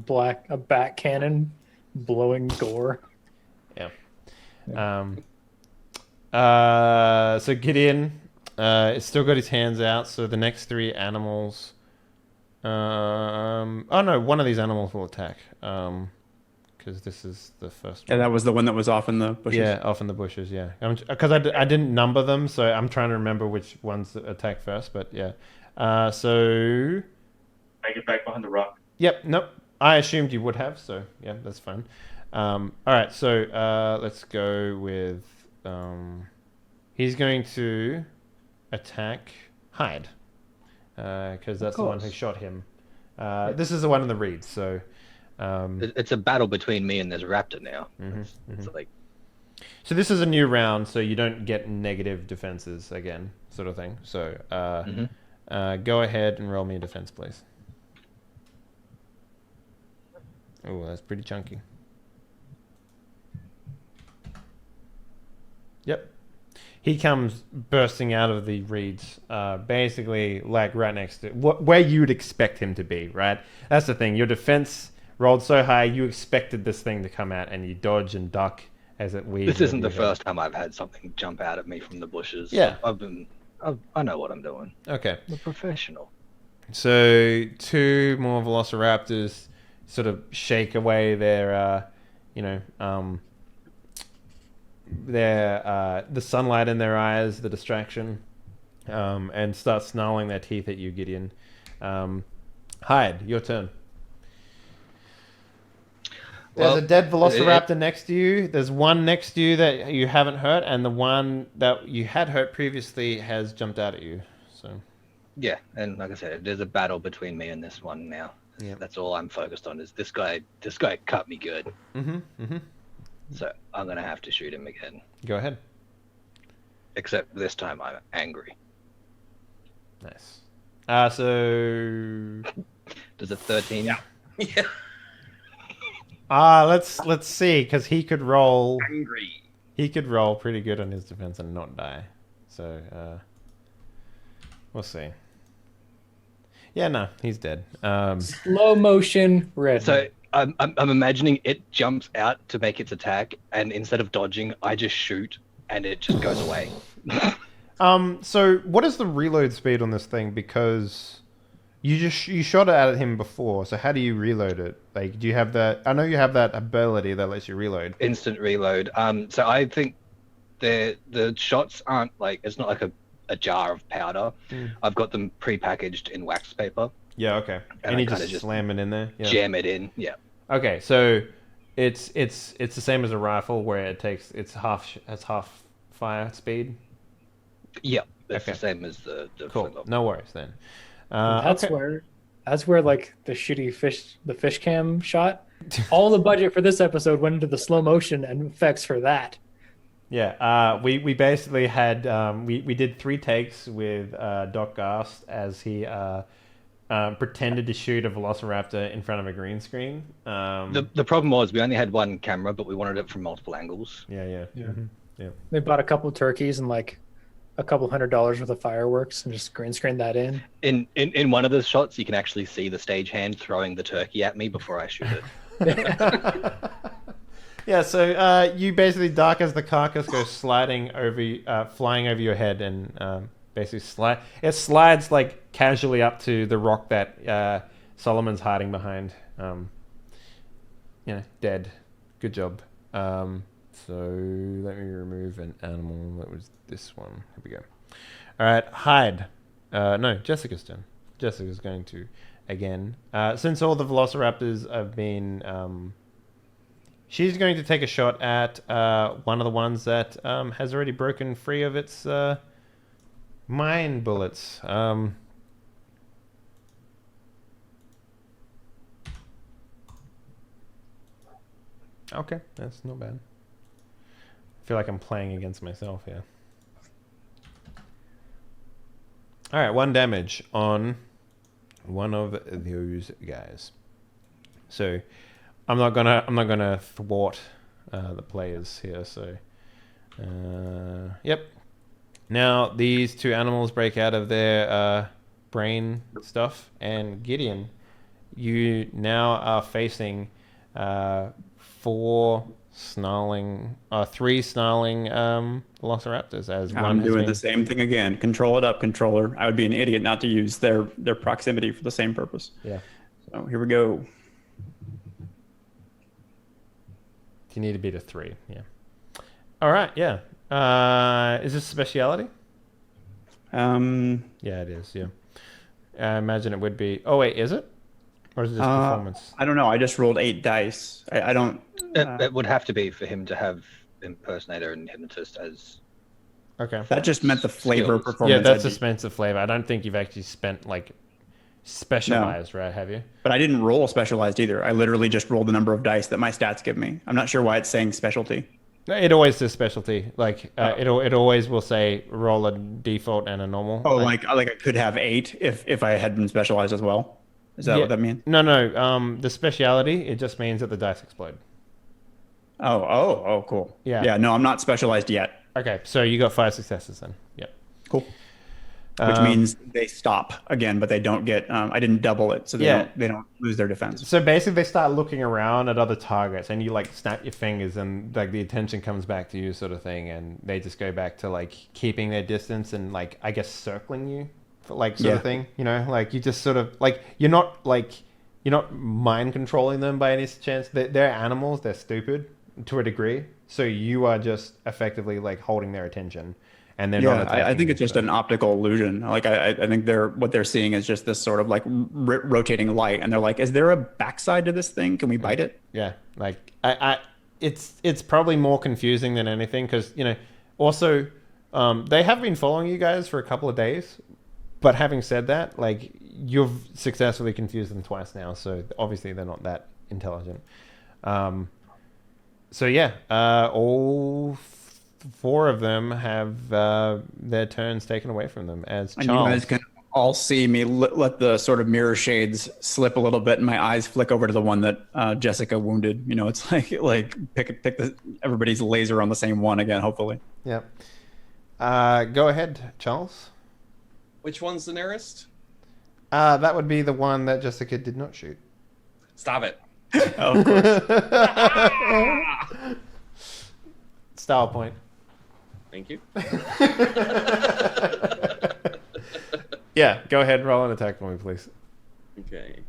bat cannon blowing gore. So Gideon, it's still got his hands out. So the next 3 animals. Oh no, one of these animals will attack. Because this is the first one. Yeah, that was the one that was off in the bushes. Yeah, off in the bushes. Yeah, because I didn't number them, so I'm trying to remember which ones attack first. But yeah, so I get back behind the rock. yep, nope. I assumed you would have, so yeah, that's fine. All right, so let's go with he's going to attack Hyde because that's the one who shot him. This is the one in the reeds, so. It's a battle between me and this raptor now. It's like, so this is a new round, so you don't get negative defenses again, sort of thing. So go ahead and roll me a defense, please. Oh, that's pretty chunky. Yep. He comes bursting out of the reeds, basically like right next to where you'd expect him to be, right? That's the thing. Your defense rolled so high, you expected this thing to come out, and you dodge and duck as it weaves. this isn't the first time I've had something jump out at me from the bushes. Yeah. I know what I'm doing. Okay. I'm a professional. So 2 more velociraptors sort of shake away their, the sunlight in their eyes, the distraction, and start snarling their teeth at you, Gideon. Hyde, your turn. There's a dead velociraptor next to you. There's one next to you that you haven't hurt, and the one that you had hurt previously has jumped out at you. So Yeah, and like I said, there's a battle between me and this one now. Yep. That's all I'm focused on. Is this guy cut me good. So I'm gonna have to shoot him again. Go ahead. Except this time I'm angry. Nice. So Does a 13? Yeah. let's see, because he could roll. Angry. He could roll pretty good on his defense and not die. So we'll see. Yeah, no, he's dead. Slow motion red. So I'm imagining it jumps out to make its attack, and instead of dodging, I just shoot, and it just goes away. So what is the reload speed on this thing? Because you shot it at him before. So how do you reload it? Like, do you have that? I know you have that ability that lets you reload. Instant reload. So I think the shots aren't like, it's not like a jar of powder. I've got them pre-packaged in wax paper. Yeah. Okay. And And I you kinda just slam it in there. Yeah. Jam it in. Yeah. Okay. So it's the same as a rifle where it's half fire speed. Yeah. That's Okay. the same as the Cool. flintlock. No worries then. That's okay. where like the shitty fish cam shot. All the budget for this episode went into the slow motion and effects for that. Yeah, we basically had we did 3 takes with Doc Gast as he pretended to shoot a velociraptor in front of a green screen. The problem was we only had one camera, but we wanted it from multiple angles. Yeah. They bought a couple turkeys and like a couple $100 worth of fireworks and just green screened that in. In one of the shots, you can actually see the stagehand throwing the turkey at me before I shoot it. Yeah, so you basically dark as the carcass goes sliding over, flying over your head, and basically it slides like casually up to the rock that Solomon's hiding behind. Dead. Good job. So let me remove an animal. That was this one. Here we go. All right, hide. No, Jessica's turn. Jessica's going to again. Since all the velociraptors have been. She's going to take a shot at one of the ones that has already broken free of its mine bullets. Okay, that's not bad. I feel like I'm playing against myself here. All right, 1 damage on one of those guys. So I'm not gonna thwart the players here. So, yep. Now these 2 animals break out of their brain stuff, and Gideon, you now are facing 3 snarling velociraptors. As one I'm doing the same thing again. Control it up, controller. I would be an idiot not to use their proximity for the same purpose. Yeah. So here we go. You need to beat a 3. Yeah. All right. Yeah. Is this a speciality? Yeah, it is. Yeah. I imagine it would be. Oh wait, is it? Or is it just performance? I don't know. I just rolled 8 dice. I don't. It would have to be for him to have impersonator and hypnotist as. Okay. That just meant the flavor Skills. performance. Yeah, that's I'd a be- Spencer flavor. I don't think you've actually spent like specialized, right? Have you? But I didn't roll specialized either. I literally just rolled the number of dice that my stats give me. I'm not sure why it's saying specialty. No, it always says specialty. Like it always will say roll a default and a normal. Oh, like I could have 8 if I had been specialized as well. Is that Yeah. what that means? No. The speciality, it just means that the dice explode. Oh, cool. Yeah. Yeah, no, I'm not specialized yet. Okay, so you got 5 successes then. Yeah. Cool. Which means they stop again, but they don't get. I didn't double it, so they don't lose their defense. So basically, they start looking around at other targets, and you like snap your fingers, and like the attention comes back to you, sort of thing, and they just go back to like keeping their distance and like I guess circling you, for, like sort of thing. You know, like you just sort of like you're not mind controlling them by any chance. They're animals. They're stupid to a degree. So you are just effectively like holding their attention. And they're not I think it's just an optical illusion. Like I think what they're seeing is just this sort of like rotating light, and they're like, "Is there a backside to this thing? Can we bite it?" Yeah, like it's probably more confusing than anything because also they have been following you guys for a couple of days, but having said that, like you've successfully confused them twice now, so obviously they're not that intelligent. So yeah, all 4 of them have their turns taken away from them as And Charles. you guys can all see me let the sort of mirror shades slip a little bit, and my eyes flick over to the one that Jessica wounded. It's like pick everybody's laser on the same one again. Hopefully. Yep. Go ahead, Charles. Which one's the nearest? That would be the one that Jessica did not shoot. Stop it. Oh, of course. Style point. Thank you. Yeah, go ahead, roll an attack for me, please. Okay.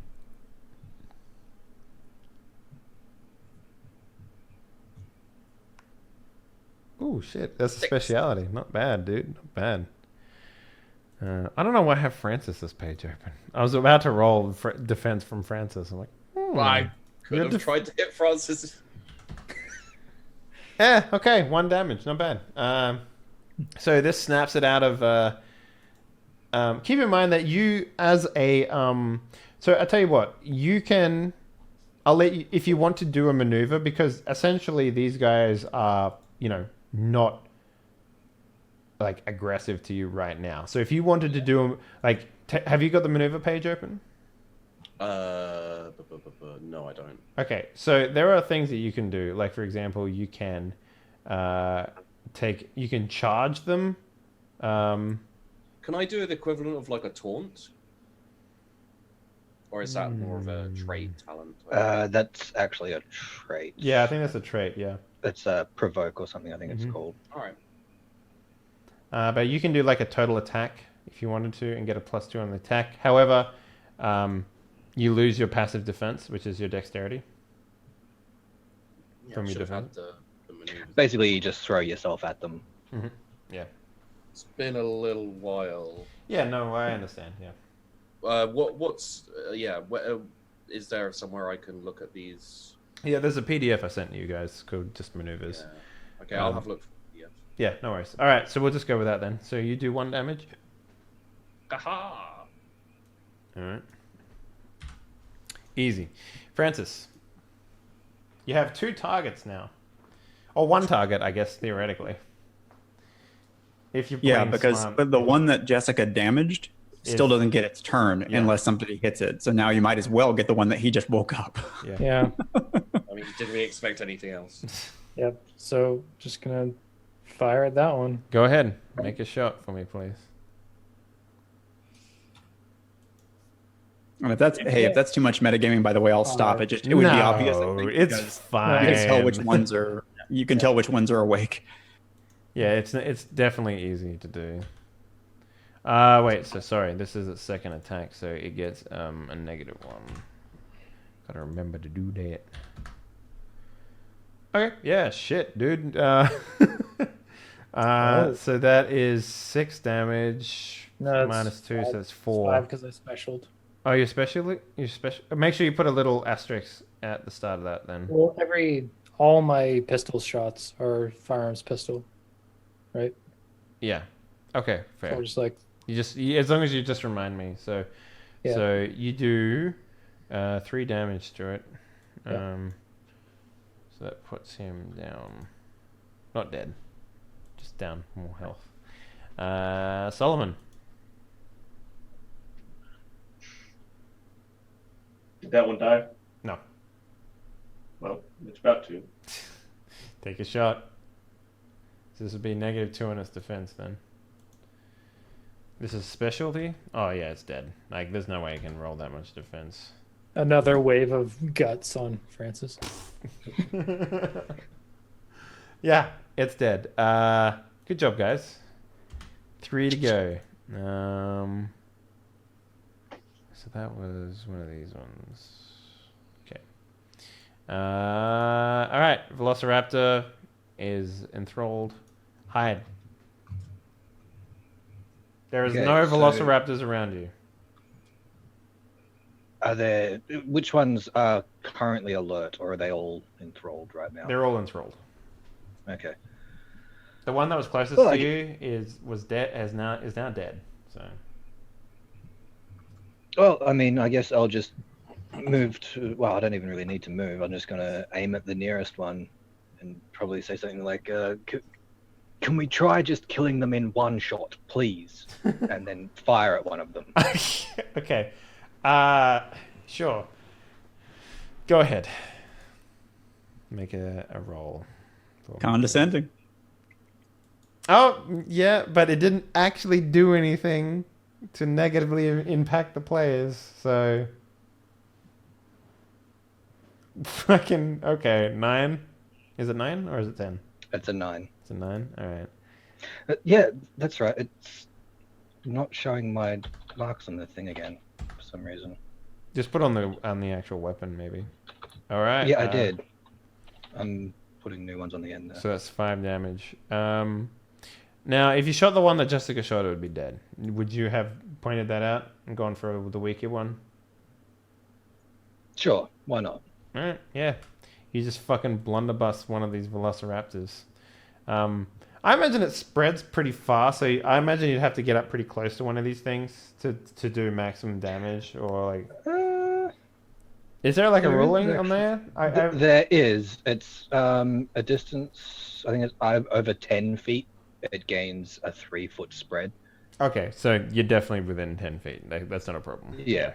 Ooh, shit, that's a 6. speciality. Not bad, dude. Not bad. I don't know why I have Francis's page open. I was about to roll defense from Francis. I'm like, I could You're have def- tried to hit Francis. yeah, okay, 1 damage, not bad. So this snaps it out of. Keep in mind that you, as a, so I tell you what, you can. I'll let you if you want to do a maneuver, because essentially these guys are, not like aggressive to you right now. So if you wanted to do like, have you got the maneuver page open? No, I don't. Okay, so there are things that you can do. Like for example, you can you can charge them. Can I do the equivalent of like a taunt? Or is that more of a trade talent? That's actually a trait. Yeah, I think that's a trait. Yeah. It's a provoke or something. I think it's called. All right. But you can do like a total attack if you wanted to and get a +2 on the attack. However, you lose your passive defense, which is your dexterity. Yeah, From I your should have defense. had the maneuvers. Basically, you just throw yourself at them. Mm-hmm. Yeah. It's been a little while. Yeah, no, I understand. Yeah. Is there somewhere I can look at these? Yeah, there's a PDF I sent you guys called just maneuvers. Yeah. Okay, I'll have a look. Yeah, no worries. All right, so we'll just go with that then. So you do 1 damage. Aha! All right. Easy. Francis, you have 2 targets now. Or 1 target, I guess, theoretically. If you're playing because smart. but the one that Jessica damaged still doesn't get its turn unless somebody hits it. So now you might as well get the one that he just woke up. Yeah. I mean, did we expect anything else? Yep. So just gonna fire at that one. Go ahead. Make a shot for me, please. And if that's too much metagaming, by the way, I'll stop. It would be obvious. I think, it's because fine. You can tell which ones are. You can tell which ones are awake. Yeah, it's definitely easy to do. Wait, so sorry, this is its second attack, so it gets a -1. Gotta remember to do that. Okay, yeah, shit, dude. So that is 6 damage No, minus 2, five. so it's 4. 5 because I specialed. Oh, you special? Make sure you put a little asterisk at the start of that then. Well, all my pistol shots are firearms pistol, right? Yeah. Okay, fair. So just like As long as you just remind me. So, Yeah. so you do 3 damage to it. Yeah. So that puts him down, not dead, just down more health. Solomon. Did that one die? No. Well, it's about to. Take a shot. So this would be -2 on its defense then. This is specialty? Oh yeah, it's dead. Like there's no way it can roll that much defense. another wave of guts on Francis. Yeah, it's dead. Good job, guys. 3 to go. So that was one of these ones. Okay. All right. Velociraptor is enthralled. Hide. There is Okay, no so- velociraptors around you. Are there? Which ones are currently alert, or are they all enthralled right now? They're all enthralled. Okay. The one that was closest Well, to I you is dead. Is now dead. So. Well, I mean, I guess I'll just move to. Well, I don't even really need to move. I'm just gonna aim at the nearest one, and probably say something like, "Can we try just killing them in one shot, please?" And then fire at one of them. Okay. Sure. Go ahead. Make a roll. Condescending. Oh, yeah, but it didn't actually do anything to negatively impact the players, so... Fucking... Okay, 9? Is it 9 or is it 10? That's a 9. It's a 9? Alright. Yeah, that's right. It's not showing my marks on the thing again for some reason. Just put on the actual weapon, maybe. All right. Yeah, I did. I'm putting new ones on the end there. So that's 5 damage. Now, if you shot the one that Jessica shot, it would be dead. Would you have pointed that out and gone for the weaker one? Sure, why not? All right. Yeah. You just fucking blunderbuss one of these velociraptors. I imagine it spreads pretty far, so I imagine you'd have to get up pretty close to one of these things to do maximum damage, or like. Is there like a ruling on there? There is. It's a distance. I think it's over 10 feet. It gains a 3-foot spread. Okay, so you're definitely within 10 feet. That's not a problem. Yeah.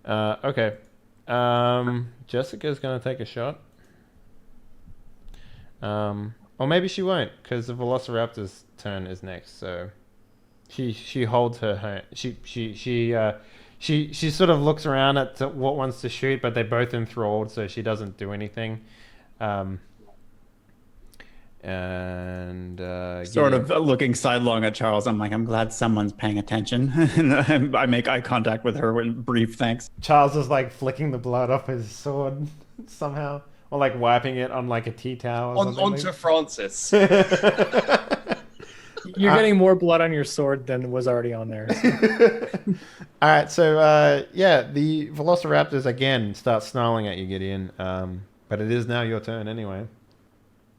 Okay. Jessica's gonna take a shot. Or maybe she won't, because the Velociraptor's turn is next. So she holds her. She sort of looks around at what wants to shoot, but they're both enthralled, so she doesn't do anything. Sort of looking sidelong at Charles. I'm like, I'm glad someone's paying attention. And I make eye contact with her with brief thanks. Charles is like flicking the blood off his sword somehow, or like wiping it on like a tea towel. Or Onto Francis. You're getting more blood on your sword than was already on there. All right, so yeah, the Velociraptors again start snarling at you, Gideon. But it is now your turn anyway.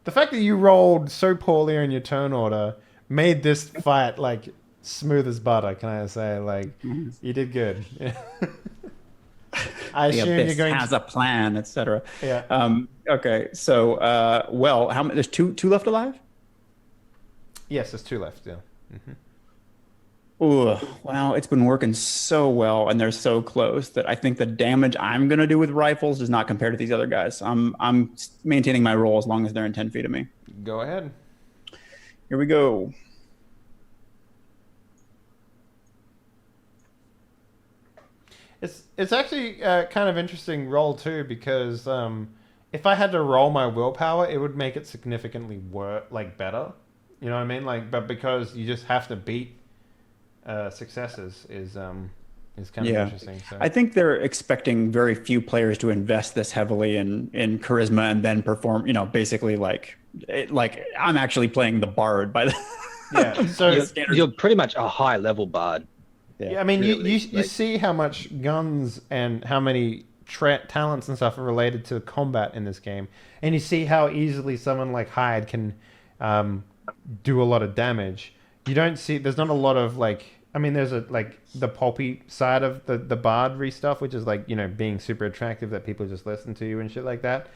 The fact that you rolled so poorly in your turn order made this fight like smooth as butter. Can I say, like, you did good. I assume you're going has a plan, etc. Yeah. Okay. So, well, how many? There's two left alive. Yes, there's 2 left. Yeah. Mm-hmm. Ooh, well, it's been working so well, and they're so close that I think the damage I'm gonna do with rifles does not compare to these other guys. I'm maintaining my roll as long as they're in 10 feet of me. Go ahead. Here we go. It's actually kind of interesting roll too, because if I had to roll my willpower, it would make it significantly better. You know what I mean? Like, but because you just have to beat successes is kind of interesting. So. I think they're expecting very few players to invest this heavily in charisma and then perform. You know, basically like I'm actually playing the bard by the. Yeah, so you're pretty much a high level bard. Yeah, I mean, really, you see how much guns and how many talents and stuff are related to combat in this game, and you see how easily someone like Hyde can do a lot of damage. You don't see. There's not a lot of like. I mean, there's the pulpy side of the bardry stuff, which is like, you know, being super attractive that people just listen to you and shit like that.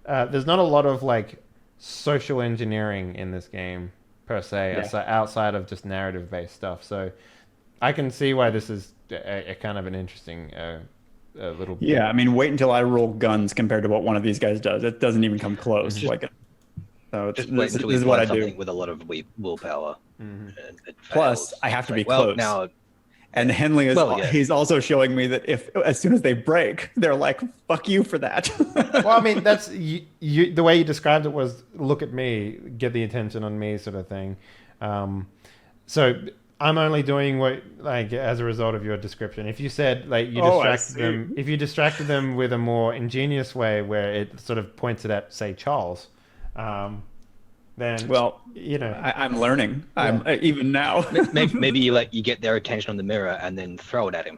There's not a lot of like social engineering in this game per se, outside of just narrative based stuff. So I can see why this is a kind of an interesting little. Yeah, I mean, wait until I roll guns compared to what one of these guys does. It doesn't even come close. So this is what I do with a lot of willpower. Mm-hmm. Plus, I have to be close. Now, and Henley is he's also showing me that if as soon as they break, they're like, "Fuck you for that." Well, I mean, that's the way you described it was, "Look at me, get the attention on me," sort of thing. So I'm only doing what, like, as a result of your description. If you said like you distracted them, if you distracted them with a more ingenious way where it sort of points it at, say, Charles. Then, well, you know, I'm learning. Yeah. I'm even now. maybe you get their attention on the mirror and then throw it at him.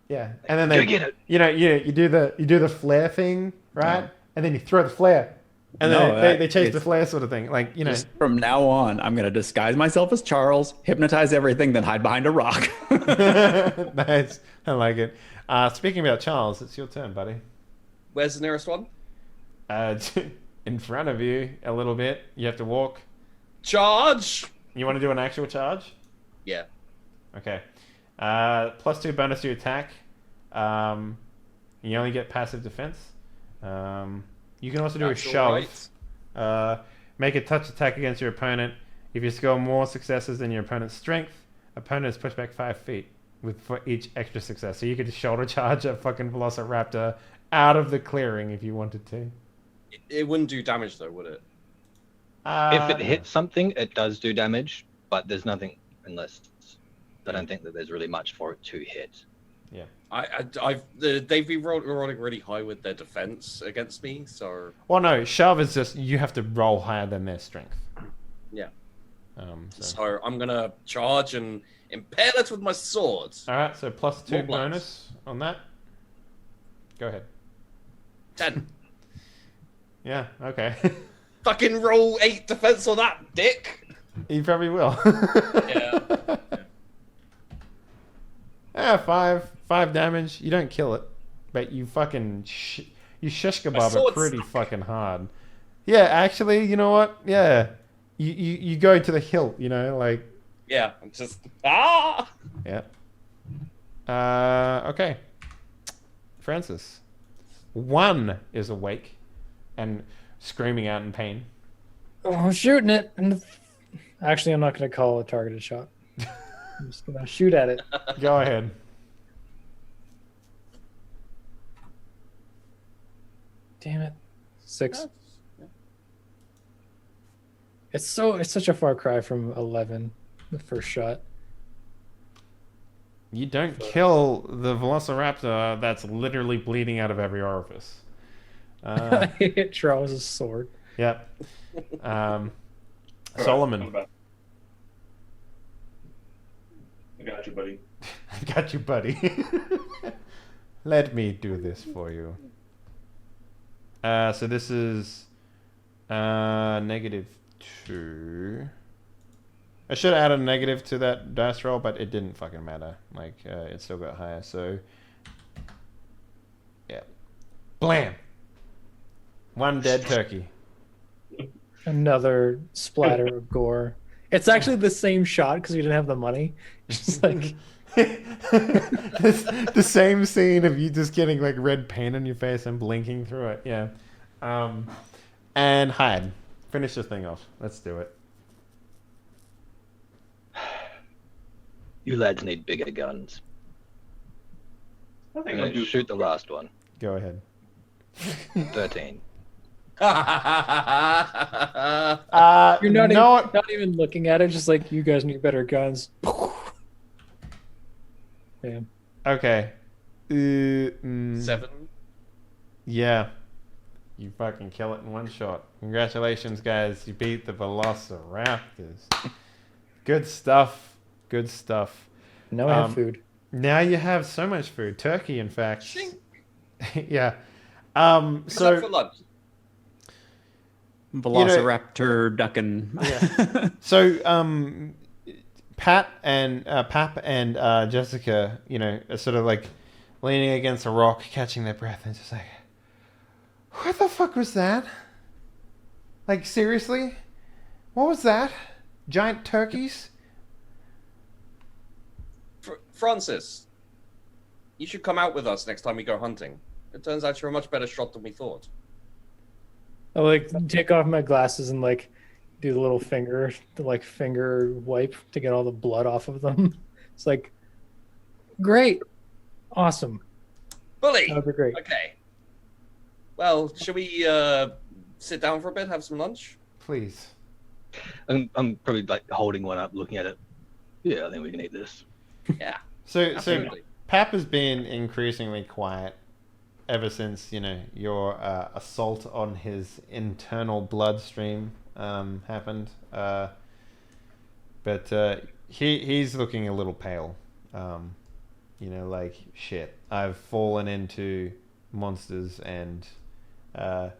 Yeah, and then they get it. You know, you do the flare thing, right? Yeah. And then you throw the flare, and then they chase the flare, sort of thing. Like, you know, from now on, I'm gonna disguise myself as Charles, hypnotize everything, then hide behind a rock. Nice, I like it. Speaking about Charles, it's your turn, buddy. Where's the nearest one? In front of you a little bit. You have to walk. Charge! You want to do an actual charge? Yeah. Okay. +2 bonus to attack. You only get passive defense. You can also do a shove. Right. Make a touch attack against your opponent. If you score more successes than your opponent's strength, opponent is pushed back 5 feet for each extra success. So you could just shoulder charge a fucking Velociraptor out of the clearing if you wanted to. It wouldn't do damage though, would it? If it hits something, it does do damage. but there's nothing unless I don't think that there's really much for it to hit. They've been rolling really high with their defense against me, so. Well, no, shove is just you have to roll higher than their strength. Yeah. So. So I'm gonna charge and impale it with my sword. All right, so +2 More bonus on that. Go ahead. 10. Yeah. Okay. Fucking roll 8 defense on that, dick. You probably will. Yeah. Yeah, 5 damage. You don't kill it, but you fucking you shish kebab it pretty fucking hard. Yeah, actually, you know what? Yeah, you go to the hilt. You know, like. Yeah, I'm just Yeah. Okay. Francis. 1 is awake and screaming out in pain. Oh, I'm shooting it. Actually, I'm not going to call a targeted shot. I'm just going to shoot at it. Go ahead. Damn it. 6. It's such a far cry from 11, the first shot. You don't kill the velociraptor that's literally bleeding out of every orifice. It draws a sword. Yep. All Solomon. right, I got you, buddy. I got you, buddy. Let me do this for you. So this is -2. I should have added a negative to that dice roll, but it didn't fucking matter. Like, it still got higher, so... Yeah. Blam! 1 dead turkey. Another splatter of gore. It's actually the same shot because we didn't have the money. Just like... The same scene of you just getting like red paint on your face and blinking through it. Yeah. And hide. Finish this thing off. Let's do it. You lads need bigger guns. I think I'm I'll gonna do shoot the last one. Go ahead. 13. You're not, no, even, not even looking at it, just like, you guys need better guns. Damn. Okay. 7. Yeah. You fucking kill it in 1 shot. Congratulations, guys. You beat the Velociraptors. Good stuff. Good stuff. Now I have food. Now you have so much food. Turkey, in fact. Shink. Yeah. What's that for lunch? Velociraptor ducking. Yeah. So, Pap and Jessica, you know, are sort of like leaning against a rock, catching their breath, and just like, what the fuck was that? Like, seriously? What was that? Giant turkeys? Francis, you should come out with us next time we go hunting. It turns out you're a much better shot than we thought. I like take off my glasses and like do the little finger wipe to get all the blood off of them. It's like, great, awesome, Bully. that would be great. Okay. Well, should we sit down for a bit, have some lunch? Please. I'm probably like holding one up, looking at it. Yeah, I think we can eat this. Yeah. So Absolutely. Pap has been increasingly quiet ever since, you know, your assault on his internal bloodstream happened. But he's looking a little pale. You know, like, shit, I've fallen into monsters and the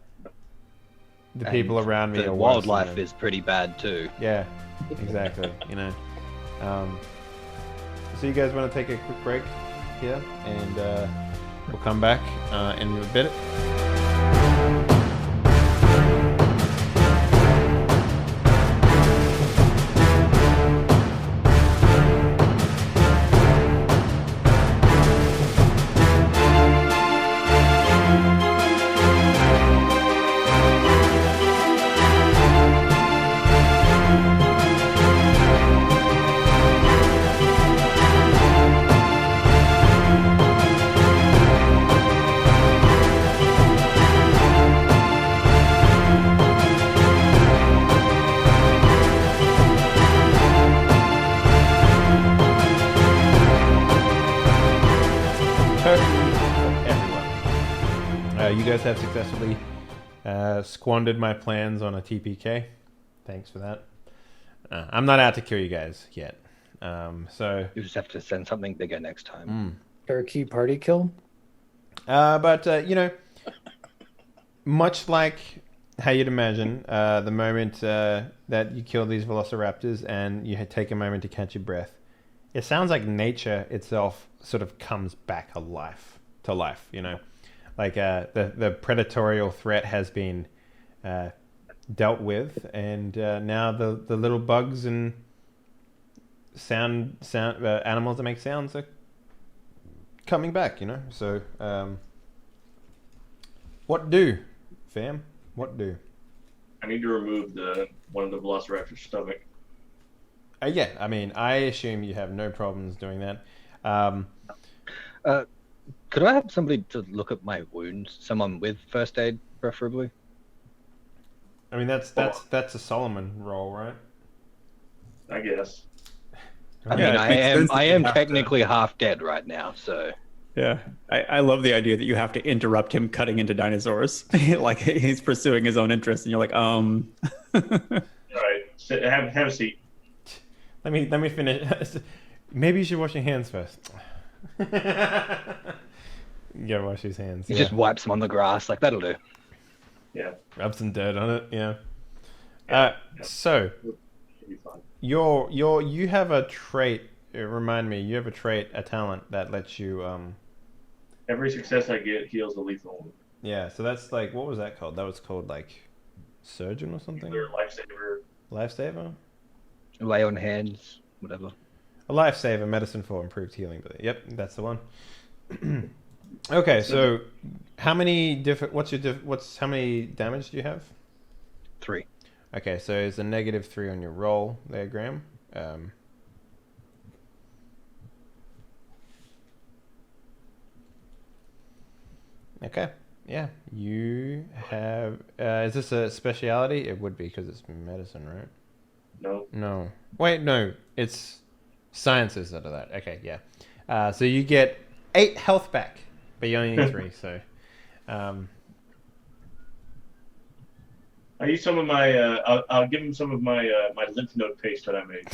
people around me The are wildlife worse than is pretty bad too. Yeah, exactly. You know. So you guys want to take a quick break here, and we'll come back in a bit. guys have successfully squandered my plans on a TPK. Thanks for that. I'm not out to kill you guys yet. So You just have to send something bigger next time. Turkey party kill. But much like how you'd imagine, the moment that you kill these velociraptors and you take a moment to catch your breath, it sounds like nature itself sort of comes back to life. Like the predatorial threat has been dealt with, and now the little bugs and sound animals that make sounds are coming back. So what do, fam? What do? I need to remove one of the Velociraptor's stomach. Yeah, I mean, I assume you have no problems doing that. Could I have somebody to look at my wounds? Someone with first aid, preferably. I mean, that's a Solomon roll, right? I guess. I Yeah, mean, it I makes am sense that I you am have to- technically half dead right now, so Yeah, I love the idea that you have to interrupt him cutting into dinosaurs. Like he's pursuing his own interests, and you're like, All right, have a seat. Let me finish. Maybe you should wash your hands first. You gotta wash his hands. he just wipes them on the grass. Like, that'll do. Yeah, Rub some dirt on it. Yeah. So should be fine. you have a trait. Remind me. You have a talent that lets you. Every success I get heals a lethal wound. Yeah. So that's like, what was that called? That was called like surgeon or something. Either lifesaver. Lifesaver. Lay on hands, whatever. A lifesaver, medicine for improved healing. Yep, that's the one. Okay, so how many different? How many damage do you have? 3. Okay, so it's a -3 on your roll there, Graham. Okay, yeah, you have. Is this a speciality? It would be because it's medicine, right? No. No. Wait, no. It's sciences out of that. Okay, yeah. So you get 8 health back, but you only need 3. So, I use some of my. I'll give him some of my my lymph node paste that I made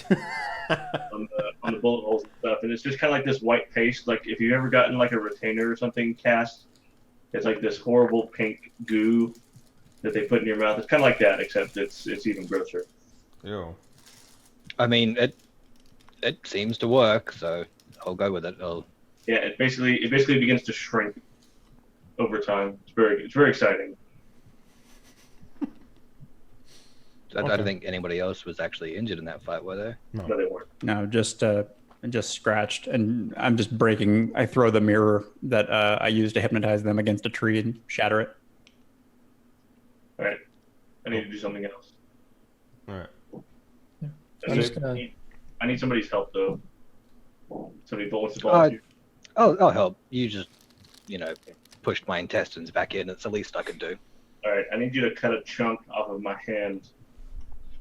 on the bullet holes and stuff, and it's just kind of like this white paste. Like if you've ever gotten like a retainer or something cast, it's like this horrible pink goo that they put in your mouth. It's kind of like that, except it's even grosser. Ew. I mean, it seems to work, so I'll go with it. Yeah, it basically begins to shrink over time. It's very exciting. I don't think anybody else was actually injured in that fight, were they? No, they weren't. no, just scratched, and I'm just breaking. I throw the mirror that I used to hypnotize them against a tree and shatter it. All right, I need to do something else. All right. I'm just gonna. I need somebody's help though. Somebody wants to volunteer. I'll help. You just, pushed my intestines back in. It's the least I could do. All right, I need you to cut a chunk off of my hand.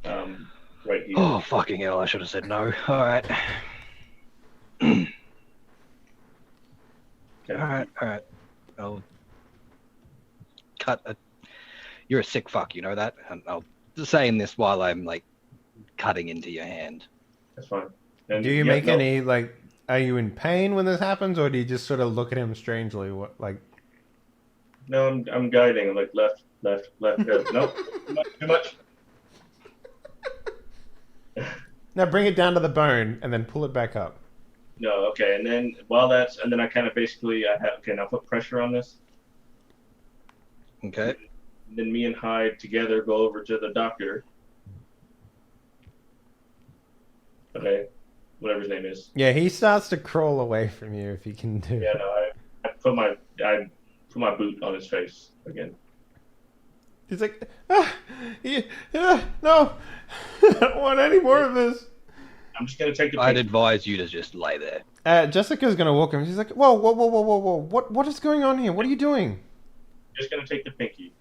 Right here. Oh, fucking hell. I should have said no. All right. Okay. All right. I'll cut a... You're a sick fuck, you know that? And I'll saying this while I'm, like, cutting into your hand. That's fine. And Do you make any like? Are you in pain when this happens, or do you just sort of look at him strangely? What like? No, I'm guiding. I'm like left. No, too much. Now bring it down to the bone and then pull it back up. No, okay. And then I kind of basically now put pressure on this. Okay. Then me and Hyde together go over to the doctor. Okay, whatever his name is. Yeah, he starts to crawl away from you if he can do. Yeah, no, I put my boot on his face again. He's like, no, I don't want any more of this. I'm just gonna take the. I'd advise you to just lay there. Jessica's gonna walk him. She's like, whoa, what is going on here? What are you doing? Just gonna take the pinky.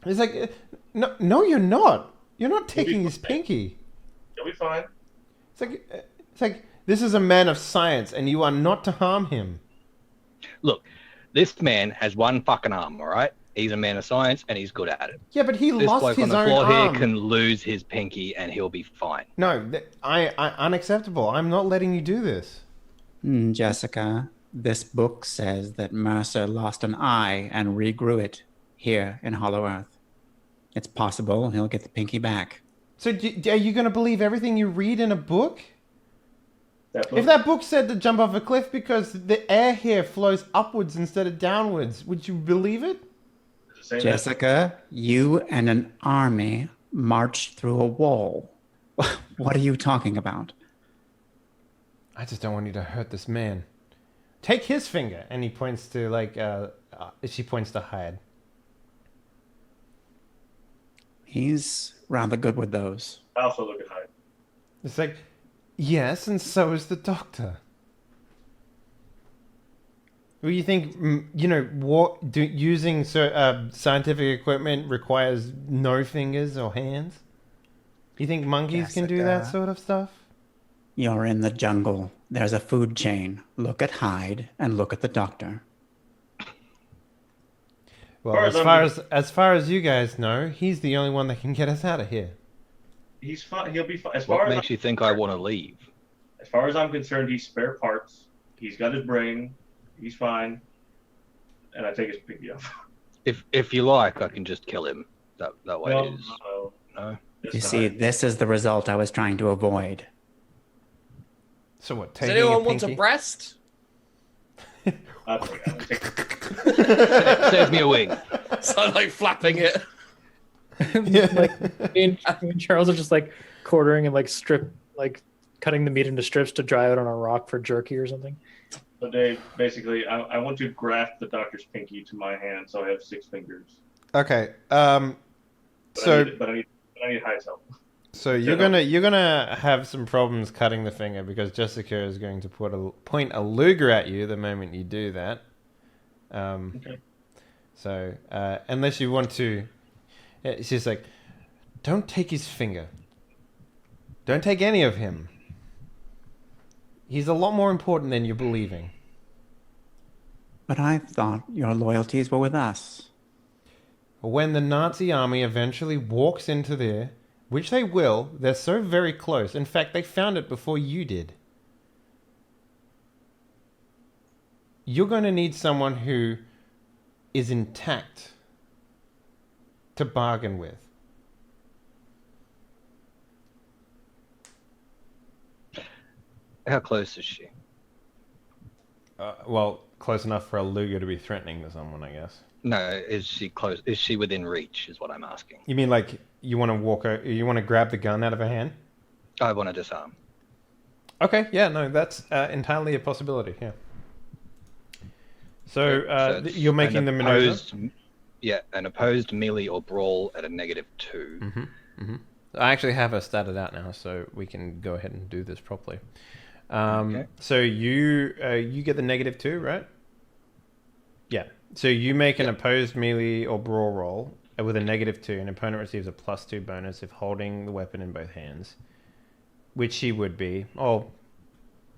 He's like, no, you're not. You're not taking his pinky. You'll be fine. It's like this is a man of science, and you are not to harm him. Look, this man has one fucking arm, all right? He's a man of science and he's good at it. Yeah, but he This lost bloke on his the own floor arm. here can lose his pinky and he'll be fine. No, I unacceptable. I'm not letting you do this. Jessica, this book says that Mercer lost an eye and regrew it here in Hollow Earth. It's possible he'll get the pinky back. So are you going to believe everything you read in a book? That book? If that book said to jump off a cliff because the air here flows upwards instead of downwards, would you believe it? Does it say that? Jessica, you and an army marched through a wall. What are you talking about? I just don't want you to hurt this man. Take his finger, and he points to she points to Hyde. He's rather good with those. I also look at Hyde. It's like, yes, and so is the doctor. Well, you think, using scientific equipment requires no fingers or hands? You think monkeys can do that Jessica. sort of stuff? You're in the jungle. There's a food chain. Look at Hyde and look at the doctor. Well, Far as far as you guys know, he's the only one that can get us out of here. He's fine. He'll be fine. What makes you think I want to leave? As far as I'm concerned, he's spare parts. He's got his brain. He's fine. And I take his pinky off. If you like, I can just kill him. That way No, it is. No. You see, this is the result I was trying to avoid. So what? Does Taking anyone a want a pinky? breast? I don't take Save me a wing. So I'm like flapping it. Like me and Charles are just like quartering and like cutting the meat into strips to dry out on a rock for jerky or something. So Dave, basically, I want to graft the doctor's pinky to my hand so I have 6 fingers. Okay. But So I need Hyde's help. So you're gonna have some problems cutting the finger because Jessica is going to point a Luger at you the moment you do that. Okay. So unless you want to, she's like, don't take his finger. Don't take any of him. He's a lot more important than you're believing. But I thought your loyalties were with us. When the Nazi army eventually walks into there, which they will, they're so very close. In fact, they found it before you did. You're going to need someone who is intact to bargain with. How close is she? Well, close enough for a Luger to be threatening to someone, I guess. No, is she close? Is she within reach? Is what I'm asking. You mean like you want to grab the gun out of her hand? I want to disarm. Okay, yeah, no, that's entirely a possibility. Yeah. So it's you're making the maneuver. Yeah, an opposed melee or brawl at a -2. Mm-hmm, mm-hmm. I actually have her started out now, so we can go ahead and do this properly. Okay. So you get the -2, right? Yeah. So you make an opposed melee or brawl roll with a -2. An opponent receives a +2 bonus if holding the weapon in both hands, which she would be. Oh,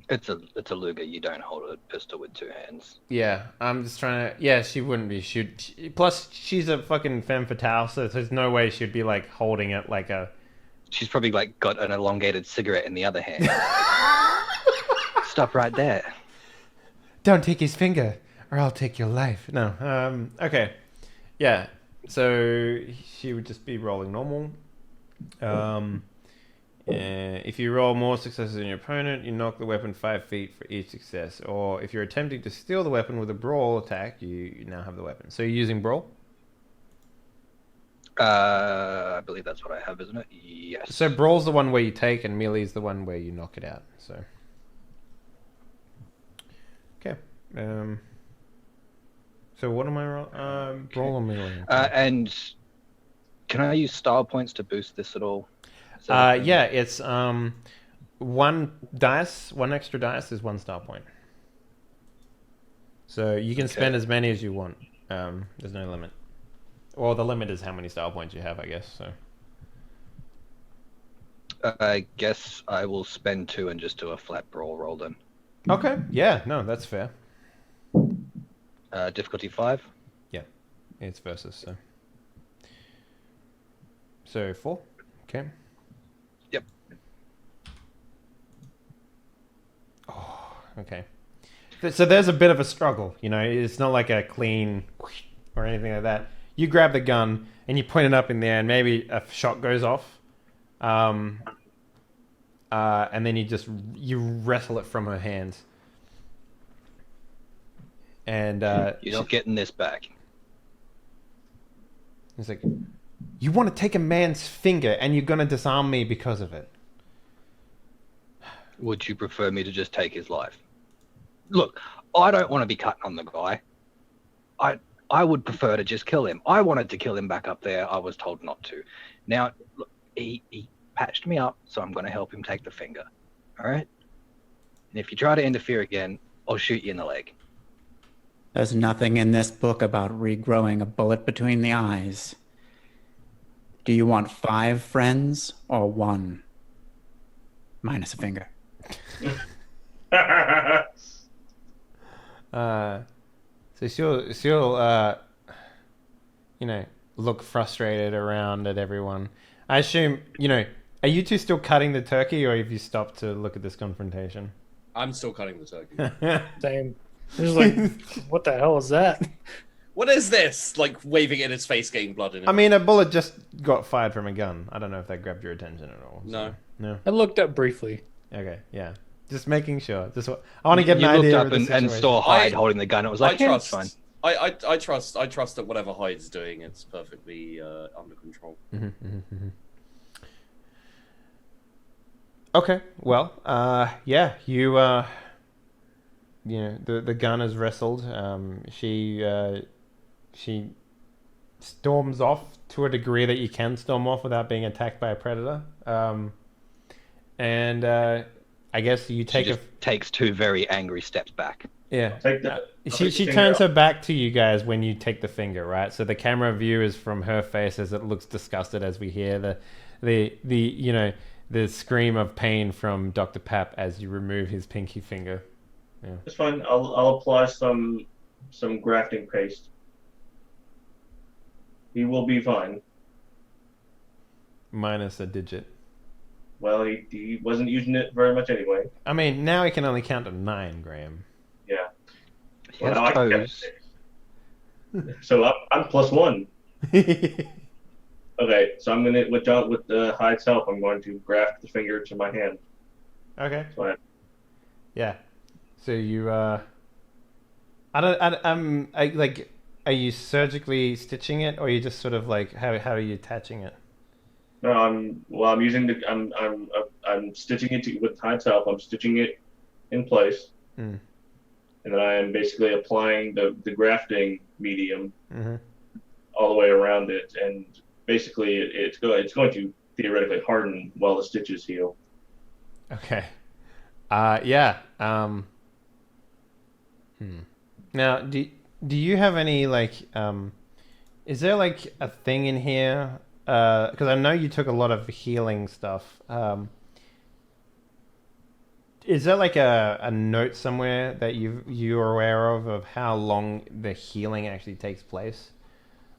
It's a Luger. You don't hold a pistol with 2 hands. yeah. I'm just trying to. Yeah, she wouldn't be. Plus, she's a fucking femme fatale, so there's no way she'd be like holding it like a. She's probably like got an elongated cigarette in the other hand. Stop right there. Don't take his finger, or I'll take your life. No. Okay. Yeah. So she would just be rolling normal. If you roll more successes than your opponent, you knock the weapon 5 feet for each success. Or if you're attempting to steal the weapon with a brawl attack, you now have the weapon. So you're using brawl? I believe that's what I have, isn't it? Yes. So brawl's the one where you take, and melee's the one where you knock it out. So. Okay. So what am I rolling? Brawl or melee? And can I use style points to boost this at all? Yeah, it's one extra dice is 1 star point. So you can spend as many as you want. There's no limit. Well, the limit is how many star points you have, I guess. So. I guess I will spend 2 and just do a flat brawl roll then. Okay. Yeah. No, that's fair. Difficulty 5. Yeah. It's versus, so. So 4? Okay. Yep. Oh, okay. So there's a bit of a struggle, you know. It's not like a clean or anything like that. You grab the gun and you point it up in there, and maybe a shot goes off, and then you wrestle it from her hands. And You're not getting this back. it's like, you want to take a man's finger, and you're gonna disarm me because of it. Would you prefer me to just take his life? Look, I don't want to be cutting on the guy. I would prefer to just kill him. I wanted to kill him back up there. I was told not to. Now, look, he patched me up, so I'm going to help him take the finger. All right? And if you try to interfere again, I'll shoot you in the leg. There's nothing in this book about regrowing a bullet between the eyes. Do you want 5 friends or 1? Minus a finger. So she'll you know, look frustrated around at everyone. I assume, you know, are you two still cutting the turkey, or have you stopped to look at this confrontation? I'm still cutting the turkey. Same. It's like, what the hell is that? What is this? Like waving in his face, getting blood in it. I mean, a bullet just got fired from a gun. I don't know if that grabbed your attention at all. So. No. I looked up briefly. Okay, yeah. Just making sure. I want to get an You idea looked of up the and situation. saw Hyde holding the gun. It was like, I yeah, it's trust. fine. I trust that whatever Hyde's doing, it's perfectly under control. Okay, well, yeah, you know, the gun is wrestled. She storms off to a degree that you can storm off without being attacked by a predator. And I guess you take She just takes 2 very angry steps back. yeah. Take the, She turns her back to you guys when you take the finger, right? So the camera view is from her face as it looks disgusted as we hear the you know, the scream of pain from Dr. Pap as you remove his pinky finger. Yeah. It's fine. I'll apply some grafting paste. He will be fine. Minus a digit. Well, he wasn't using it very much anyway. I mean, now he can only count to 9, Graham. Yeah. He has Well, I can get toes. 6. So I'm +1. Okay, so I'm gonna with Hyde's help, I'm going to graft the finger to my hand. Okay. So Yeah. So you like, are you surgically stitching it, or are you just sort of like how are you attaching it? no, I'm using I'm stitching it with Hyde's help. I'm stitching it in place, Mm. and then I am basically applying the grafting medium Mm-hmm. all the way around it, and basically it's going to theoretically harden while the stitches heal. Okay. Yeah. Now, do you have any, like, is there like a thing in here? Because I know you took a lot of healing stuff. Is there like a note somewhere that you're aware of how long the healing actually takes place?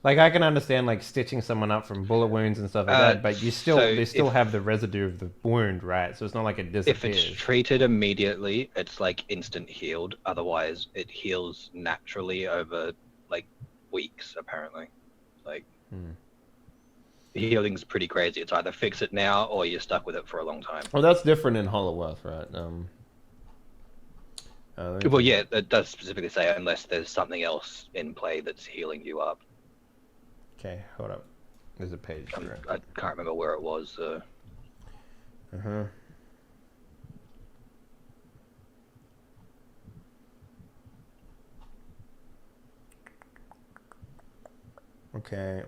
Like, I can understand like stitching someone up from bullet wounds and stuff like that, but they still have the residue of the wound, right? So it's not like it If disappears. it's treated immediately, it's like instant healed. Otherwise, it heals naturally over like weeks, apparently. Like, healing's pretty crazy. It's either fix it now or you're stuck with it for a long time. Well, that's different in Hollow Earth, right? Well, yeah, it does specifically say unless there's something else in play that's healing you up. Okay, hold up. There's a page here. I can't remember where it was. Uh-huh. Okay,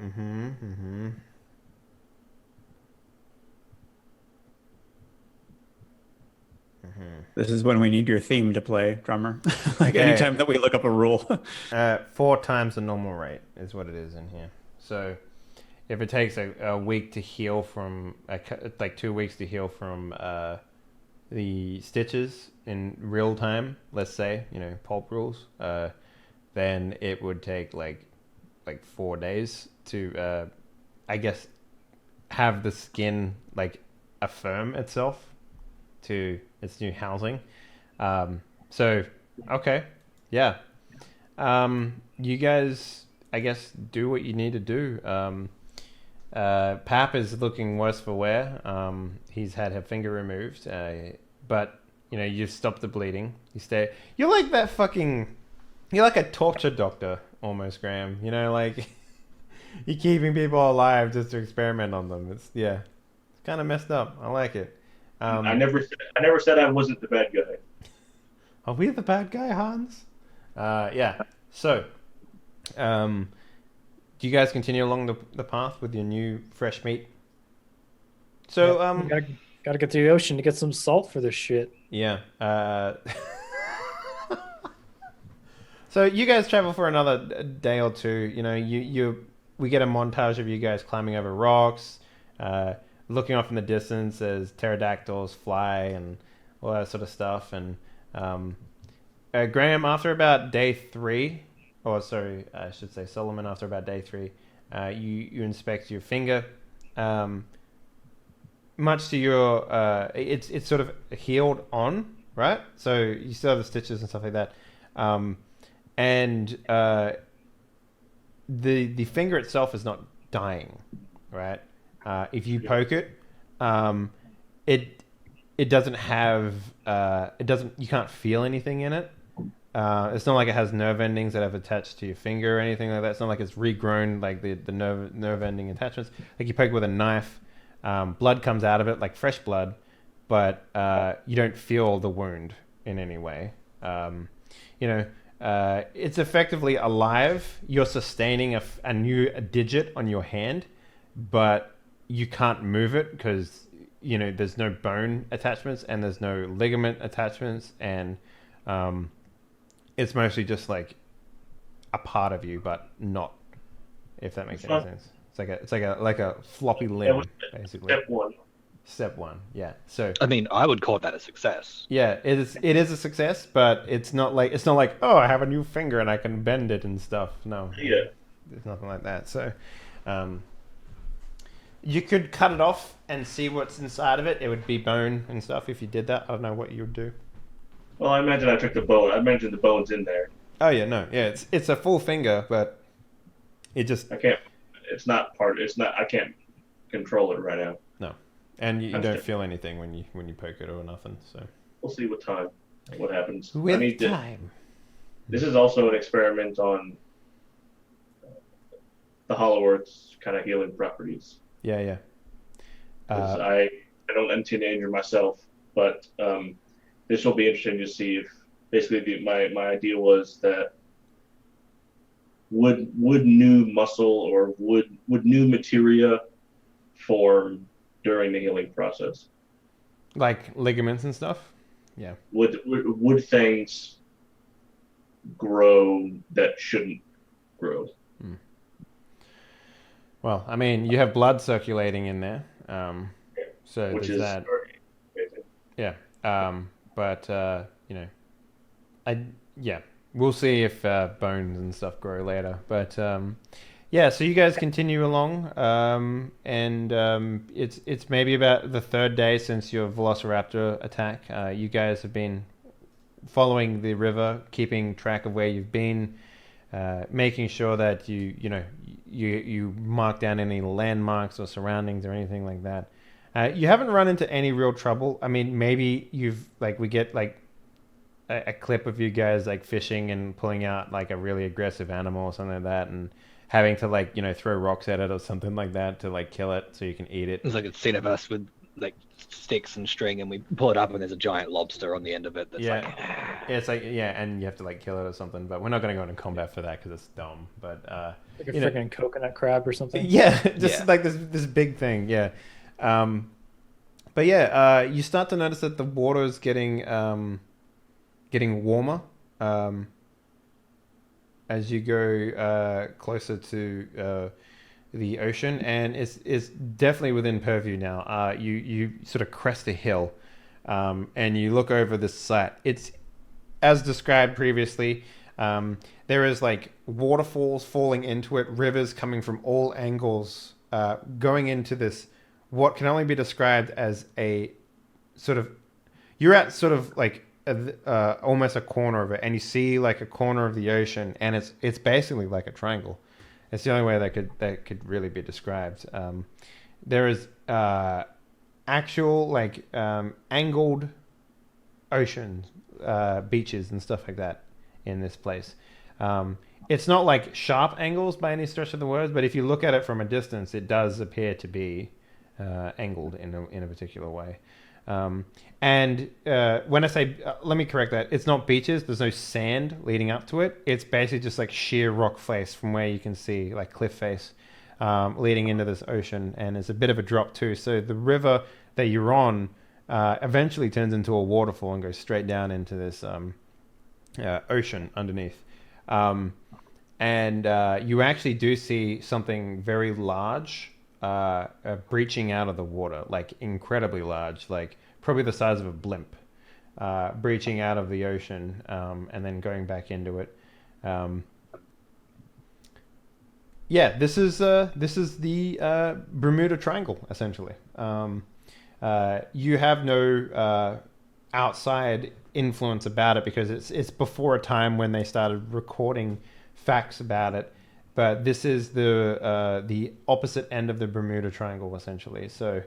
This is when we need your theme to play, drummer. Like Okay. anytime that we look up a rule. 4 times the normal rate is what it is in here. So if it takes a week to heal from, like 2 weeks to heal from the stitches in real time, let's say, you know, pulp rules, then it would take like like 4 days to, I guess, have the skin like affirm itself to its new housing. So, okay, yeah. You guys, I guess, do what you need to do. Pap is looking worse for wear. He's had her finger removed, but you've stopped the bleeding. You're like that fucking. You're like a torture doctor almost, Graham. Like you're keeping people alive just to experiment on them. It's kind of messed up. I like it. I never said I wasn't the bad guy. Are we the bad guy, Hans? Yeah. So, do you guys continue along the path with your new fresh meat? So, gotta get to the ocean to get some salt for this shit. Yeah. So you guys travel for another day or two. We get a montage of you guys climbing over rocks, looking off in the distance as pterodactyls fly and all that sort of stuff. And Graham, after about day 3, or sorry, I should say Solomon, after about day 3, you inspect your finger. Much to your, it's sort of healed on, right? So you still have the stitches and stuff like that. And the finger itself is not dying, right? If you poke it, it doesn't have you can't feel anything in it. It's not like it has nerve endings that have attached to your finger or anything like that. It's not like it's regrown like the nerve ending attachments. Like you poke it with a knife, blood comes out of it like fresh blood, but you don't feel the wound in any way. It's effectively alive. You're sustaining a new digit on your hand, but you can't move it because there's no bone attachments and there's no ligament attachments, and it's mostly just like a part of you, but not. If that makes any sense, it's like a floppy limb, basically. Step one, yeah. So I mean, I would call that a success. yeah, it is a success, but it's not like oh, I have a new finger and I can bend it and stuff. No, Yeah, there's nothing like that. So, you could cut it off and see what's inside of it. It would be bone and stuff. If you did that, I don't know what you would do. well, I imagine I took the bone. I imagine the bone's in there. Oh yeah, no, yeah, it's a full finger, but it just I can't. It's not part. It's not. I can't control it right now. no, and you don't feel anything when you poke it or nothing. So We'll see what time. What happens. with time. This is also an experiment on the Hollow Earth's kind of healing properties. Yeah. 'Cause I don't intend to injure myself, but this will be interesting to see if basically my idea was that would new muscle or would new materia form during the healing process? Like ligaments and stuff. Yeah. Would things grow that shouldn't grow? Well, I mean, you have blood circulating in there, so Which there's is that. very amazing. Yeah. But we'll see if bones and stuff grow later. But yeah, so you guys continue along, and it's maybe about the 3rd day since your Velociraptor attack. You guys have been following the river, keeping track of where you've been, making sure that you mark down any landmarks or surroundings or anything like that. You haven't run into any real trouble. I mean, maybe we get like a clip of you guys like fishing and pulling out like a really aggressive animal or something like that, and having to throw rocks at it or something like that to like kill it so you can eat it. It's like a scene of us with like sticks and string, and we pull it up, and there's a giant lobster on the end of it. That's It's like and you have to like kill it or something. But we're not going to go into combat for that because it's dumb. But Like a freaking coconut crab or something. yeah, just like this big thing. Yeah. But yeah, you start to notice that the water is getting warmer as you go closer to the ocean, and it's definitely within purview now. You sort of crest a hill, and you look over this site. It's as described previously. There is like waterfalls falling into it, rivers coming from all angles, going into this what can only be described as a sort of, you're at sort of like almost a corner of it, and you see like a corner of the ocean, and it's basically like a triangle. It's the only way that could really be described. There is actual like angled ocean beaches and stuff like that in this place. It's not like sharp angles by any stretch of the words, but if you look at it from a distance, it does appear to be angled in a particular way. And when I say, let me correct that, it's not beaches. There's no sand leading up to it. It's basically just like sheer rock face from where you can see, like cliff face, leading into this ocean. And it's a bit of a drop too. So the river that you're on eventually turns into a waterfall and goes straight down into this ocean underneath. And you actually do see something very large breaching out of the water, like incredibly large, like probably the size of a blimp, breaching out of the ocean and then going back into it. This is the Bermuda Triangle essentially. You have no outside influence about it because it's before a time when they started recording facts about it. But this is the opposite end of the Bermuda Triangle, essentially. So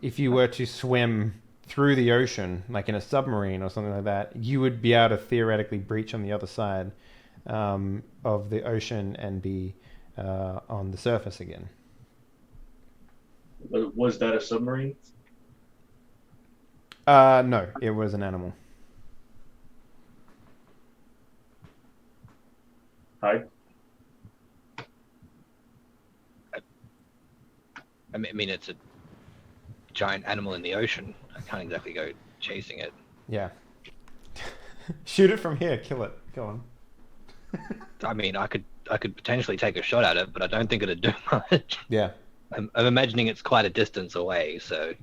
if you were to swim through the ocean, like in a submarine or something like that, you would be able to theoretically breach on the other side of the ocean and be on the surface again. Was that a submarine? No, it was an animal. Hi. I mean, it's a giant animal in the ocean. I can't exactly go chasing it. Yeah. Shoot it from here. Kill it. Go on. I mean, I could potentially take a shot at it, but I don't think it'd do much. Yeah. I'm imagining it's quite a distance away, so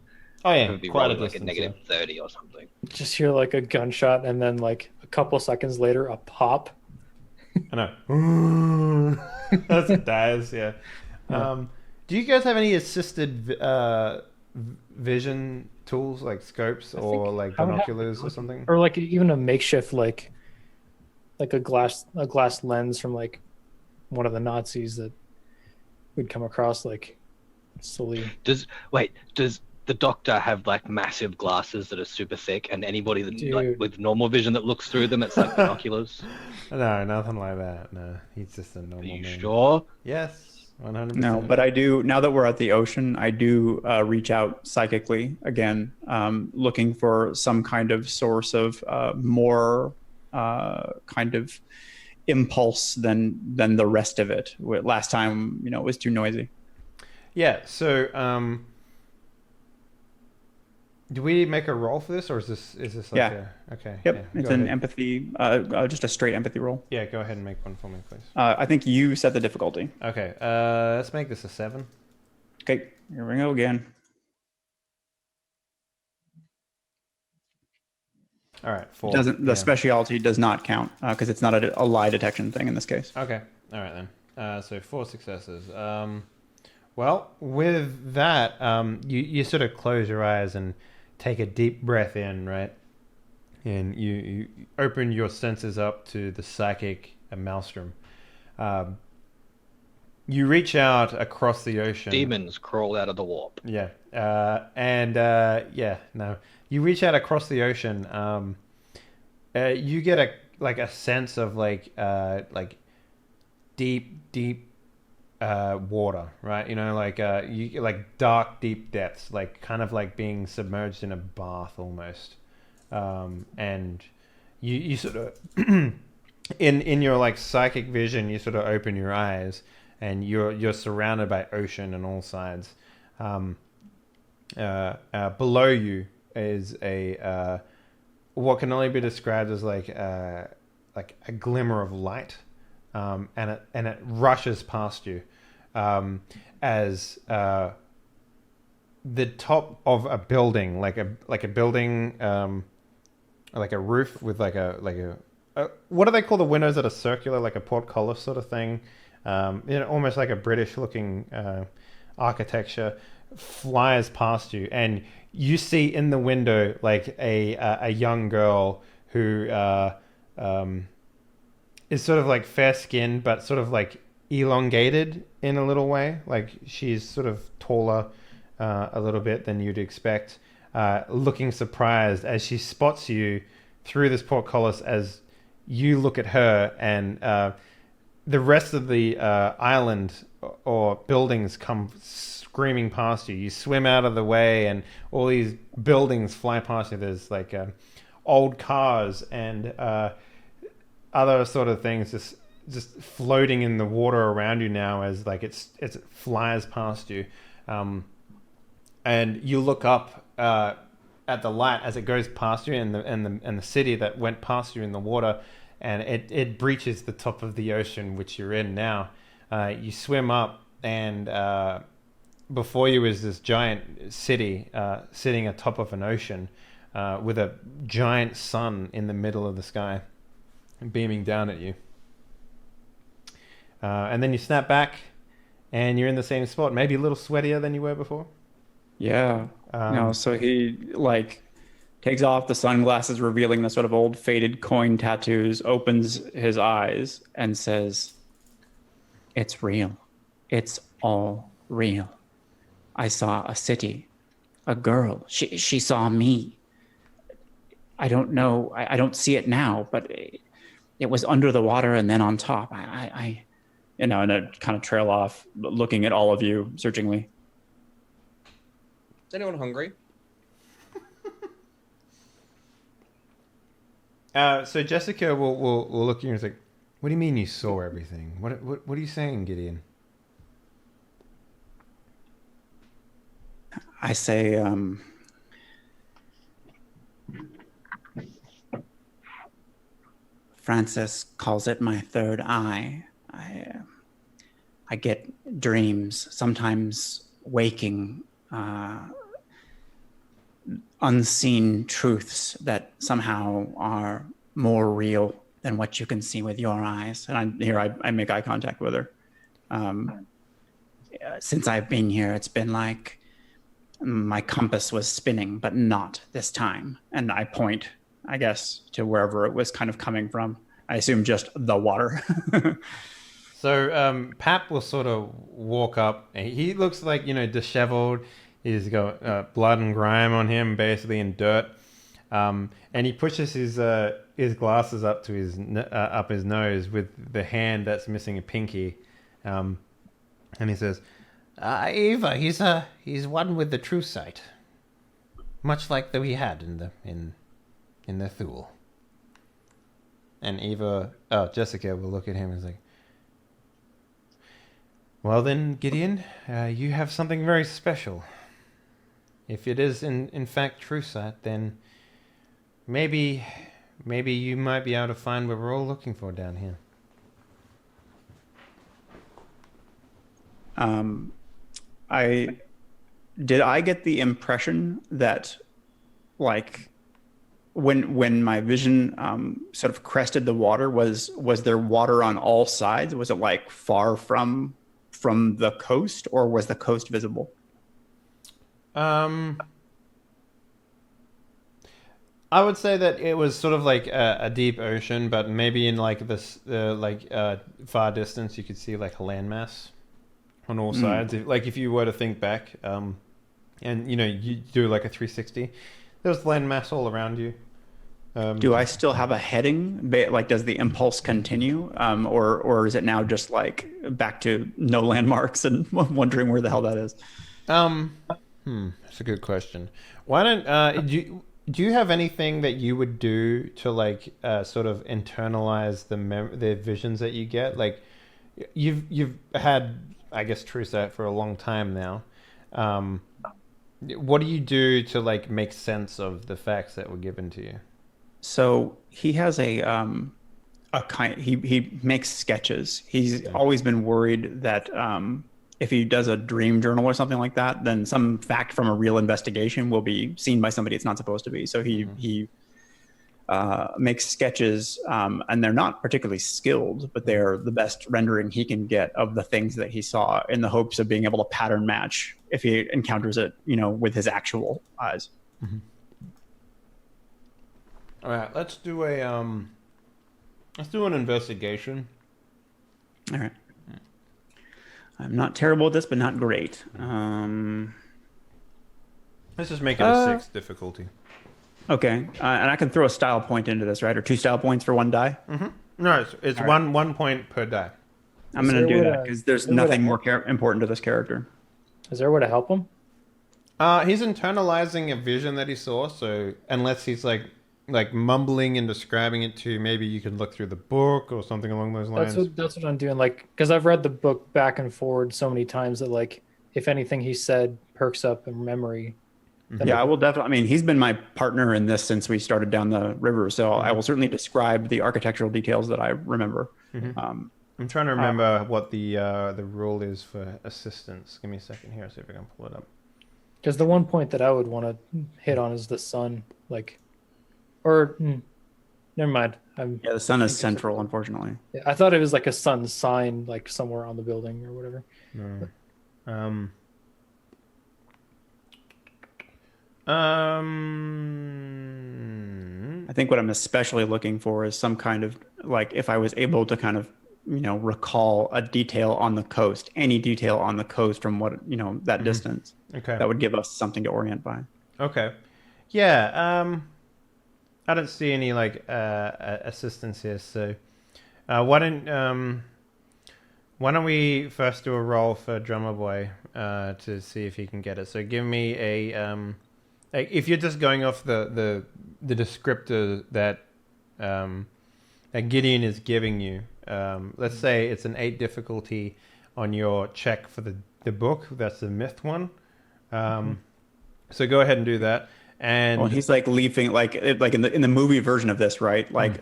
Oh yeah, it would be quite a rolling like a distance, negative 30 or something. Just hear like a gunshot, and then like a couple seconds later, a pop. I know. As it dies, yeah. Do you guys have any assisted vision tools like scopes or like binoculars or something? Or like even a makeshift like a glass lens from like one of the Nazis that we'd come across like slowly. Does the doctor have like massive glasses that are super thick, and anybody that, like, with normal vision that looks through them, it's like binoculars? No, nothing like that. No, he's just a normal Are you man. sure? Yes, 100%. No, but I do, now that we're at the ocean, I do reach out psychically again, looking for some kind of source of more kind of impulse than the rest of it. Last time, it was too noisy. Yeah, so do we make a roll for this, or is this like okay? Yep, yeah, it's an empathy, just a straight empathy roll. Yeah, go ahead and make one for me, please. I think you set the difficulty. Okay, let's make this a 7. Okay, here we go again. All right, 4. The specialty does not count because it's not a lie detection thing in this case. Okay, all right then. So 4 successes. Well, with that, you sort of close your eyes and take a deep breath in, right? And you open your senses up to the psychic maelstrom. You reach out across the ocean. Demons crawl out of the warp. Yeah. You reach out across the ocean. You get a sense of like deep water, right? You like dark, deep depths, like kind of like being submerged in a bath almost. And you sort of in your like psychic vision, you sort of open your eyes and you're surrounded by ocean on all sides. Below you is a what can only be described as like a glimmer of light, and it rushes past you as the top of a building, like a building, like a roof with like a what do they call the windows that are circular, like a portcullis sort of thing? Almost like a British-looking architecture, flies past you, and you see in the window like a young girl who is sort of like fair-skinned, but sort of like elongated in a little way. Like she's sort of taller a little bit than you'd expect, looking surprised as she spots you through this portcullis as you look at her, and the rest of the island or buildings come screaming past you. You swim out of the way, and all these buildings fly past you. There's like old cars and other sort of things just floating in the water around you now as like it flies past you, and you look up at the light as it goes past you, and the city that went past you in the water, and it breaches the top of the ocean which you're in now. You swim up, and before you is this giant city sitting atop of an ocean with a giant sun in the middle of the sky beaming down at you. And then you snap back, and you're in the same spot, maybe a little sweatier than you were before. Yeah. No, so he like takes off the sunglasses, revealing the sort of old faded coin tattoos, opens his eyes, and says, "It's real. It's all real. I saw a city, a girl. She saw me. I don't know. I don't see it now, but it was under the water and then on top. And I kind of trail off, looking at all of you searchingly. Is anyone hungry? So Jessica will look at you and say, "What do you mean you saw everything? What are you saying, Gideon?" I say, Francis calls it my third eye. I get dreams, sometimes waking, unseen truths that somehow are more real than what you can see with your eyes. And I make eye contact with her. Since I've been here, it's been like my compass was spinning, but not this time. And I point, I guess, to wherever it was kind of coming from. I assume just the water. So Pap will sort of walk up. And he looks like, disheveled. He's got blood and grime on him, basically, and dirt. And he pushes his glasses up to his nose with the hand that's missing a pinky. And he says, "Eva, he's one with the true sight, much like that we had in the Thule." And Jessica will look at him and say, "Well then, Gideon, you have something very special. If it is in fact true sight, then maybe you might be able to find what we're all looking for down here." I get the impression that, like, when my vision sort of crested the water, was there water on all sides? Was it like far from the coast, or was the coast visible? I would say that it was sort of like a deep ocean, but maybe in like this far distance you could see like a landmass on all sides. If you were to think back, and you do like a 360, there's landmass all around you. Do I still have a heading? Like, does the impulse continue, or is it now just like back to no landmarks and wondering where the hell that is? That's a good question. Why don't do you have anything that you would do to like sort of internalize the visions that you get? Like, you've had, I guess, true sight for a long time now. What do you do to like make sense of the facts that were given to you? So he has he makes sketches. He's always been worried that if he does a dream journal or something like that, then some fact from a real investigation will be seen by somebody it's not supposed to be. So he makes sketches, and they're not particularly skilled, but they're the best rendering he can get of the things that he saw, in the hopes of being able to pattern match if he encounters it, with his actual eyes. Mm-hmm. All right, let's do an investigation. All right. I'm not terrible at this, but not great. Let's just make it a 6 difficulty. Okay, and I can throw a style point into this, right? Or 2 style points for 1 die? Mm-hmm. No, it's one point per die. I'm going to do that because there's nothing more important to this character. Is there a way to help him? He's internalizing a vision that he saw, so unless he's like mumbling and describing it to, maybe you can look through the book or something along those lines. That's what I'm doing. Like, because I've read the book back and forward so many times that, like, if anything he said perks up in memory. Yeah, I will definitely. I mean, he's been my partner in this since we started down the river, so I will certainly describe the architectural details that I remember. Mm-hmm. I'm trying to remember what the rule is for assistance. Give me a second here, see if I can pull it up. Because the one point that I would want to hit on is the sun, like, or never mind. The sun is central, unfortunately. Yeah, I thought it was like a sun sign, like somewhere on the building or whatever. No. I think what I'm especially looking for is some kind of, like, if I was able to kind of, recall a detail on the coast, any detail on the coast from what, that distance. Okay. That would give us something to orient by. Okay. Yeah. I don't see any assistance here. So, why don't we first do a roll for Drummer Boy to see if he can get it? So give me a if you're just going off the descriptor that Gideon is giving you. Let's say it's an 8 difficulty on your check for the book. That's the myth one. So go ahead and do that. And he's like leaping, like in the movie version of this, right? Like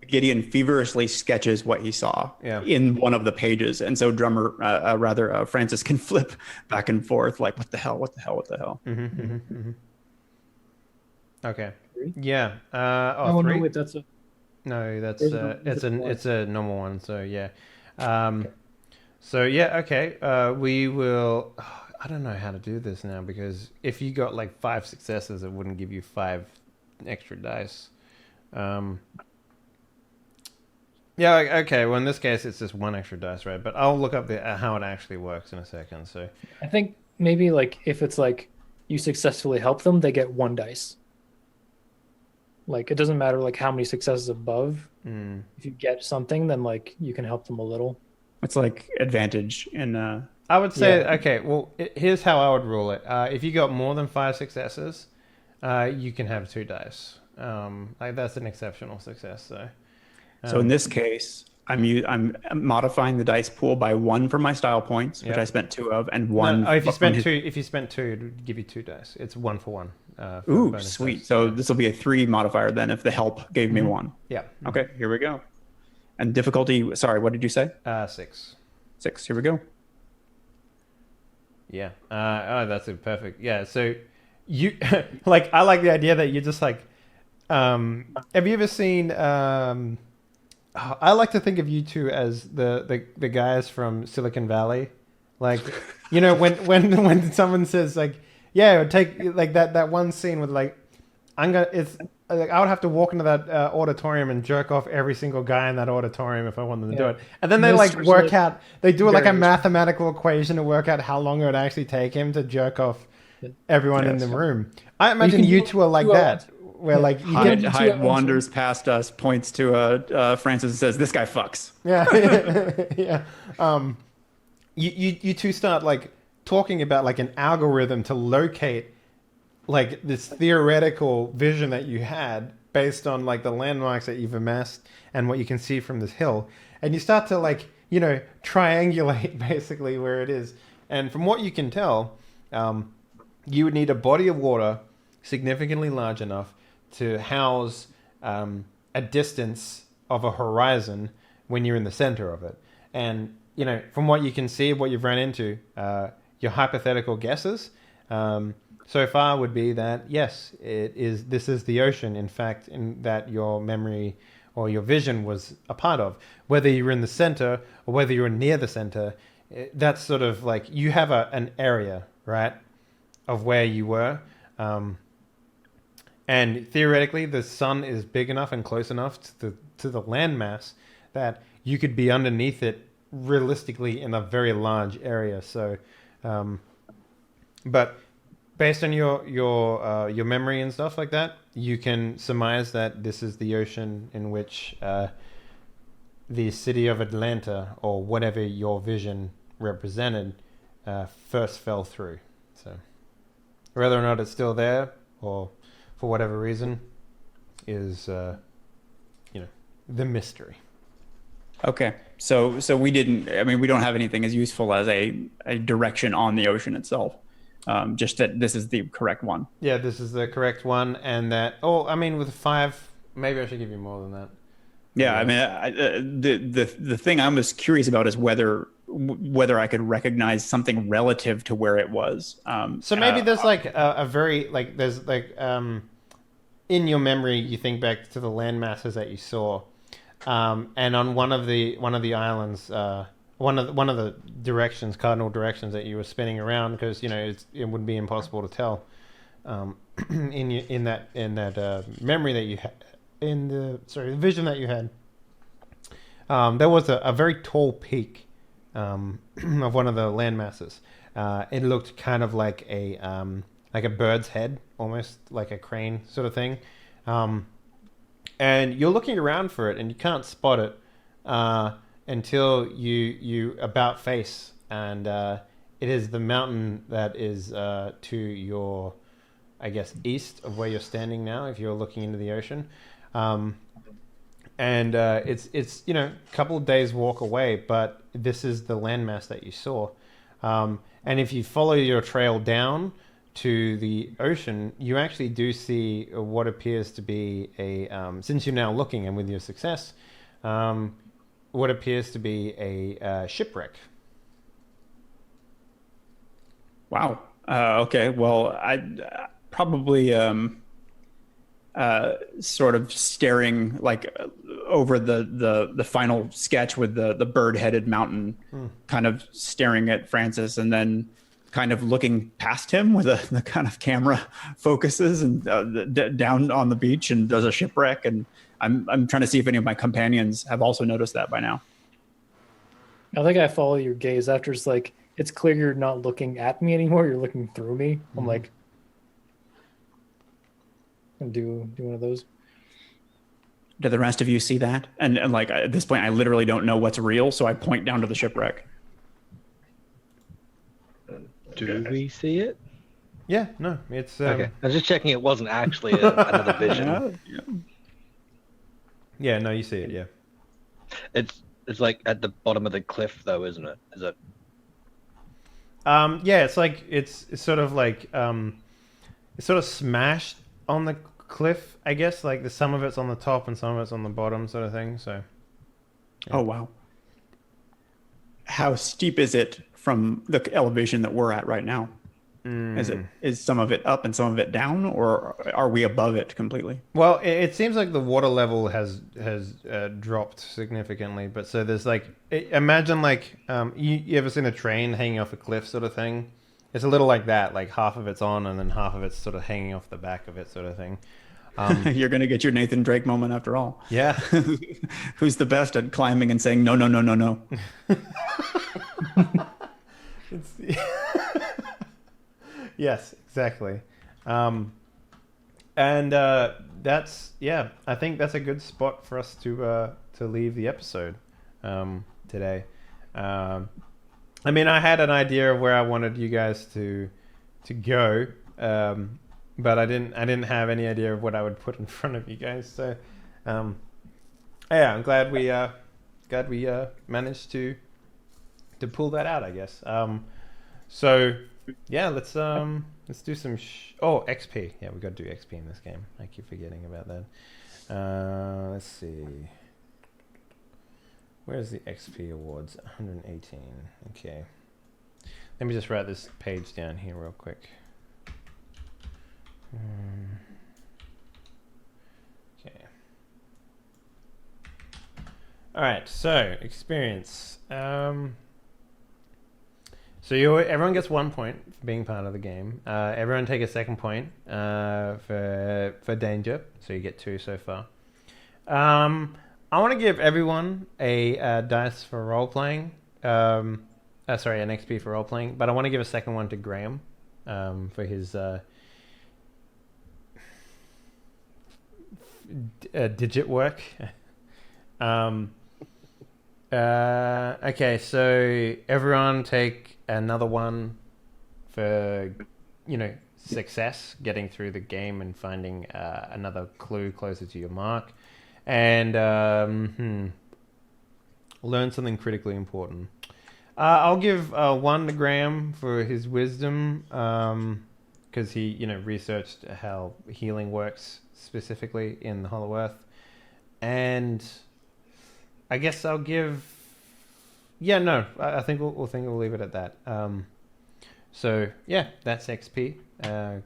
Gideon feverishly sketches what he saw in one of the pages, and so Francis can flip back and forth, like, what the hell? Mm-hmm, mm-hmm, mm-hmm. Okay. 3? Yeah. 3? No, wait, that's a. No, that's it's a normal one. So yeah. Okay. So yeah. Okay. We will. I don't know how to do this now, because if you got like 5 successes, it wouldn't give you 5 extra dice. Yeah. Okay. Well, in this case, it's just 1 extra dice, right? But I'll look up how it actually works in a second. So I think maybe, like, if it's like you successfully help them, they get 1 dice. Like, it doesn't matter like how many successes above. If you get something, then like you can help them a little. It's like advantage in. I would say okay. Well, here's how I would rule it. If you got more than 5 successes, you can have 2 dice. Like, that's an exceptional success. So in this case, I'm modifying the dice pool by 1 for my style points, which I spent 2 of, and 1. No, if you spent 2, it would give you 2 dice. It's 1 for 1. Ooh, sweet. Dice. So this will be a 3 modifier then, if the help gave me 1. Yeah. Okay, here we go. And difficulty. Sorry, what did you say? 6. 6. Here we go. Yeah. That's perfect. Yeah. So you like, I like the idea that you're just like, have you ever seen? I like to think of you two as the guys from Silicon Valley, like, when someone says like, yeah, it would take like that one scene with like, it's like I would have to walk into that auditorium and jerk off every single guy in that auditorium if I wanted to do it. And then they they do like a mathematical equation to work out how long it would actually take him to jerk off everyone in the room. I imagine you two are like that. Where like Hyde wanders past us, points to Francis and says, "This guy fucks." Yeah, yeah. You two start like talking about like an algorithm to locate like this theoretical vision that you had based on like the landmarks that you've amassed and what you can see from this hill, and you start to like triangulate basically where it is. And from what you can tell, you would need a body of water significantly large enough to house a distance of a horizon when you're in the center of it. And, from what you can see, what you've run into, your hypothetical guesses, so far would be that yes, it is. This is the ocean. In fact, in that your memory or your vision was a part of. Whether you're in the center or whether you're near the center, that's sort of like you have an area, right, of where you were. And theoretically, the sun is big enough and close enough to the landmass that you could be underneath it realistically in a very large area. So, but based on your memory and stuff like that, you can surmise that this is the ocean in which the city of Atlanta, or whatever your vision represented, first fell through. So, whether or not it's still there, or for whatever reason, is the mystery. Okay, so we didn't. I mean, we don't have anything as useful as a direction on the ocean itself. Just that this is the correct one. Yeah, this is the correct one, and that. Oh, I mean, with 5, maybe I should give you more than that. Yeah, I mean, the thing I'm most curious about is whether I could recognize something relative to where it was. So maybe there's like a very like there's like in your memory you think back to the land masses that you saw, and on one of the islands, one of the directions, cardinal directions that you were spinning around, because it would be impossible to tell in that memory that you had, in the vision that you had. There was a very tall peak of one of the land masses. It looked kind of like a bird's head, almost like a crane sort of thing. And you're looking around for it, and you can't spot it until you about face, and it is the mountain that is to your, I guess, east of where you're standing now, if you're looking into the ocean. And it's a couple of days walk away, but this is the landmass that you saw. And if you follow your trail down to the ocean, you actually do see what appears to be since you're now looking, and with your success, what appears to be a shipwreck. Wow. Okay. Well, I probably sort of staring like over the final sketch with the bird-headed mountain, kind of staring at Francis, and then kind of looking past him with the kind of camera focuses and down on the beach, and does a shipwreck. And I'm trying to see if any of my companions have also noticed that by now. I think I follow your gaze after it's like, it's clear you're not looking at me anymore. You're looking through me. I'm like, and do one of those. Do the rest of you see that? And like at this point, I literally don't know what's real, so I point down to the shipwreck. Do we see it? Yeah, no, it's Okay. I was just checking it wasn't actually another vision. Yeah, no, you see it. Yeah, It's like at the bottom of the cliff, though, isn't it? Is it? Yeah, it's like it's sort of like it's sort of smashed on the cliff, I guess. Like some of it's on the top and some of it's on the bottom, sort of thing. So. Yeah. Oh wow. How steep is it from the elevation that we're at right now? Is some of it up and some of it down, or are we above it completely? Well, it seems like the water level has dropped significantly, but so there's like, imagine like you ever seen a train hanging off a cliff sort of thing? It's a little like that, like half of it's on and then half of it's sort of hanging off the back of it, sort of thing. You're going to get your Nathan Drake moment after all. Yeah. Who's the best at climbing and saying no, no, no, no, no? Yes, exactly. And that's, yeah, I think that's a good spot for us to leave the episode today. I mean, I had an idea of where I wanted you guys to go, but I didn't have any idea of what I would put in front of you guys. So, yeah, I'm glad we managed to pull that out, I guess. So yeah, let's do some XP. Yeah, we got to do XP in this game. I keep forgetting about that. Let's see. Where's the XP awards? 118. Okay. Let me just write this page down here real quick. All right, so experience. So everyone gets 1 point for being part of the game. Everyone take a second point for danger, so you get 2 so far. I want to give everyone a dice for role playing. Sorry, an XP for role playing, but I want to give a second one to Graham for his digit work. Okay, so everyone take another one for, success, getting through the game and finding another clue closer to your mark. And learn something critically important. I'll give 1 to Graham for his wisdom, because he, researched how healing works specifically in the Hollow Earth. And I guess I'll give... I think we'll leave it at that. So, yeah, that's XP.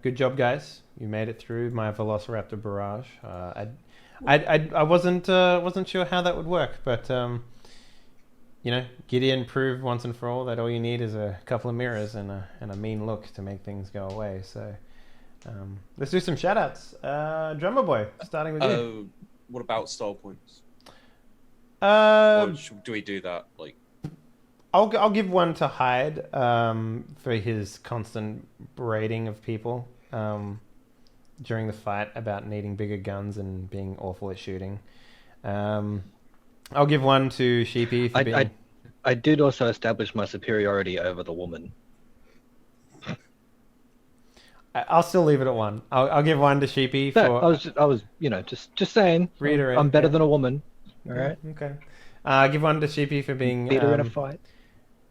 Good job, guys. You made it through my Velociraptor barrage. I wasn't sure how that would work, but Gideon proved once and for all that all you need is a couple of mirrors and a mean look to make things go away. So let's do some shout-outs. Drummer Boy, starting with you. What about style points? Do we do that? I'll give 1 to Hyde for his constant berating of people during the fight about needing bigger guns and being awful at shooting. I'll give 1 to Sheepy for being... I did also establish my superiority over the woman. I'll still leave it at 1. I'll give 1 to Sheepy for... No, I was just saying. Reiterate. I'm better than a woman. All right. Okay. I'll give 1 to Sheepy for being... Beat her in a fight.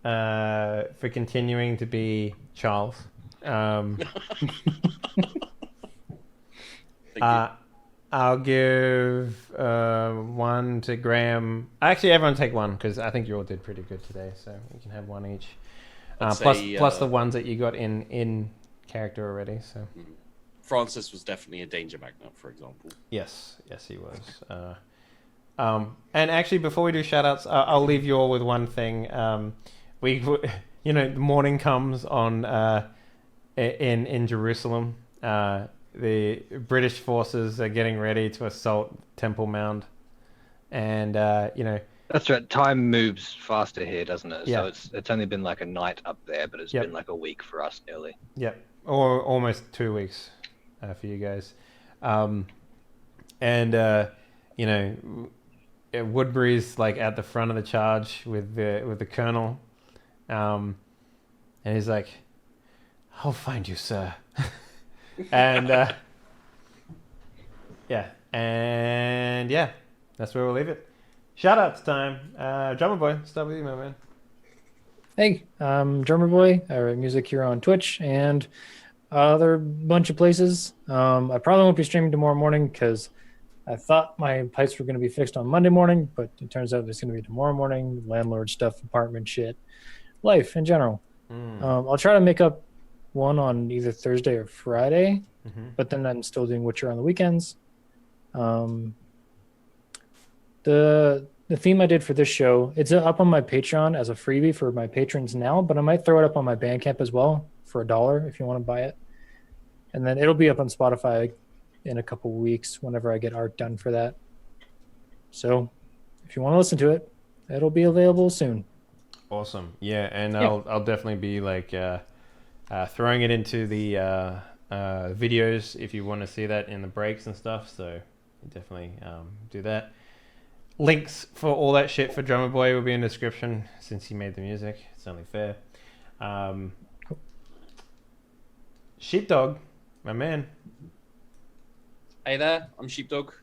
For continuing to be Charles. I'll give 1 to Graham. Actually, everyone take 1 because I think you all did pretty good today, so we can have 1 each. Plus the ones that you got in character already. So Francis was definitely a danger magnet, for example. Yes, he was. And actually, before we do shoutouts, I'll leave you all with one thing. The morning comes on in Jerusalem. The British forces are getting ready to assault Temple Mount, and That's right. Time moves faster here, doesn't it? Yeah. So it's only been like a night up there, but it's been like a week for us nearly. Yep, or almost 2 weeks for you guys. Woodbury's like at the front of the charge with the colonel, and he's like, "I'll find you, sir." And that's where we'll leave it. Shoutouts time. Drummer Boy, start with you, my man. Hey, Drummer Boy. I write music here on Twitch and other bunch of places. I probably won't be streaming tomorrow morning because I thought my pipes were going to be fixed on Monday morning, but it turns out it's going to be tomorrow morning. Landlord stuff, apartment shit, life in general. I'll try to make up one on either Thursday or Friday, but then I'm still doing Witcher on the weekends. The theme I did for this show, it's up on my Patreon as a freebie for my patrons now, but I might throw it up on my Bandcamp as well for $1 if you want to buy it. And then it'll be up on Spotify in a couple weeks whenever I get art done for that. So if you want to listen to it, it'll be available soon. Awesome. Yeah, and I'll definitely be like throwing it into the videos if you want to see that in the breaks and stuff. So definitely do that. Links for all that shit for Drummer Boy will be in the description since he made the music. It's only fair. Sheepdog, my man. Hey there, I'm Sheepdog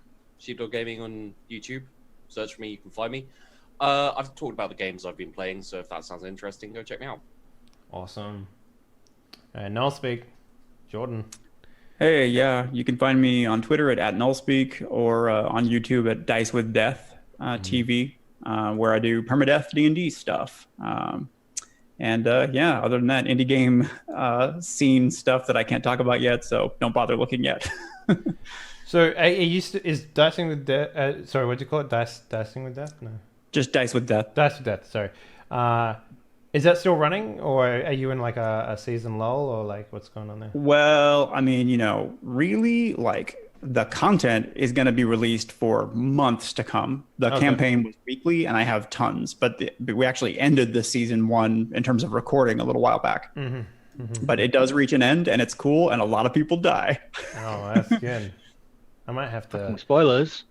Gaming on YouTube. Search for me, you can find me. I've talked about the games I've been playing, so if that sounds interesting, go check me out. Awesome. Nullspeak, Jordan. Hey, yeah, you can find me on Twitter at Nullspeak or on YouTube at Dice with Death TV, where I do permadeath D&D stuff. Other than that, indie game scene stuff that I can't talk about yet, so don't bother looking yet. So, is Dicing with Death? Sorry, what do you call it? Dicing with Death? No. Just Dice with Death. Dice with Death. Sorry. Is that still running, or are you in like a season lull, or like what's going on there? Well, I mean, really, like the content is going to be released for months to come. The Okay. campaign was weekly, and I have tons, but we actually ended the season 1 in terms of recording a little while back. But it does reach an end, and it's cool, and a lot of people die. Oh, that's good. I might have to. Spoilers.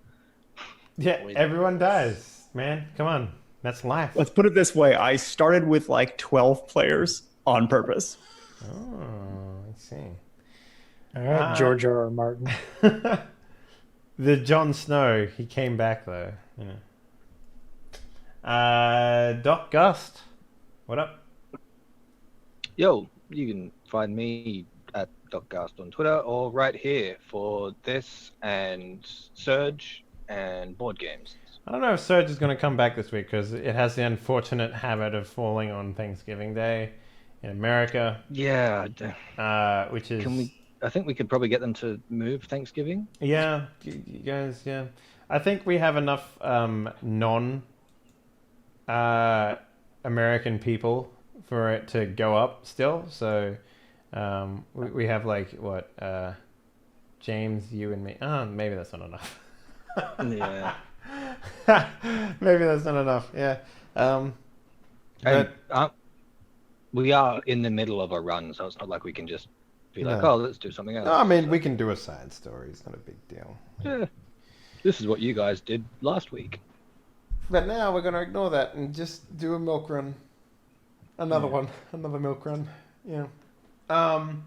Yeah, everyone dies, man. Come on, that's life. Let's put it this way: I started with like 12 players on purpose. Oh, I see. All right, George R.R. Martin. The Jon Snow, he came back though. Doc Gust, what up? Yo, you can find me at DocGast on Twitter or right here for this and Surge and board games. I don't know if Surge is going to come back this week because it has the unfortunate habit of falling on Thanksgiving Day in America. Yeah. Which is... I think we could probably get them to move Thanksgiving. Yeah, you guys, yeah. I think we have enough non-American people for it to go up still. So we have like, what, James, you and me. Oh, maybe that's not enough. Yeah. Maybe that's not enough, yeah. But... we are in the middle of a run, so it's not like we can just be like, No. oh, let's do something else. No, I mean, we can do a side story. It's not a big deal. Yeah. This is what you guys did last week. But now we're going to ignore that and just do a milk run. Another one. Another milk run. Yeah. And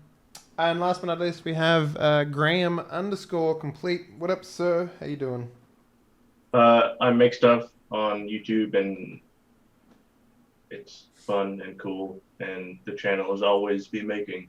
last but not least, we have Graham_complete. What up, sir? How you doing? I make stuff on YouTube, and it's fun and cool, and the channel is always be making.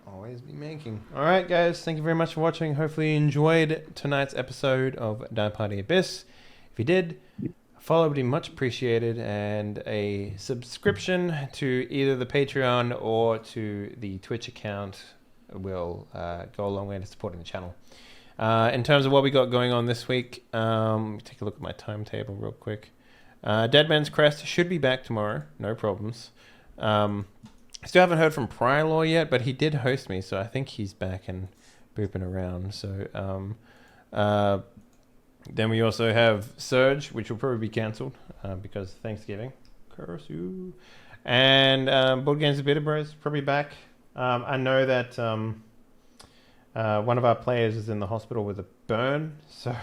Always be making. All right, guys. Thank you very much for watching. Hopefully you enjoyed tonight's episode of Die Party Abyss. If you did, a follow would be much appreciated, and a subscription to either the Patreon or to the Twitch account will go a long way to supporting the channel. In terms of what we got going on this week, take a look at my timetable real quick. Dead Man's Crest should be back tomorrow. No problems. Still haven't heard from Prior yet, but he did host me, so I think he's back and booping around. So, then we also have Surge, which will probably be cancelled because Thanksgiving. Curse you. And Board Games of Bitter Bros probably back. I know that one of our players is in the hospital with a burn, so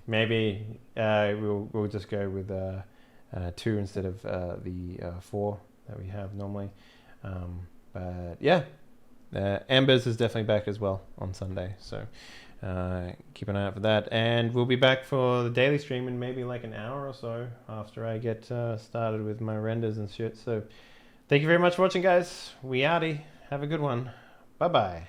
maybe we'll just go with 2 instead of the 4 that we have normally. But yeah, Embers is definitely back as well on Sunday, so keep an eye out for that. And we'll be back for the daily stream in maybe like an hour or so after I get started with my renders and shit. So thank you very much for watching, guys. We outie. Have a good one. Bye bye.